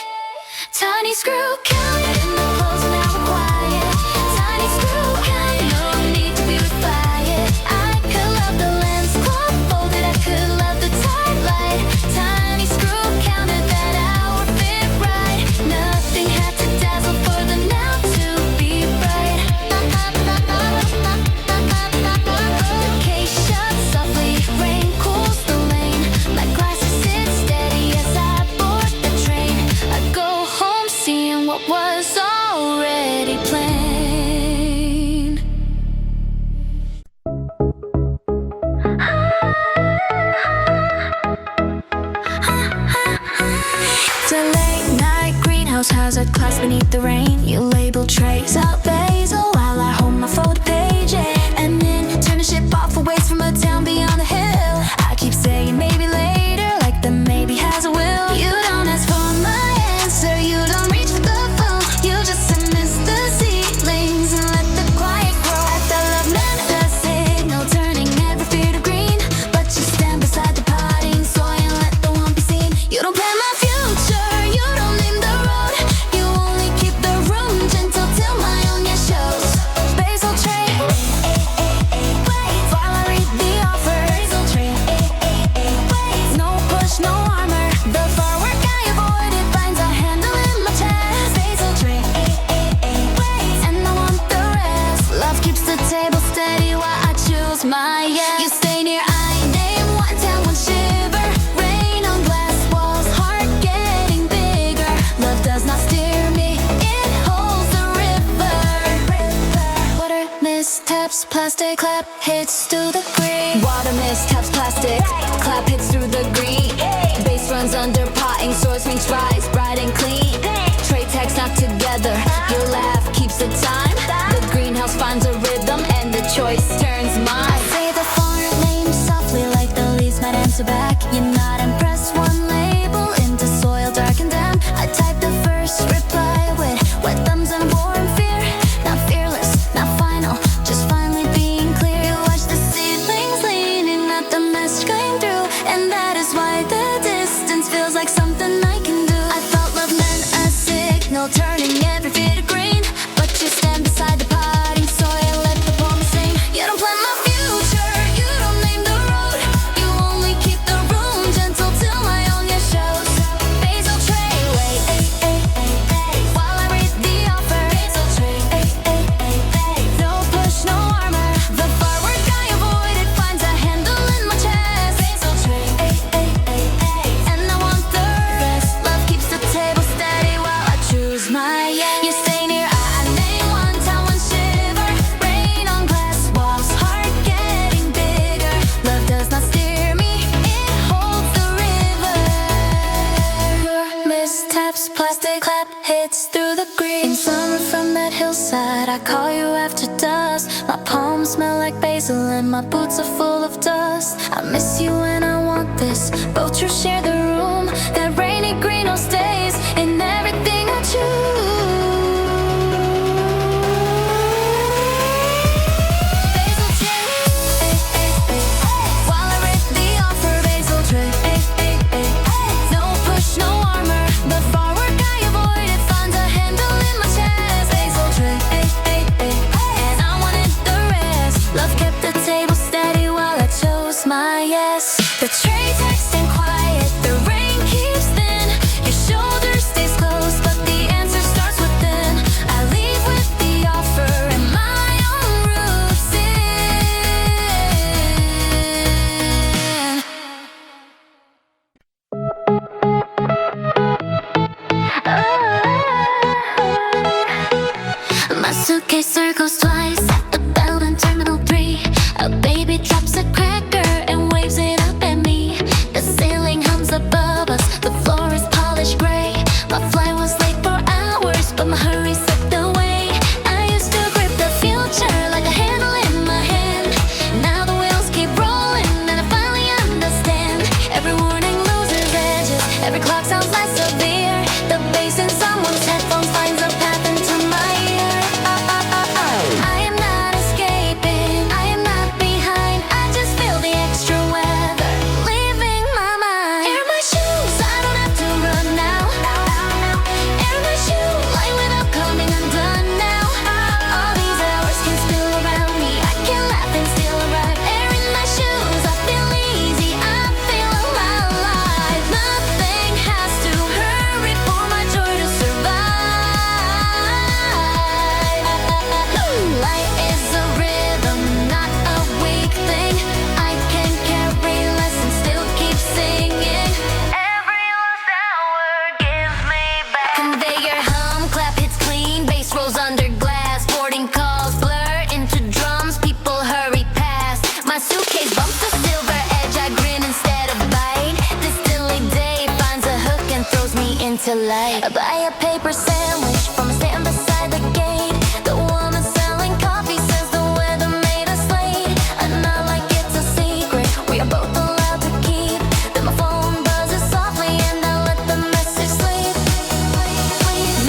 Tiny screw counted in the holes and now we're quiet. Tiny screw counted, no need to be refined. I could love the lens cloth folded, I could love the tight light. Tiny screw counted that hour fit right. Nothing had to dazzle for the now to be bright. The case shuts softly, rain cools the lane. My glasses sit steady as I board the train. I go home seeing what was already plain. The late night greenhouse has a class beneath the rain. You label trays out basil while I hold my folded page and then turn the ship off away from a town beyond the hill. I keep saying maybe later, like the maybe has a will. You don't ask for my answer, you don't reach for the phone. You just miss the seedlings and let the quiet grow. I felt love meant a signal, turning every fear to green. But you stand beside the potting soil and let the one be seen. You don't plan my future, you don't name the road. You only keep the room gentle till my own yeah shows. Basil tray, wait while I read the offer. Basil tray, wait, no push, no armor. The far work I avoided finds a handle in my chest. Basil tray, wait, and I want the rest. Love keeps the table steady while I choose my yes. You stay near, I name one town, one shiver. Rain on glass walls, heart getting bigger. Love does not steer me, it holds the river. Water missteps, plastic clap hits through the green. Water missteps, plastic clap hits through the green. Bass runs under potting, source rings rise bright and clean. Tray tags knocked together, your laugh keeps the time. The greenhouse finds a rhythm and the choice turns mine. I say the foreign name softly like the leaves might answer back. You're not impressed, one label into soil dark and damp. I type the first reply with wet thumbs and a warm fear. Not fearless, not final, just finally being clear. You watch the seedlings leaning at the message going through, and that is why the distance feels like something I can do. I thought love meant a signal, turning every bit of green. But you stand beside the potting soil, let the poem sing. You don't plan my future, you don't name the road. You only keep the room gentle till my own yeah shows. Basil tray, wait, while I read the offer. Basil tray, no push, no armor. The far work I avoided finds a handle in my chest. Basil tray, and I want the rest. Love keeps the table steady while I choose my yes. You stay near, I name one town, one shiver. Rain on glass walls, heart getting bigger. Love does not steer me, it holds the river. Your missteps, plastic clap hits through the green. In summer from that hillside, I call you after dusk. My palms smell like basil and my boots are full of dust. I miss you and I want this, both you share the room. That rainy greenhouse stays in everything I choose. Basil tray, while I read the offer. Basil tray, no push, no armor. The far work I avoided finds a handle in my chest. Basil tray, and I wanted the rest. Love kept the table steady while I chose my yes. The tray text and quiet, the rain keeps thin. Your shoulder stays close, but the answer starts within. I leave with the offer and my own roots in. My suitcase circles twice at the belt in Terminal 3. A baby drops a cracker and waves it up at me. The to life. I buy a paper sandwich from a stand beside the gate. The woman selling coffee says the weather made us late. And not like it's a secret we are both allowed to keep. Then my phone buzzes softly and I let the message sleep.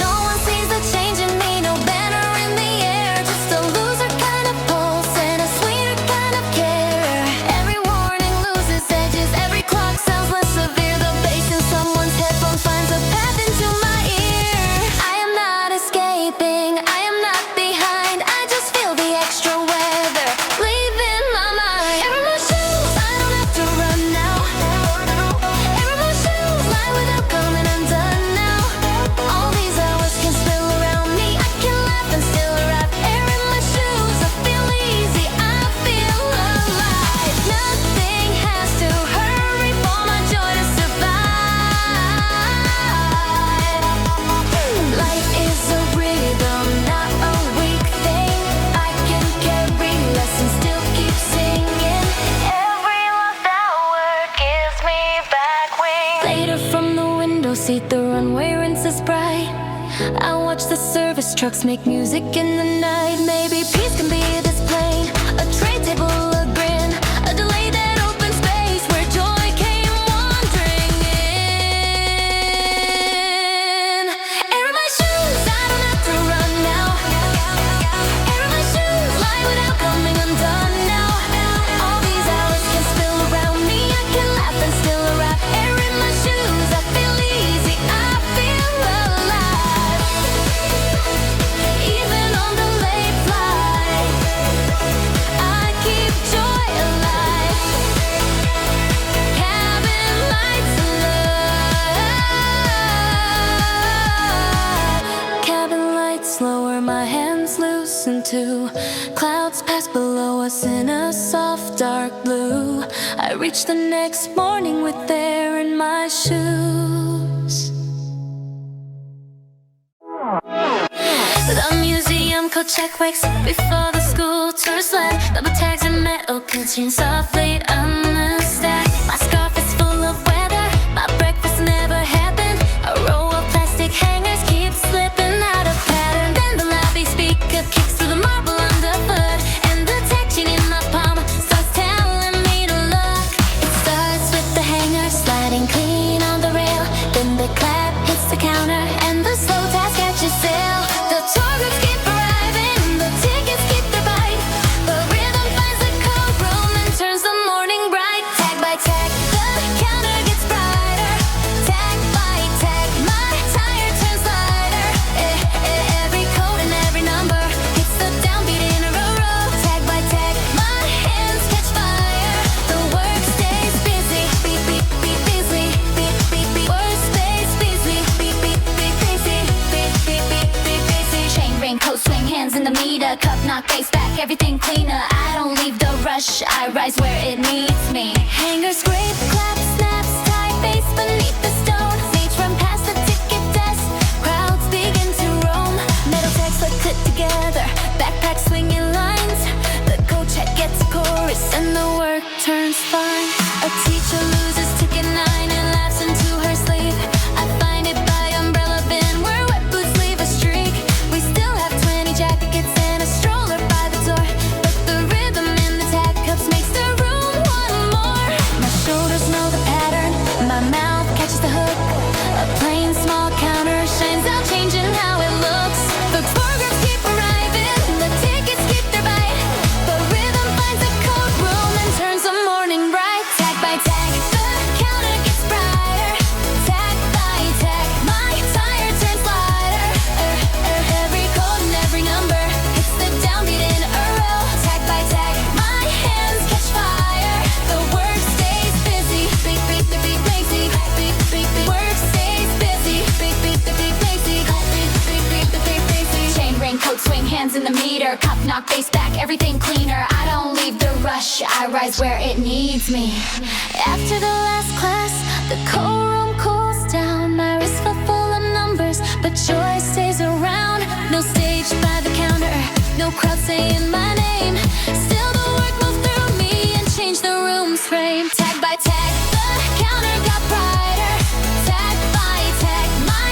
No one sees the change in me, no banner in the air. Just a loser kind of pulse and a sweeter kind of care. Every warning loses edges, every clock sounds less severe. The bass in someone's headphones finds a path into my ear. I am not escaping, I am not behind. I just feel the extra weather leaving my mind. Air in my shoes, I don't have to run now. Air in my shoes, lie without coming undone now. All these hours can spill around me. I can laugh and still arrive. Air in my shoes, I feel easy, I feel alive. Nothing has to hurry for my joy to survive. Life is a rhythm, not a weak thing. I can carry less and still keep singing. Every lost hour gives me back wings. Later from the window seat, the runway rinses bright. I watch the service trucks make music in the night. Maybe peace can be this plain. A tray table, a grin, a delay that opens space where joy came wandering in. Air in my shoes, I don't have to run now. Air in my shoes, lie without coming undone now. All these hours can spill around me. I can laugh and still arrive. Air in my shoes, I feel easy, I feel alive. Even on the late flight, I keep joy alive. Cabin lights alive. Cabin lights lower, my hands loosen too. Clouds pass below us in a soft dark blue. I reach the next morning with air in my shoes. The museum coat check wakes up before the school tour sled. Double tags and metal pitching softly on the stack. My scarf is full of weather, my breakfast never happened. A row of plastic hangers keep slipping out of pattern. Then the lobby speaker kicks through the marble underfoot, and the texture in my palm starts telling me to look. It starts with the hanger sliding clean on the rail. Then the clap hits the counter and the slow task catches sail. The tour groups keep arriving, the tickets keep their bite. The rhythm finds the cold room and turns the morning bright. Tag by tag, the counter gets brighter. Tag by tag, my tire turns lighter. Every code and every number hits the downbeat in a row. Tag by tag, my hands catch fire. The work stays busy, beep beep beep busy, beep beep beep. Work stays busy, beep beep beep busy, beep beep beep beep busy. Chain raincoat swing hands in the meter, cup knock face back, everything cleaner. I don't leave the rush, I rise where it needs me. Hanger scrape, clap, snaps, tie face beneath the stone. Sage run past the ticket desk, crowds begin to roam. Metal tags like clip together, backpack swinging lines. The coat check gets a chorus and the work turns fine. A teacher loses ticket 9 and laughs into her sleeve. I find it by umbrella bin where wet boots leave a streak. We still have 20 jackets and a stroller by the door, but the rhythm in the tag cups makes the room want more. My shoulders know the pattern, my mouth catches the hook. A plain small counter shines out, changing how it looks. The programs keep arriving, the tickets keep their bite. The rhythm finds a cold room and turns the morning bright. Tag by tag, the counter gets brighter. Tag by tag, my tire turns lighter. Every code and every number hits the downbeat in a row. Tag by tag, my hands catch fire. The work stays busy, beep beep the beep lazy, beep beep beep. Work stays busy, beep beep the beep lazy, beep beep beep the beep lazy. Chain raincoat swing hands in the meter, cop knock face back, everything cleaner. I don't leave the rush, I rise where it needs me. After the last class, the cold room cools down. My wrist felt full of numbers, but joy stays around. No stage by the counter, no crowd saying my name. Still the work moved through me and changed the room's frame. Tag by tag, the counter got brighter. Tag by tag, my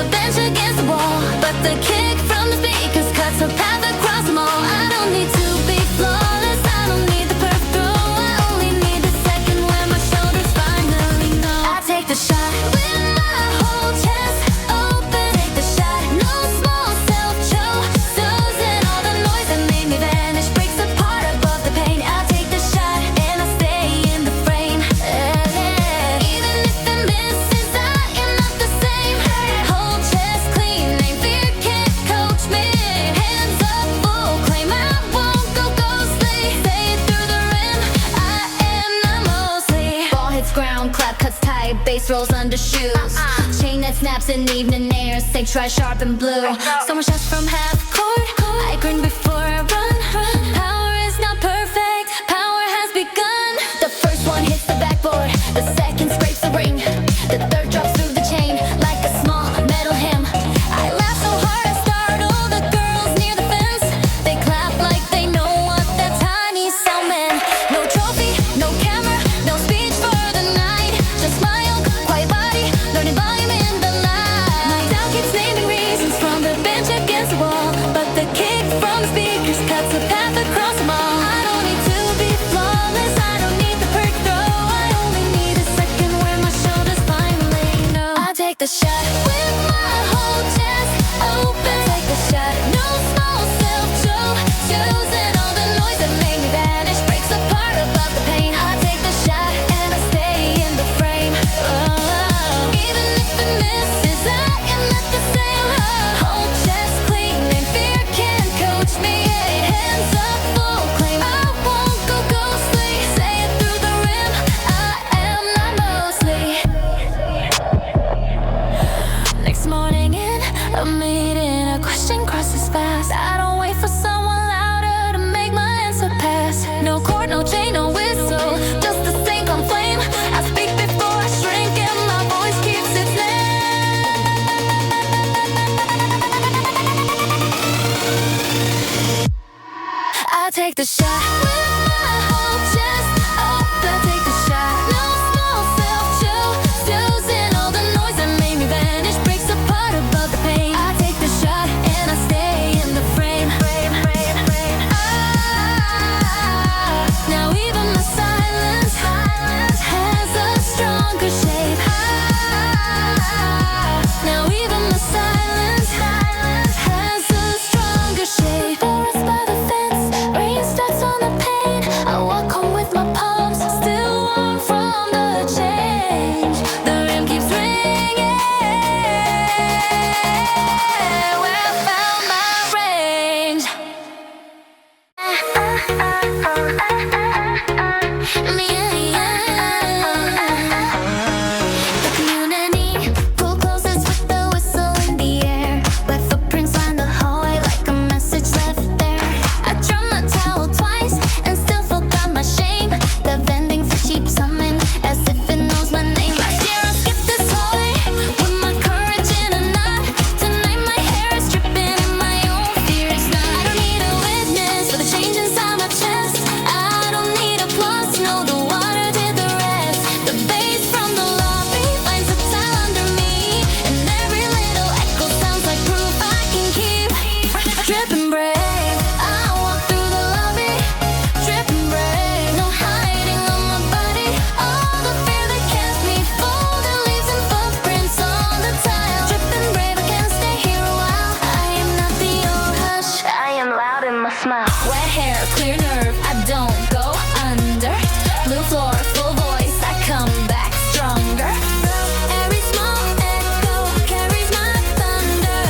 the bench against the wall, but the kick from the speakers cuts a path across them all. I don't need to be flawless, I don't need the perfect throw, I only need the second when my shoulders finally know. I take the shot with my whole chest open, take the shot, no small self-choke, losing all the noise that made me vanish, breaks apart above the pain. I take the shot and I stay in the frame. Even if it misses, I am not the same. Whole chest clean, ain't fear can't coach me. Hands up, full claim, I won't go ghostly. Say it through the rim, I am not mostly. Ball hits ground, clap cuts tight, bass rolls under shoes. Chain that snaps in evening air, say try sharp and blue. So much shots from half court, I grin before I run. Power is not perfect, power has begun. The first one hits the backboard, the second scrapes the ring, the third drops through the chain like a small metal hymn. I laugh so hard I startle the girls near the fence. They clap like they know what that tiny sound meant. No trophy, no camera, no speech for the night. Just smile, quiet body, learning volume in the light. My doubt keeps naming reasons from the bench against the wall, but the kick from the speakers cuts a path across them all. I don't need to be flawless, I don't need the perfect throw, I only need a second where my shoulders finally know. I take the shot with my whole chest open, take the shot, no small self-choke, choosing all the noise that made me vanish, breaks apart above the pain. I take the shot and I stay in the frame. Even if it misses, I am not the same. Whole chest clean and fear can't coach me. Hands up, full claim, I won't go ghostly. Say it through the rim, I am not mostly. Next morning in a meeting, a question crosses fast. I don't wait for someone louder to make my answer pass. No chord, no chain, no whistle, just a sink on flame. I speak before I shrink and my voice keeps its name. I take the shot with my whole chest open, take the shot, no small self-choke, losing all the noise that made me vanish, breaks apart above the pain. I take the shot and I stay in the frame. Now even my silence has a stronger shape. Now even my silence has a stronger shape. Forest by the fence, rain starts on the pane. I walk home with my palms still warm from the change. The rim keeps ringing where I found my range. The community pull closest with the whistle in the air. Wet footprints line the hallway like a message left there. I dropped my towel twice and still forgot my shame. The vending for cheap summon as if it knows my name. Last year I skipped this hallway with my courage in a knot. Tonight my hair is dripping in my own fear. It's not. I don't need a witness for the change inside my chest. I don't need applause to know the water did the rest. The bass from the lobby finds a tile under me, and every little echo sounds like proof I can keep. Dripping brave, I walk through the lobby. Dripping brave, no hiding on my body. All the fear that cast me folded leaves and footprints on the tile. Dripping brave, I can't stay here a while. I am not the old hush, I am loud in my smile. Wet hair, clear nerve, I don't go under. Blue floor, full voice, I come back stronger. Every small echo carries my thunder.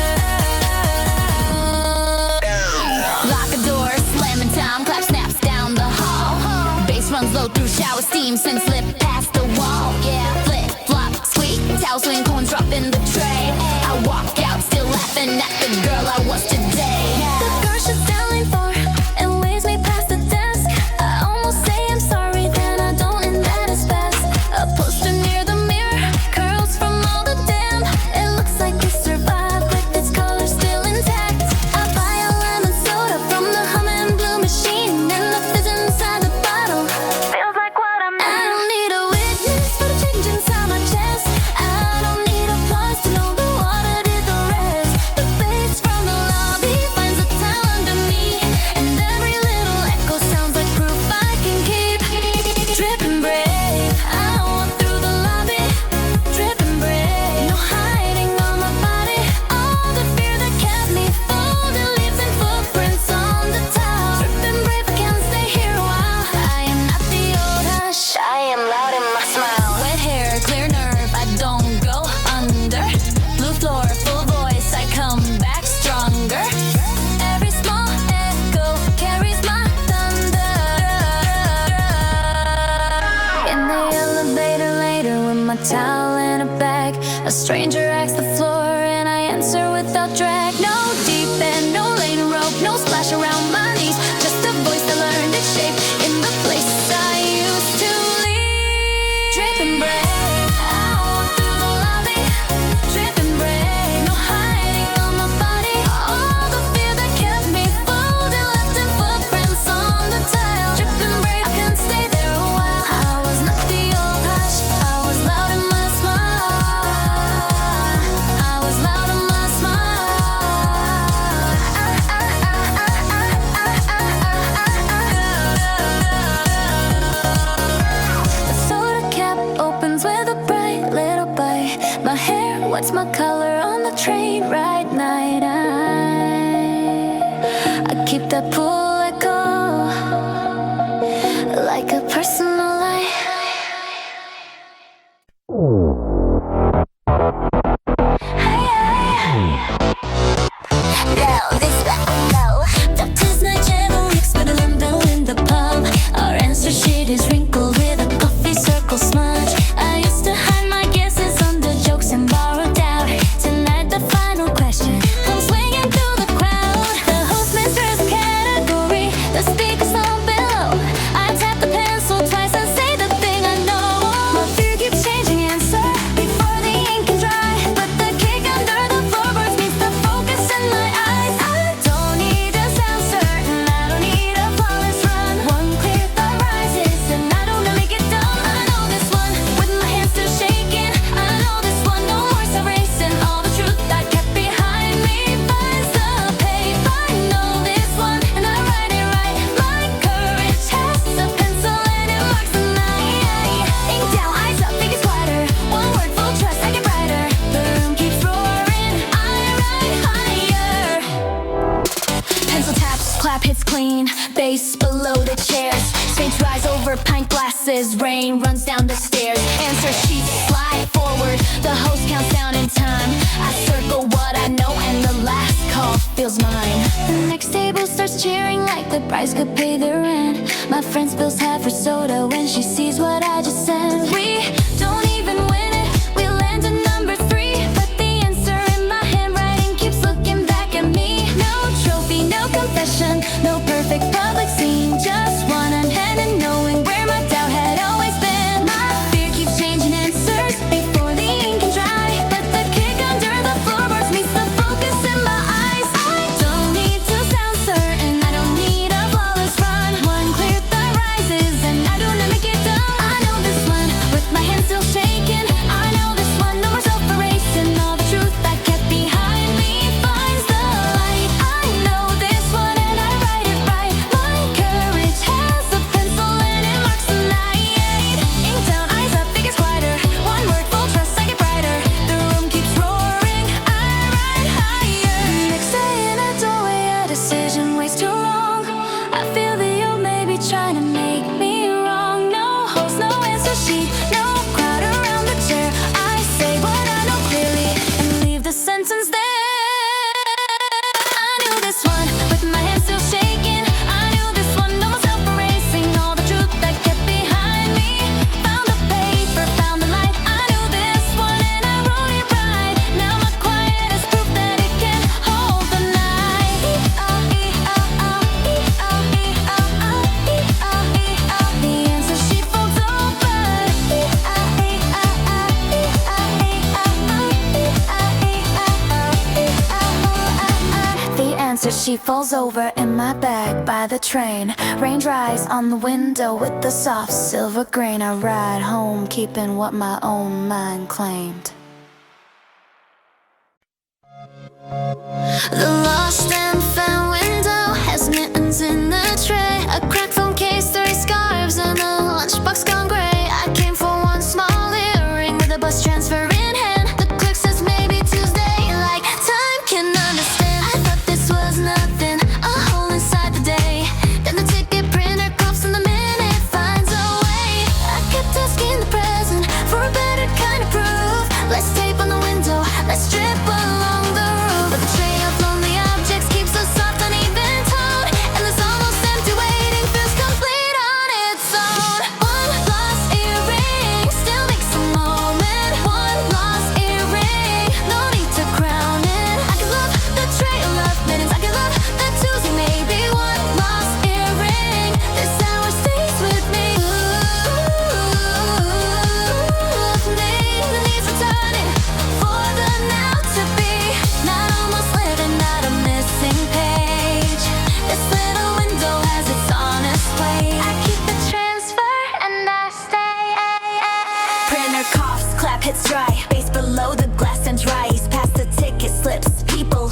Lock a door, slamming time, clap snaps down the hall. Bass runs low through shower steam, send slip past the wall. Yeah, flip, flop, squeak, towel swing, coins drop in the tray. I walk out, still laughing at the girl I was today. The girl she's selling for and waves me past the desk. I almost say I'm sorry, then I don't, and that is best. A poster near the mirror, curls from all the damn. It looks like it survived with its color still intact. I buy a lemon soda from the humming blue machine, and the fizz inside the bottle feels like what I'm at. I don't need a witness for the change inside my chest. I don't need applause to know the water did the my towel in a bag. A stranger asks the floor and I answer without drag. No deep end, no lane rope, no splash around my knees. Just a voice that learned its shape in the place I used to leave. Dripping brave, I walk through the lobby. Dripping brave, no hiding on my body. All the fear that kept me folded, left in footprints on the tile. Dripping brave, I couldn't stay there a while. I was not the old hush, I was loud in my smile. I was loud in my smile. The soda cap opens with a bright little bite. My hair, what's my color on the train ride night? I keep that pool echo like a personal light. Now this back now. Baptist night jam mixed with a London in the pub. Our answer sheet is wrinkled with a coffee circle smudge. I used to hide my guesses under jokes and borrowed doubt. Tonight the final question comes swinging through the crowd. The host masters a category, the speakers down below. I tap the pencil twice and say the thing I know. My fear keeps changing answer before the ink can dry. But the kick under the floorboards meets the focus in my eyes. I don't need to sound certain, I don't need a flawless run. One clear thought rises and I don't know make it dumb. I know this one with my hands still shaking. I know this one, no more erasing. All the truth I kept behind me finds the page. I know this one and I write it right. My courage has a pencil and it marks the night. Ink down, eyes up, fingers quieter. One word, full trust, I get brighter. The room keeps roaring, I ride higher. Pencil taps, clap hits clean. Bass below the chairs. Saints rise over pint glasses. Rain runs down the stairs. Answer sheets slide forward. The host counts down in time. I circle what I know and the last call feels mine. The next table starts cheering like the prize could pay the rent. My friend spills half her soda when she sees what I just said. We don't even win it. We land at number 3. But the answer in my handwriting keeps looking back at me. No trophy, no confession, no perfect public scene. Just one unhead and knowing where my doubt had always been. My fear keeps changing answers before the ink can dry. But the kick under the floorboards meets the focus in my eyes. I don't need to sound certain, I don't need a flawless run. One clear thought rises and I do not make it dumb. I know this one with my hands still shaking. I know this one, no more self-erasing. All the truth I kept behind me finds the light. I know this one and I write it right. My courage has a pencil and it marks the night. Ink down, eyes up, fingers quieter. One word, full trust, I get brighter. The room keeps roaring, I ride higher. Next day in a doorway, a decision waits too long. I feel that you're maybe trying to make me wrong. No host, no answer sheet, no crowd around the chair. I say what I know clearly and leave the sentence there. I knew this one with my hands still shaking. I knew this one, no more self-erasing. All the truth that kept behind me found the paper, found the light. I knew this one and I wrote it right. Now my quiet is proof that it can hold the night. The answer she folds over. The answer she falls over in my bag by the train. Rain dries on the window with the soft silver grain. I ride home keeping what my own mind claimed. The lost and found window has mittens in the tray. A cracked phone case, 3 scarves, and a lunchbox gone gray. I came for one small earring with a bus transfer in hand. The clerk says maybe Tuesday, like time can understand. I thought this was nothing, a hole inside the day. Then the ticket printer coughs and the minute finds a way. I kept asking the present for a better kind of proof. Let's tape on the window, let's strip along the roof. But the tray of lonely eyes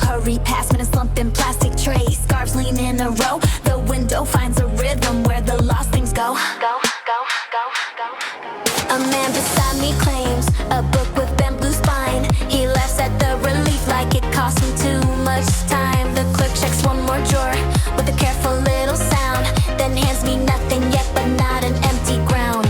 hurry past men and slumping plastic trays. Scarves lean in a row. The window finds a rhythm where the lost things go. A man beside me claims a book with bamboo spine. He laughs at the relief like it cost him too much time. The clerk checks one more drawer with a careful little sound, then hands me nothing yet but not an empty ground.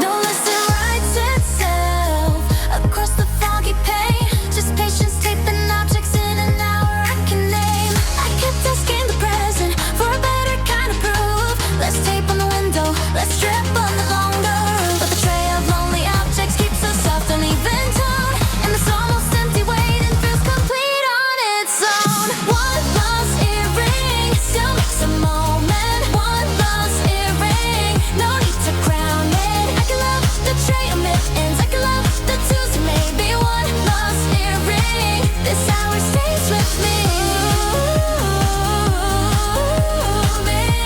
No lesson writes itself across the foggy pane. Just patience taping objects in an hour I can name. I kept asking the present for a better kind of proof. Let's tape on the window, let's strip on the longer. But the tray of lonely objects keeps a soft uneven tone, and this almost empty waiting feels complete on its own. One lost earring still makes a moment. One lost earring, no need to crown it. I can love the tray of mittens, I can love the Tuesday, maybe one lost earring. This hour stays with me.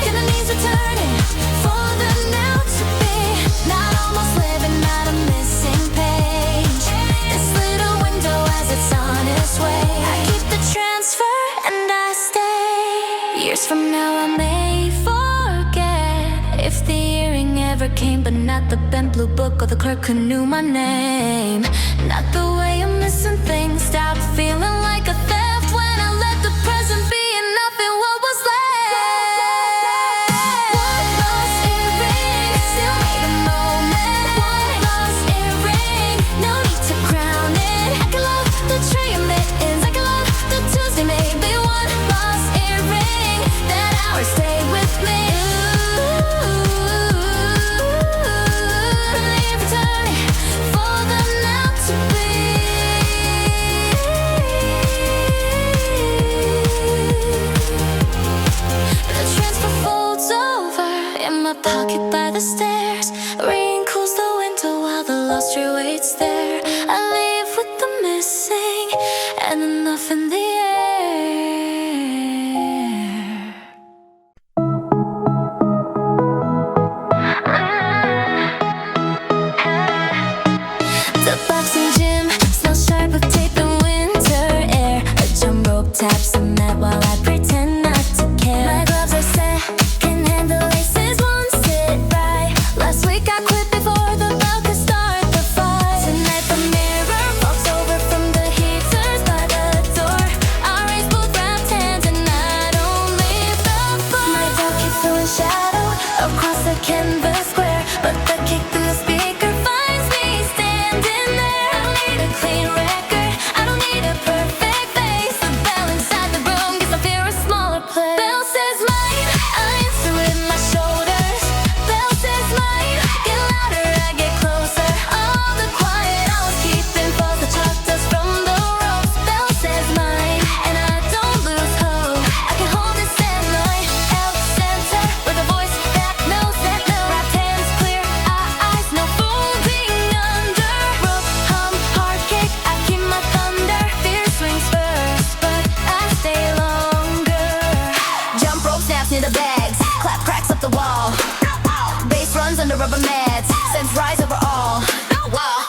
Gonna need returning for the now to be. Not almost living, not a missing page. This little window as it's on its way. I keep the transfer and I stay. Years from now I may forget if the earring ever came, but not the bent blue book or the clerk who knew my name. Not the way I'm missing things. Stopped feeling like a theft when I let the present be enough in what was left. One lost earring still made a moment. One lost earring, no need to crown it. I can love the tray of mittens, I can love the Tuesday, maybe one lost earring. That hour stay with me. Leave returning for the now to be. The transfer folds over in my pocket by the stairs. Rain cools the window while the lost tree waits there. I leave with the missing and enough in the air. The boxing gym smells sharp of tape and winter air. A jump rope taps the mat while I pretend not to care. My gloves are second-hand, the laces won't sit right. Last week I quit before the bell could start the fight. Tonight the mirror falls over from the heaters by the door. I raise both wrapped hands and I don't leave the floor. My dog keeps throwing shadow across the canvas square, but the kick through the speaker finds me standing there. I don't need a clean record, I don't need a perfect face. The bell inside the room gives my fear a smaller place. Bell says mine, I answer with my shoulders. Bell says mine, get louder, I get closer. All the quiet I was keeping falls the chalk dust from the ropes. Bell says mine, and I don't lose hope. I can hold this at night, out center with a voice that knows that no. Wrapped hands, clear eyes, no folding under. Rope hum, heart kick, I keep my thunder. Fear swings first, but I stay longer. Jump rope snaps near the bags, clap cracks up the wall. Bass runs under rubber mats, scents rise over all.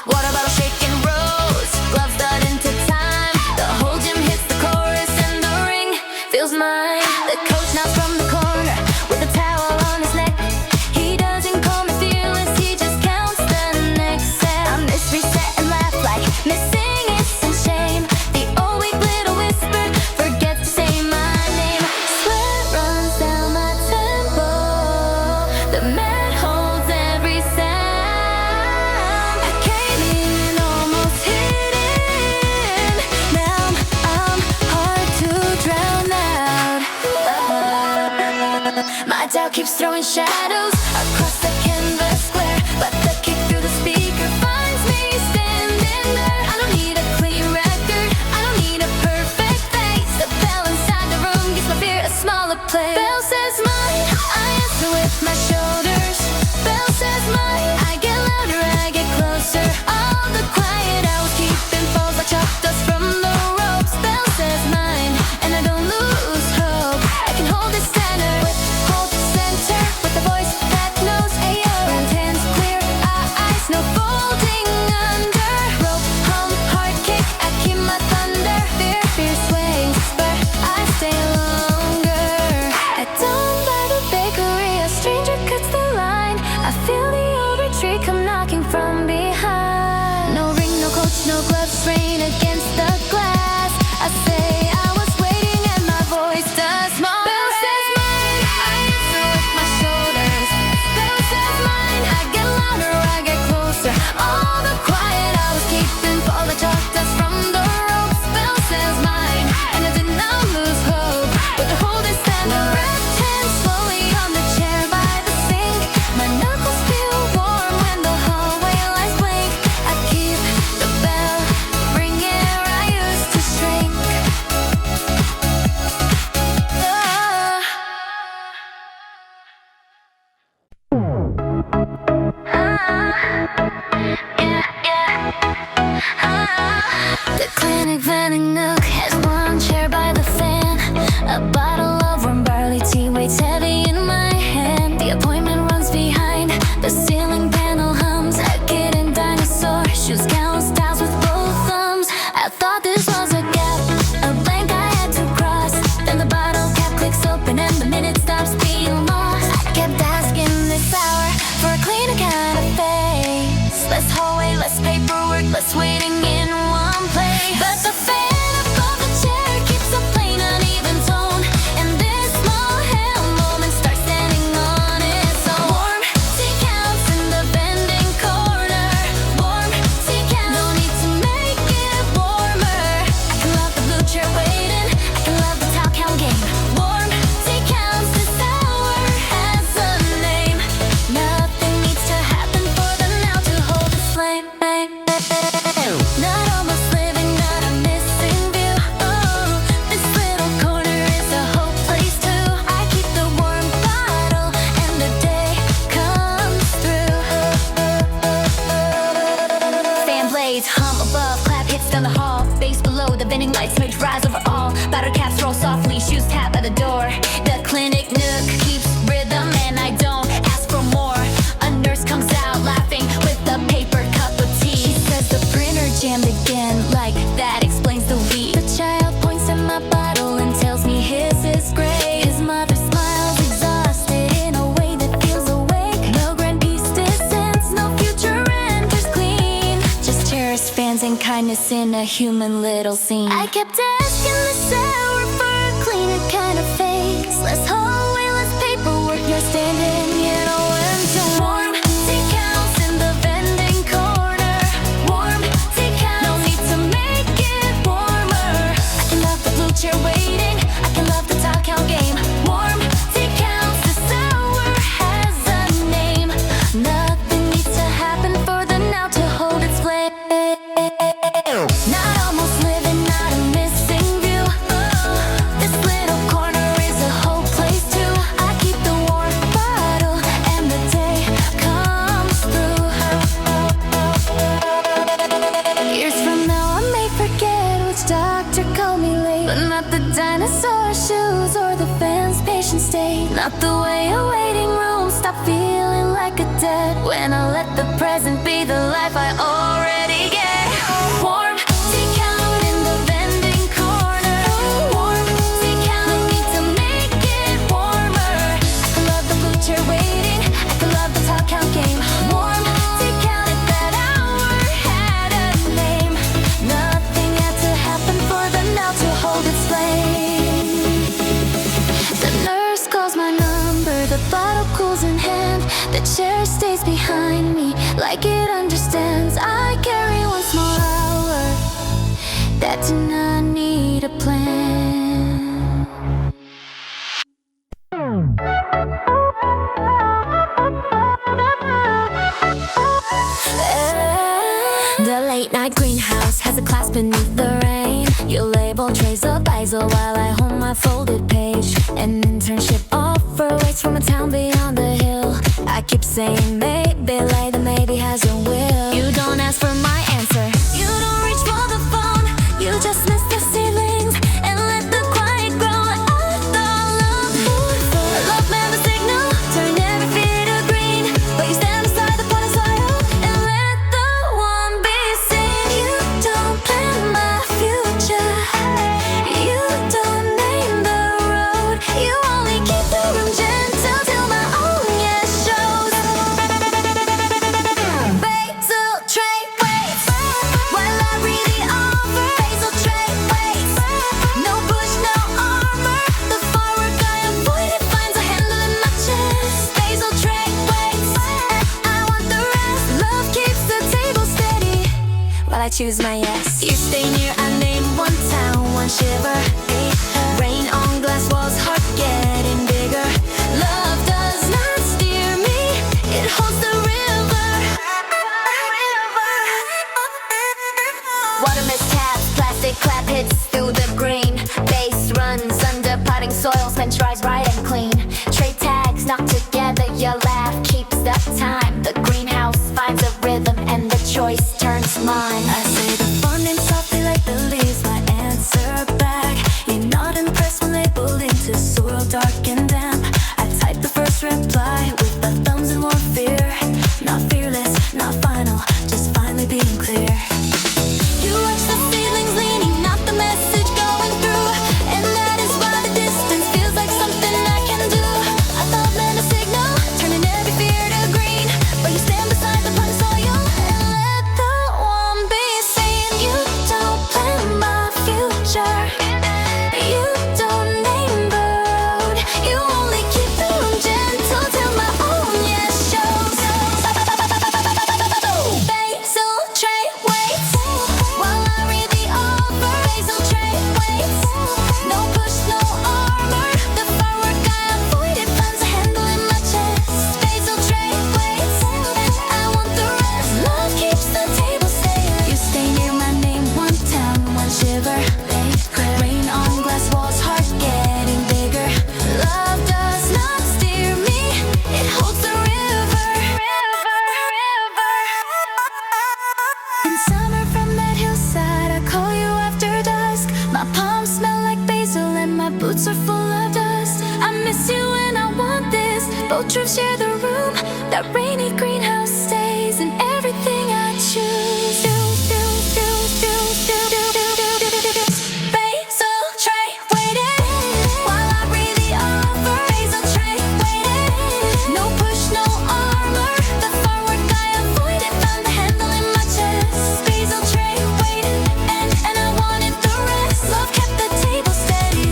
Water bottle shaking rose, gloves done into time. The whole gym hits the chorus and the ring feels mine. The coach knocks from the corner with a towel on his neck. He doesn't call me fearless, he just counts the next set. I miss reset and laugh like missing is a shame. The old weak little whisper forgets to say my name. Sweat runs down my temple, the mat holds every sound. I came in almost hidden, now I'm hard to drown out. My doubt keeps throwing shadows across the canvas square, but the kick through the speaker finds me standing there. I don't need a clean record, I don't need a perfect face. The bell inside the room gives my fear a smaller place. Bell says mine, I answer with my shoulders. Bell says mine, I get louder, I get closer. All the quiet I was keeping falls like chalk dust from the ropes. Bell says mine, and I don't lose hope. I can hold it center with hold center with the voice that knows panic nook has one chair by the fan. A bottle of warm barley tea weighs heavy in my hand. The appointment runs behind, the ceiling panel hums. A kid in dinosaur shoes count styles with both thumbs. I thought this was a gap, a blank I had to cross. Then the bottle cap clicks open and the minute stops being lost. I kept asking this hour for a cleaner kind of face. Less hallway, less paperwork, less waiting in one place. But the fan above the chair keeps a plain uneven tone, and this small hand moment starts standing on its own. Warm tea counts in the bending corner. Warm tea counts, no need to make it warmer. I can love the blue chair waiting, I can love the top count game. Warm tea counts, this hour has a name. Nothing needs to happen for the now to hold its flame. Not almost living, not a missing view. Oh, this little corner is a whole place too. I keep the warm bottle and the day comes through. Fan blades hum above, clap hits down the hall. Bass below, the vending lights smudge rise over all. Battered caps roll softly, shoes tap at the door. The clinic nook keeps rhythm and I don't ask for more. A nurse comes out laughing with a paper cup of tea. She says the printer jammed again, like that explains the week. The child points at my bottle and tells me his is gray. His mother smiles exhausted in a way that feels awake. No grand piece descends, no future enters clean. Just chairs, fans, and kindness in a human little scene. I kept asking this hour for a cleaner kind of face. Less hallway, less paperwork, no standing in a winter. Warm tea counts in the vending corner. Warm tea counts, no need to make it warmer. I can love the blue chair waiting, I can love the top count game. Warm tea counts, this hour has a name. Nothing needs to happen for the now to hold its flame. Not almost living, not a missing view. Oh, this little corner is a whole place too. I keep the warm bottle and the day comes through. Years from now I may forget which doctor called me late, but not the dinosaur shoes or the fan's patient state. Not the way a waiting room stopped feeling like a debt when I let the present be the life I already get. Warm tea count in the vending corner. Warm tea count, no need to make it warmer. I can love the blue chair waiting, I can love the top count game. Warm tea count, if that hour had a name. Nothing had to happen for the now to hold its flame. The nurse calls my number, the bottle cools in hand. The chair stays behind me like it understands. I carry one small hour that do not need a plan. The late night greenhouse has a class beneath the rain. You label trays of basil while I hold my folded page. An internship offer waits from a town beyond the hill. I keep saying maybe later, maybe has your will. You don't ask for my answer, you don't reach for the phone. You just miss the ceilings and let the quiet grow. I thought love would fall. Love never signal, turn every fear to green. But you stand beside the pot of soil and let the one be seen. You don't plan my future, you don't name the road. You only keep the room gentle till my own yes shows. Basil tray waits while I read the offer. Basil tray waits, no bush, no armor. The firework I avoided finds a handle in my chest. Basil tray waits, I want the rest. Love keeps the table steady while I choose my yes. You stay near, I name one town, one shiver. Rain on glass walls, heart getting bigger. Love does not steer me, it holds the river. Water mishaps, plastic clap hits through the green. Bass runs under potting soil, spent dries right and clean. Tray tags knocked together, your laugh keeps the time. The greenhouse finds a rhythm and the choice turns mine. I say the fun and softly like the river. Rain on glass walls, heart getting bigger. Love does not steer me, it holds the river. In summer from that hillside, I call you after dusk. My palms smell like basil and my boots are full of dust. I miss you and I want this. Both roofs share the room. That rainy greenhouse stays in everything I choose. Basil tray waiting while I read the offer. Basil tray waiting. No push, no armor. The forward guy avoided, found the handle in my chest. Basil tray waiting, and I wanted the rest. Love kept the table steady.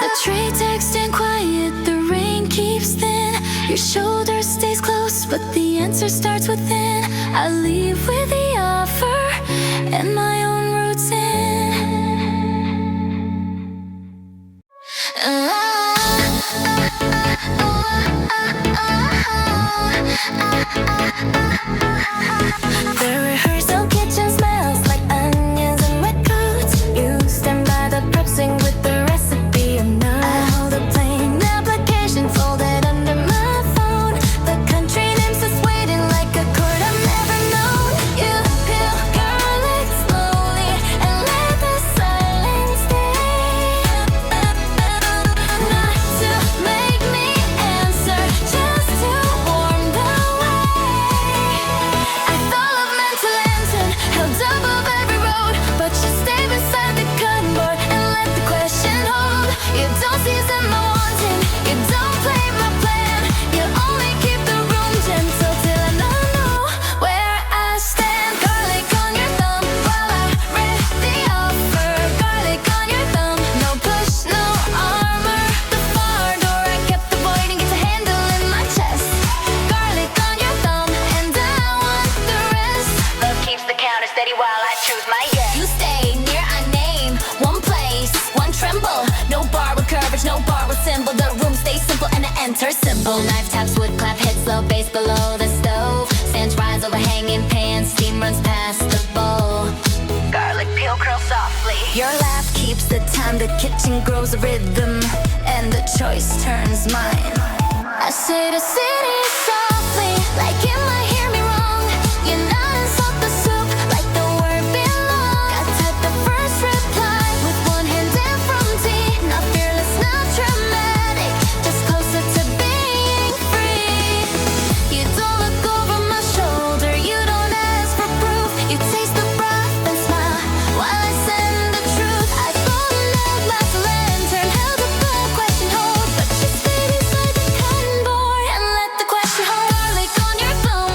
The tray text and quiet, the rain keeps thin. Your shoulder stays close, but the answer starts within. I leave with the offer and my own routine. The rehearsal kitchen smells like onions and wet coats. You stand by the prep, sing with the recipe of nuts. I hold a plain application folded under my phone. The country names is waiting like a chord I've never known. You peel garlic slowly and let the silence stay. Not to make me answer, just to warm the way. I thought of mental lantern held above every road, but you stay beside the cutting board and let the question hold. You don't season my wanting, you don't play my plan. You only keep the room gentle till I know where I stand. Garlic on your thumb while I read the offer. Garlic on your thumb, no push, no armor. The far door I kept avoiding, it's a handle in my chest. Garlic on your thumb, and I want the rest. Love keeps the counter steady while I choose my yes. You stay near a name, one place, one tremble. No bar with courage, no bar with symbol. The room stays simple and I enter simple. Knife taps, wood clap, hits low, bass below the stove. Sands rise over hanging pans, steam runs past the bowl. Garlic peel curl softly. Your laugh keeps the time, the kitchen grows a rhythm, and the choice turns mine. I say the city softly, like it might hear me wrong. You not insult the soup, like the word belong. I type the first reply with one hand in from tea. Not fearless, not dramatic, just closer to being free. You don't look over my shoulder, you don't ask for proof. You taste the broth and smile while I send the truth. I thought of glass lantern held up the question hold, but you stay beside the cutting board and let the question hold. Garlic on your thumb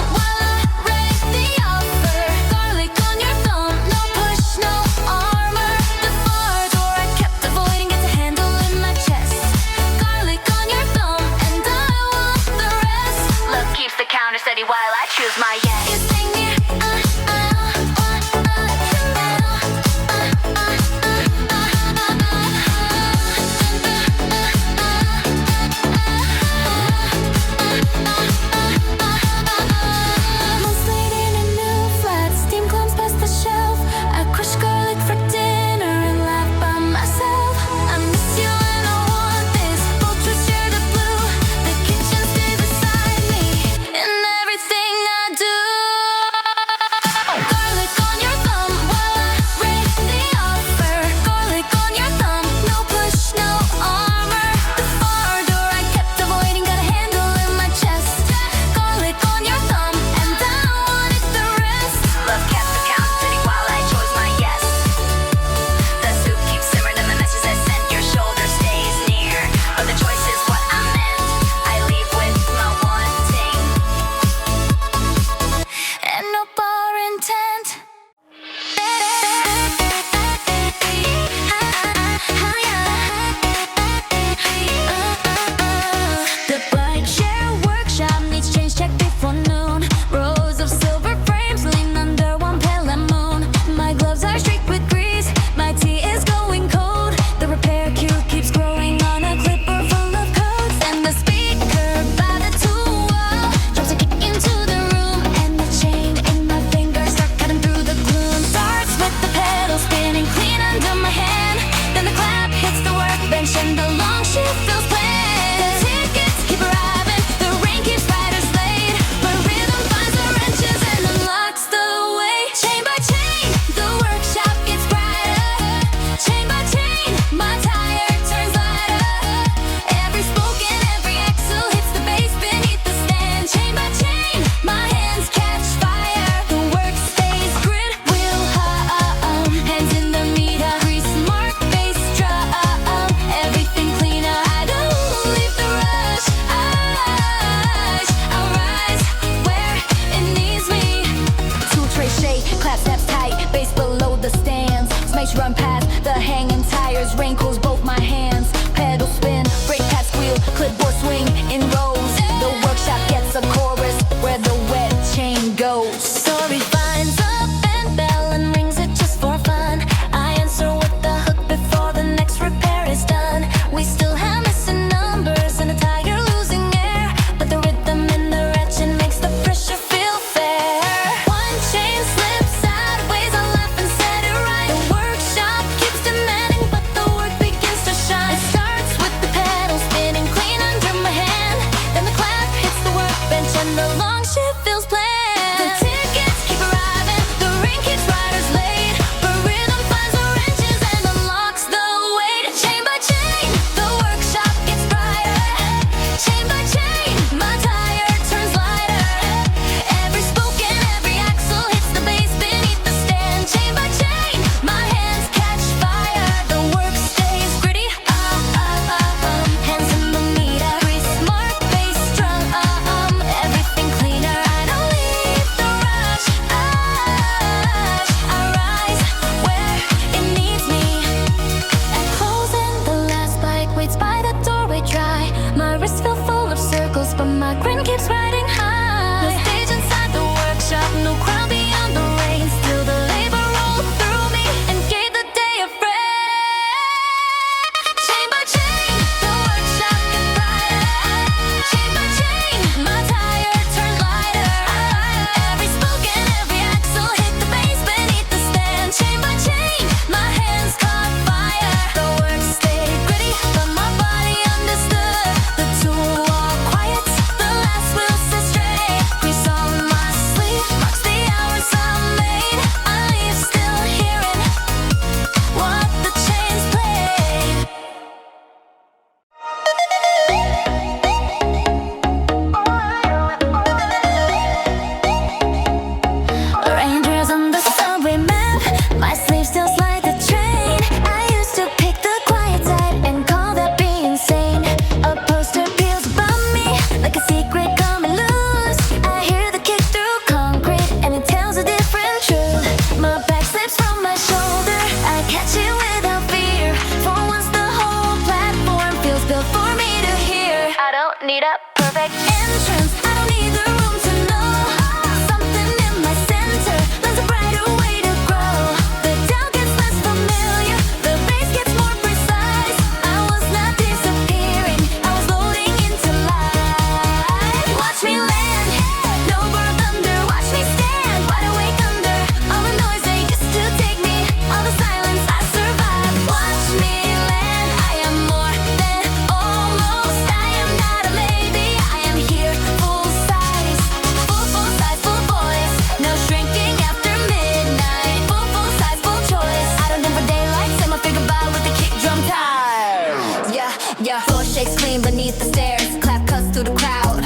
We still have missing numbers and a tire losing air, but the rhythm and the ratchet makes the pressure feel fair. One chain slips sideways, I laugh and set it right. The workshop keeps demanding, but the work begins to shine. It starts with the pedal spinning clean under my hand, then the clap hits the workbench and the long shift feels planned. The tickets keep arriving, the ring keeps riders late, but rhythm finds the wrenches and unlocks the weight. Chain by chain, the workshop gets brighter. Chain by chain, my tire turns lighter. Every spoke and every axle hits the base beneath the stand. Chain by chain, my hands catch fire. The work stays gritty, hands in the meter. Breathe smart, bass strong, everything cleaner. I don't leave the rush, I rise where it needs me. At closing, the last bike waits by the doorway dry. My wrists feel full of circles, but my grin keeps riding high. No stage inside the workshop, no crowd beyond the rain. Still the labor rolled through me and gave the day a friend. Chain by chain, the workshop gets brighter. Chain by chain, my tire turned lighter. Every spoke and every axle hit the base beneath the stand. Chain by chain, my hands caught fire. The work stayed gritty, but my body understood. The tool walked quiet, the last wheel set straight. Grease on my sleeve marks the hours I made. I leave still hearing what the chains played. Rangers on the subway map, my sleeve still slide the train. I used to pick the quiet side and call that being sane. A poster peels above me like a secret coming loose. I hear the kick through concrete and it tells a different truth. My back slips from my shoulder, I catch it without fear. For once the whole platform feels built for me to hear. I don't need a perfect entrance, I don't need the room to know. Something in my center learns a brighter way to grow. The doubt gets less familiar, the bass gets more precise. I was not disappearing, I was loading into life. Watch me land, no world under. Watch me stand, wide awake under all the noise that used to take me, all the silence I survived. Watch me land, I am more than almost. I am not a maybe, I am here full size. Full size, full voice, no shrinking after midnight. Full size, full choice. I don't live for daylight, say my figure by with the kick drum tire. Yeah, floor shakes clean beneath the stairs. Clap cuts through the crowd.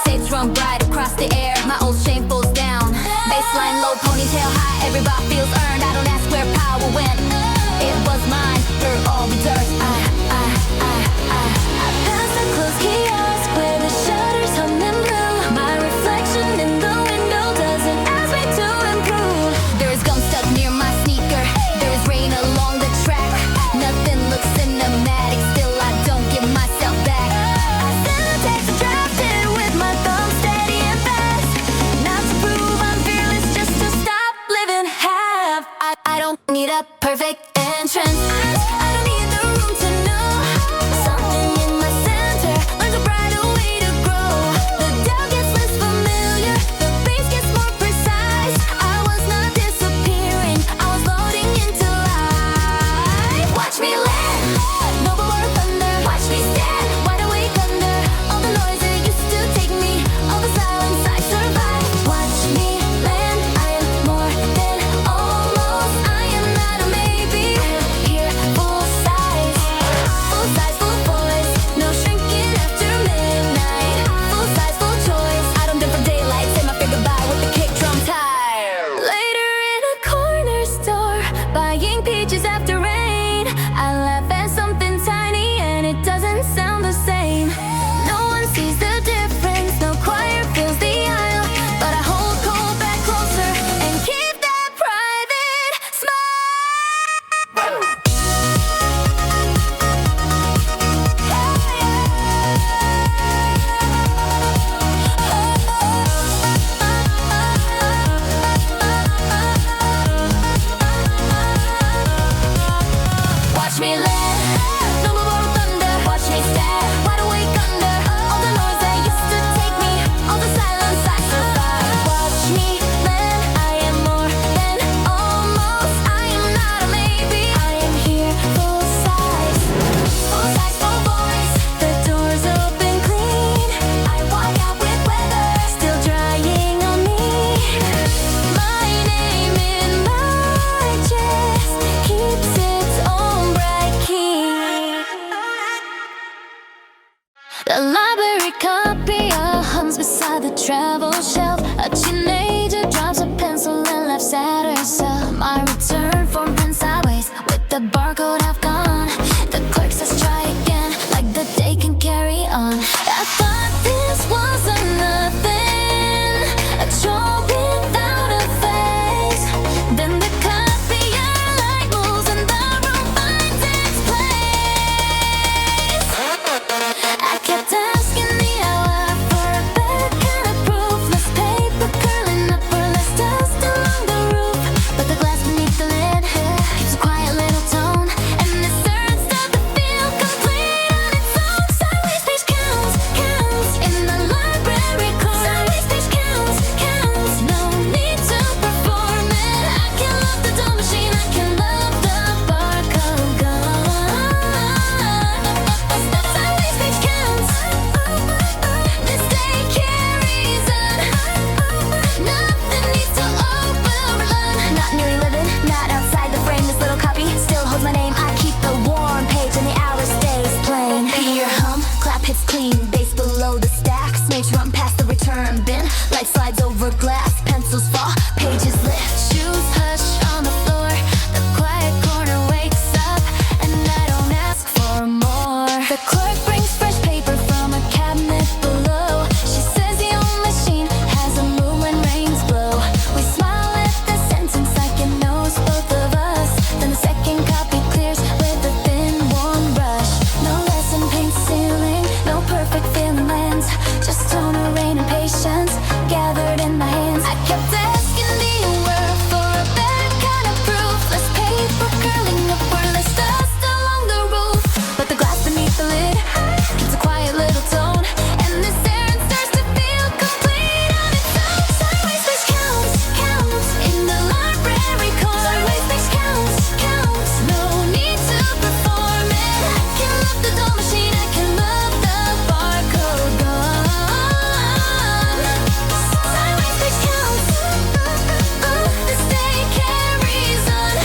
Saints run bright across the air. My old shame falls down. Baseline low, ponytail high. Every bop feels earned. I don't ask where power went. It was mine for all the dirt. I pass the closed kiosk where the shutters hung in blue. My reflection in the window doesn't ask me to improve. There is gum stuck near my sneaker. There is rain along the track. Nothing looks cinematic. Still I don't give myself back. I send the text and draft it with my thumb steady and fast. Not to prove I'm fearless, just to stop living half. I don't need a perfect entrance. I don't need the room to know. Something in my center learns a brighter way to grow. The doubt gets less familiar, the bass gets more precise. I was not disappearing, I was loading into life. Watch me land, no world thunder. Watch me stand, wide awake under all the noise that used to take me, all the silence I survived. Watch me land, I am more than almost. I am not a maybe, I am here full size. Full size, full voice, no shrinking after midnight. Full size, full choice. I don't live for daylight, say my figure by with the kick drum tire. Later in a corner store, buying peaches after rain. I laugh at something tiny and it doesn't sound the same. No one sees the difference, no choir fills the aisle, but I hold cold back closer and keep that private smile. Watch me land, no more barcode have gone. The clerk says try again, like the day can carry on. I thought this wasn't nothing, a chore without a face. Then the copier light moves and the room finds its place. I kept asking the hour for a better kind of proof. Less paper curling up or less dust along the roof. But the glass beneath the lid keeps a quiet little tone, and this earth starts to feel complete on its own. Sideways page counts, counts in the library course. Sideways page counts, counts. No need to perform it. I can love the dough machine, I can love the barcode gone. Sideways page counts. This day carries on. Nothing needs to overrun. Not nearly living, not outside the frame. This little copy still holds my name. I keep the warm page and the hour stays plain. Hear hum, clap hits clean. Base below the stacks. Snakes run past the return bin. Light slides over glass. Pencils fall, pages lift. Shoes hush on the floor. The quiet corner wakes up, and I don't ask for more. The clerk brings fresh paper from a cabinet below. She says the old machine has a mood when rains blow. We smile at the sentence like it knows both of us. Then the second copy clears with a thin warm brush. No lesson paints ceiling, no perfect feeling lands. Just toner, rain and patience gathered in my hands. I kept asking the world for a better kind of proof. Less paper curling up or less dust along the roof. But the glass beneath the lid keeps a quiet little tone, and this errand starts to feel complete on its own. Sideways page counts, counts in the library course. Sideways page counts, counts. No need to perform it. I can love the dough machine, I can love the barcode gone. Sideways page counts. This day carries on.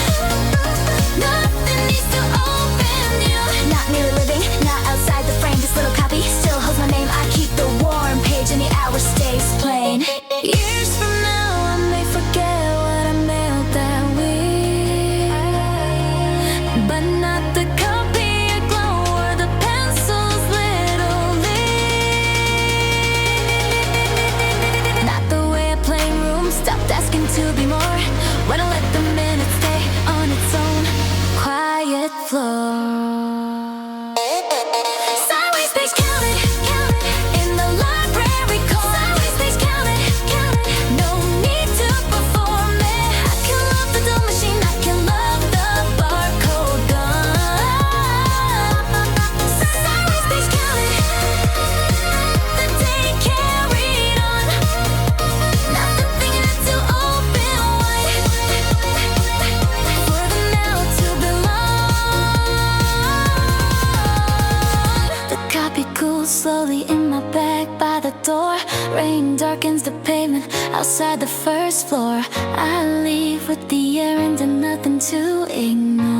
Nothing needs to open new. Not merely living, not outside the frame. This little copy still holds my name. I keep the warm page and the hour stays plain. Years from now I may forget what I mailed that week, but not the copier glow or the pencil's little leak. Not the way a playroom stopped asking to be more when I let the minute stay on its own quiet floor. Sideways page counted, counted in the library course. Sideways page counted, counted. No need to perform it. I can love the dough machine, I can love the barcode gone. Sideways page counted. The day carried on. Nothing thinking it to open wide for the now to belong. The copy cools slowly in my bag by the door. Rain darkens the pavement outside the first floor. I leave with the errand and nothing to ignore.